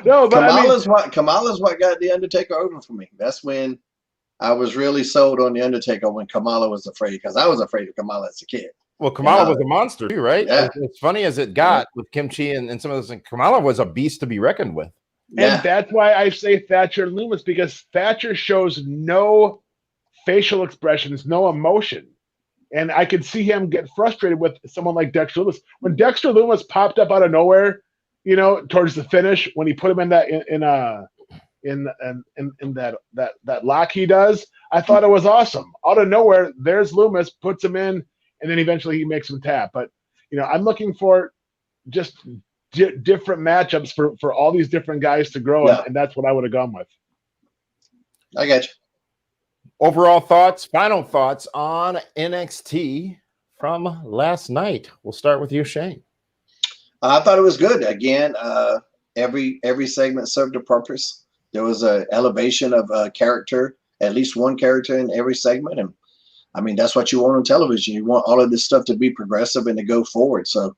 No, but Kamala's what got The Undertaker over for me. That's when I was really sold on The Undertaker, when Kamala was afraid, because I was afraid of Kamala as a kid. Well, Kamala was a monster too, right? Yeah. As funny as it got with Kimchi and some of those things, Kamala was a beast to be reckoned with. Yeah. And that's why I say Thatcher and Lumis, because Thatcher shows no facial expressions, no emotion. And I could see him get frustrated with someone like Dexter Lumis. When Dexter Lumis popped up out of nowhere, towards the finish, when he put him in that that lock he does, I thought it was awesome. Out of nowhere, there's Lumis, puts him in, and then eventually he makes him tap. But I'm looking for just different matchups for all these different guys to grow, and that's what I would have gone with. I got you. Overall thoughts, final thoughts on NXT from last night. We'll start with you, Shane. I thought it was good. Again, every segment served a purpose. There was an elevation of a character, at least one character in every segment. And I mean, that's what you want on television. You want all of this stuff to be progressive and to go forward. So,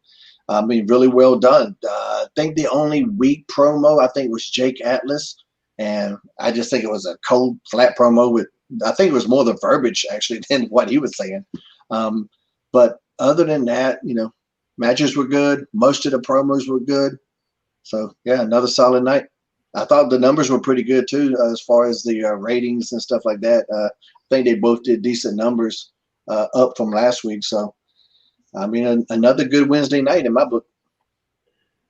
I mean, really well done. I think the only weak promo, was Jake Atlas. And I just think it was a cold, flat promo I think it was more the verbiage actually than what he was saying. But other than that, matches were good. Most of the promos were good. So, yeah, another solid night. I thought the numbers were pretty good, too, as far as the ratings and stuff like that. I think they both did decent numbers up from last week. So, I mean, another good Wednesday night in my book.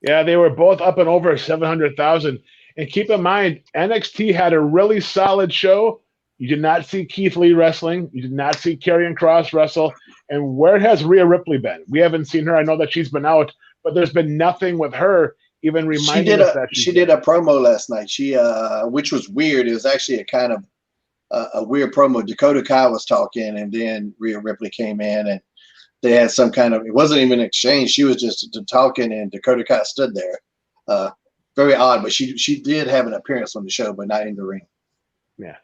Yeah, they were both up and over 700,000. And keep in mind, NXT had a really solid show. You did not see Keith Lee wrestling. You did not see Karrion Kross wrestle. And where has Rhea Ripley been? We haven't seen her. I know that she's been out, but there's been nothing with her even reminding us that she did a promo last night. She which was weird. It was actually a kind of a weird promo. Dakota Kai was talking, and then Rhea Ripley came in, and they had some kind of, it wasn't even an exchange. She was just talking, and Dakota Kai stood there. Very odd, but she did have an appearance on the show, but not in the ring. Yeah.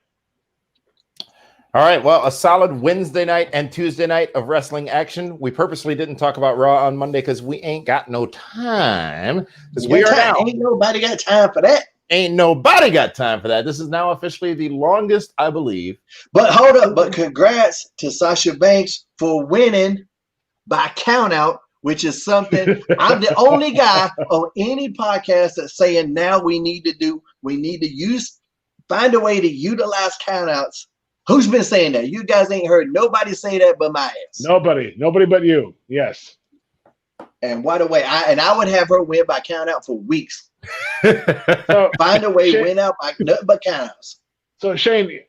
All right. Well, a solid Wednesday night and Tuesday night of wrestling action. We purposely didn't talk about Raw on Monday because we ain't got no time. Because we are now. Ain't nobody got time for that. Ain't nobody got time for that. This is now officially the longest, I believe. But hold up. But congrats to Sasha Banks for winning by countout, which is something I'm the only guy on any podcast that's saying now we need to find a way to utilize countouts. Who's been saying that? You guys ain't heard nobody say that but my ass. Nobody but you. Yes. And what a way. I would have her win by countout for weeks. So, find a way to win out by nothing but countouts. So Shane,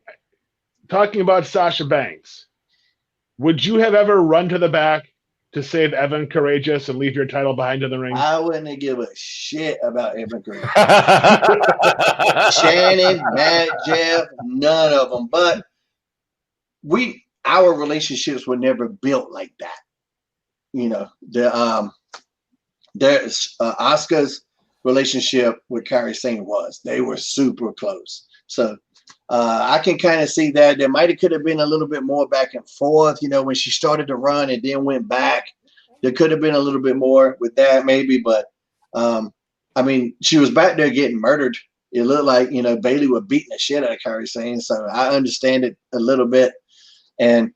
talking about Sasha Banks, would you have ever run to the back to save Evan Courageous and leave your title behind in the ring? I wouldn't give a shit about Evan Courageous. Shannon, Matt, Jeff, none of them. But our relationships were never built like that. You know, there's Asuka's relationship with Kairi Sane they were super close. So I can kind of see that there could have been a little bit more back and forth, you know, when she started to run and then went back. There could have been a little bit more with that maybe, but I mean, she was back there getting murdered. It looked like, you know, Bayley was beating the shit out of Kairi Sane, so I understand it a little bit. And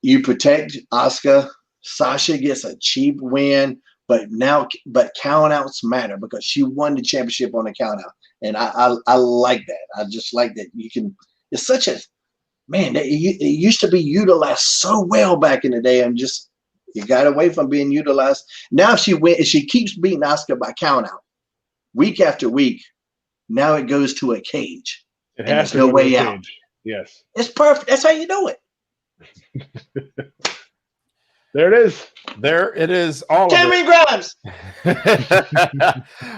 you protect Asuka. Sasha gets a cheap win, but countouts matter because she won the championship on a countout. And I like that. I just like that it's such a, man, it used to be utilized so well back in the day, and just, it got away from being utilized. Now if she keeps beating Asuka by countout week after week, now it goes to a cage. It has to no way out. Yes. It's perfect. That's how you do it. There it is. There it is. All Cameron Grimes.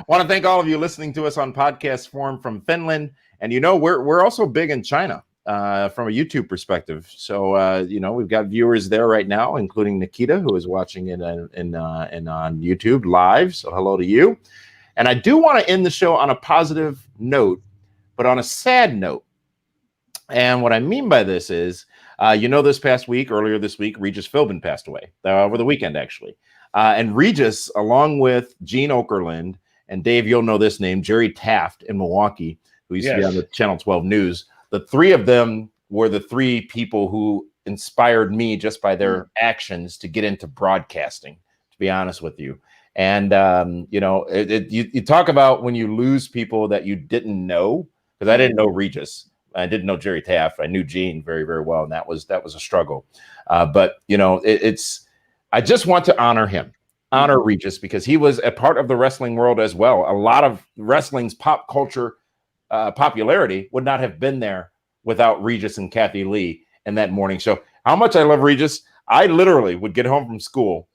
Want to thank all of you listening to us on podcast form from Finland. And, you know, we're also big in China from a YouTube perspective. So, you know, we've got viewers there right now, including Nikita, who is watching it in on YouTube live. So hello to you. And I do want to end the show on a positive note, but on a sad note. And what I mean by this is, you know, earlier this week, Regis Philbin passed away over the weekend, actually. And Regis, along with Gene Okerlund and Dave, you'll know this name, Jerry Taft in Milwaukee, who used to be on the Channel 12 News. The three of them were the three people who inspired me just by their actions to get into broadcasting, to be honest with you. And, you know, you talk about when you lose people that you didn't know, because I didn't know Regis. I didn't know Jerry Taft. I knew Gene very, very well, and that was a struggle. But you know, I just want to honor Regis, because he was a part of the wrestling world as well. A lot of wrestling's pop culture popularity would not have been there without Regis and Kathy Lee in that morning show. How much I love Regis! I literally would get home from school,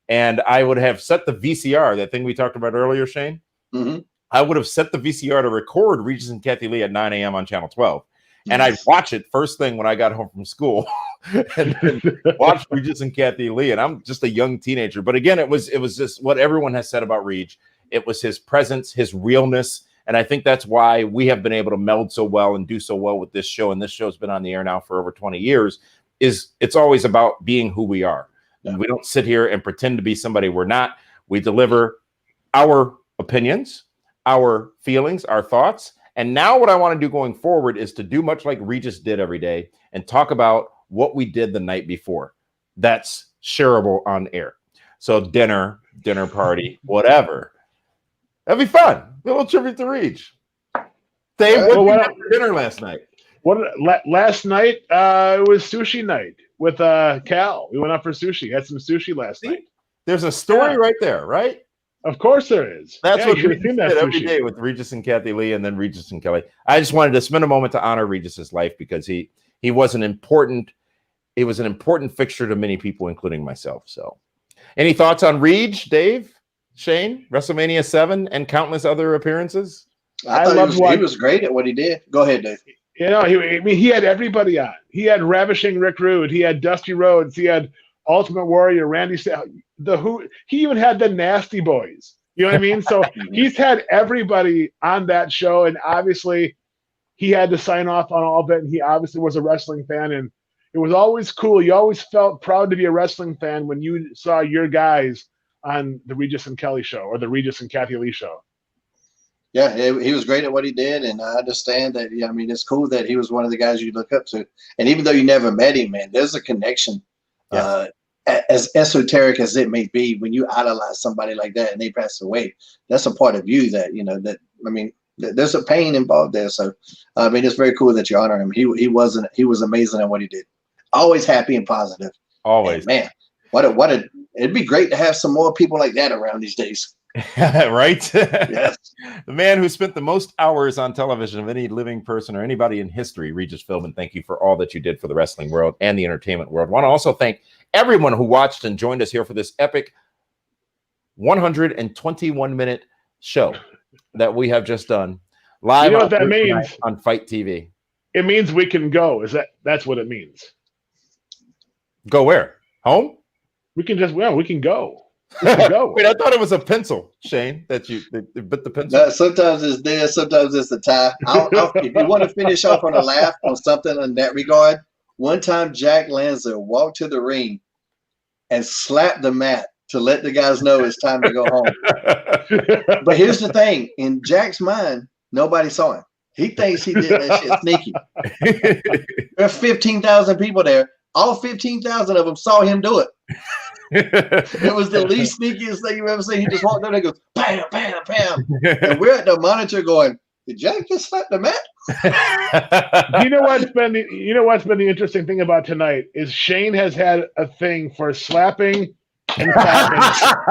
and I would have set the VCR, that thing we talked about earlier, Shane. Mm-hmm. I would have set the VCR to record Regis and Kathy Lee at 9 a.m. on Channel 12. And I'd watch it first thing when I got home from school and then watch Regis and Kathy Lee. And I'm just a young teenager. But again, it was just what everyone has said about Reg. It was his presence, his realness. And I think that's why we have been able to meld so well and do so well with this show. And this show's been on the air now for over 20 years. It's always about being who we are. And we don't sit here and pretend to be somebody we're not. We deliver our opinions, our feelings, our thoughts. And now what I want to do going forward is to do much like Regis did every day and talk about what we did the night before. That's shareable on air. So dinner party, whatever. That'd be fun. A little tribute to Reg. Dave, what did you have for dinner last night? Last night, it was sushi night with Cal. We went out for sushi. Had some sushi last night. There's a story right there, right? Of course there is. That's what you should have Regis seen that did every sushi. day with Regis and Kathy Lee, and then Regis and Kelly. I just wanted to spend a moment to honor Regis's life because he was an important fixture to many people, including myself. So, any thoughts on Reg, Dave, Shane, WrestleMania 7, and countless other appearances? I thought he was great at what he did. Go ahead, Dave. You know, he had everybody on. He had Ravishing Rick Rude. He had Dusty Rhodes. He had Ultimate Warrior, Randy Savage. He even had the Nasty Boys. You know what I mean? So he's had everybody on that show, and obviously he had to sign off on all of it. And he obviously was a wrestling fan, and it was always cool. You always felt proud to be a wrestling fan when you saw your guys on the Regis and Kelly show or the Regis and Kathy Lee show. Yeah, he was great at what he did, and I understand that. Yeah, I mean, it's cool that he was one of the guys you look up to, and even though you never met him, man, there's a connection. Yeah. As esoteric as it may be, when you idolize somebody like that and they pass away, that's a part of you that there's a pain involved there. So, I mean, it's very cool that you honor him. He was amazing at what he did. Always happy and positive. Always, and man. It'd be great to have some more people like that around these days. Right? Yes. The man who spent the most hours on television of any living person or anybody in history, Regis Philbin. Thank you for all that you did for the wrestling world and the entertainment world. I want to also thank everyone who watched and joined us here for this epic 121-minute show that we have just done live. You know what that means on Fight TV. It means we can go. That's what it means. Go where? Home? We can go. We can go. Wait, I thought it was a pencil, Shane, that bit the pencil. No, sometimes it's there, sometimes it's the tie. If you want to finish off on a laugh on something in that regard, one time Jack Lanza walked to the ring and slapped the mat to let the guys know it's time to go home. But here's the thing. In Jack's mind, nobody saw him. He thinks he did that shit sneaky. There are 15,000 people there. All 15,000 of them saw him do it. It was the least sneakiest thing you've ever seen. He just walked down and goes, bam, bam, bam. And we're at the monitor going, did Jack just slap the mat? You know what's been the interesting thing about tonight is Shane has had a thing for slapping and clapping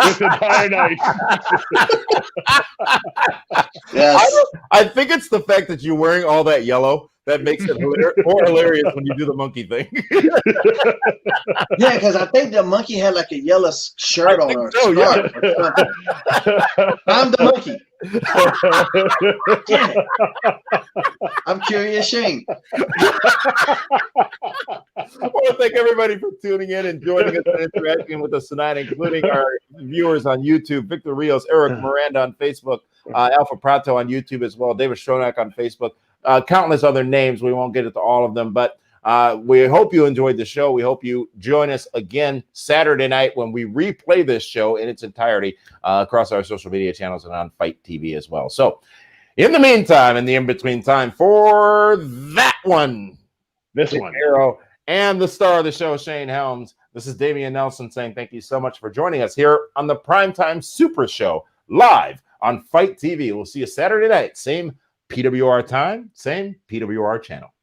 this entire night. Yes. I think it's the fact that you're wearing all that yellow that makes it more hilarious when you do the monkey thing. Yeah, because I think the monkey had like a yellow shirt on or scarf or something. I'm the monkey. Damn it. I'm Curious Shane. I want to thank everybody for tuning in and joining us and interacting with us tonight, including our viewers on YouTube, Victor Rios, Eric Miranda on Facebook, Alpha Prato on YouTube as well, David Stronach on Facebook, countless other names. We won't get into all of them, but we hope you enjoyed the show. We hope you join us again Saturday night when we replay this show in its entirety across our social media channels and on Fight TV as well. So in the meantime, in the in-between time, for that one, this one, hero and the star of the show, Shane Helms, this is Damian Nelson saying thank you so much for joining us here on the Primetime Super Show live on Fight TV. We'll see you Saturday night, same PWR time, same PWR channel.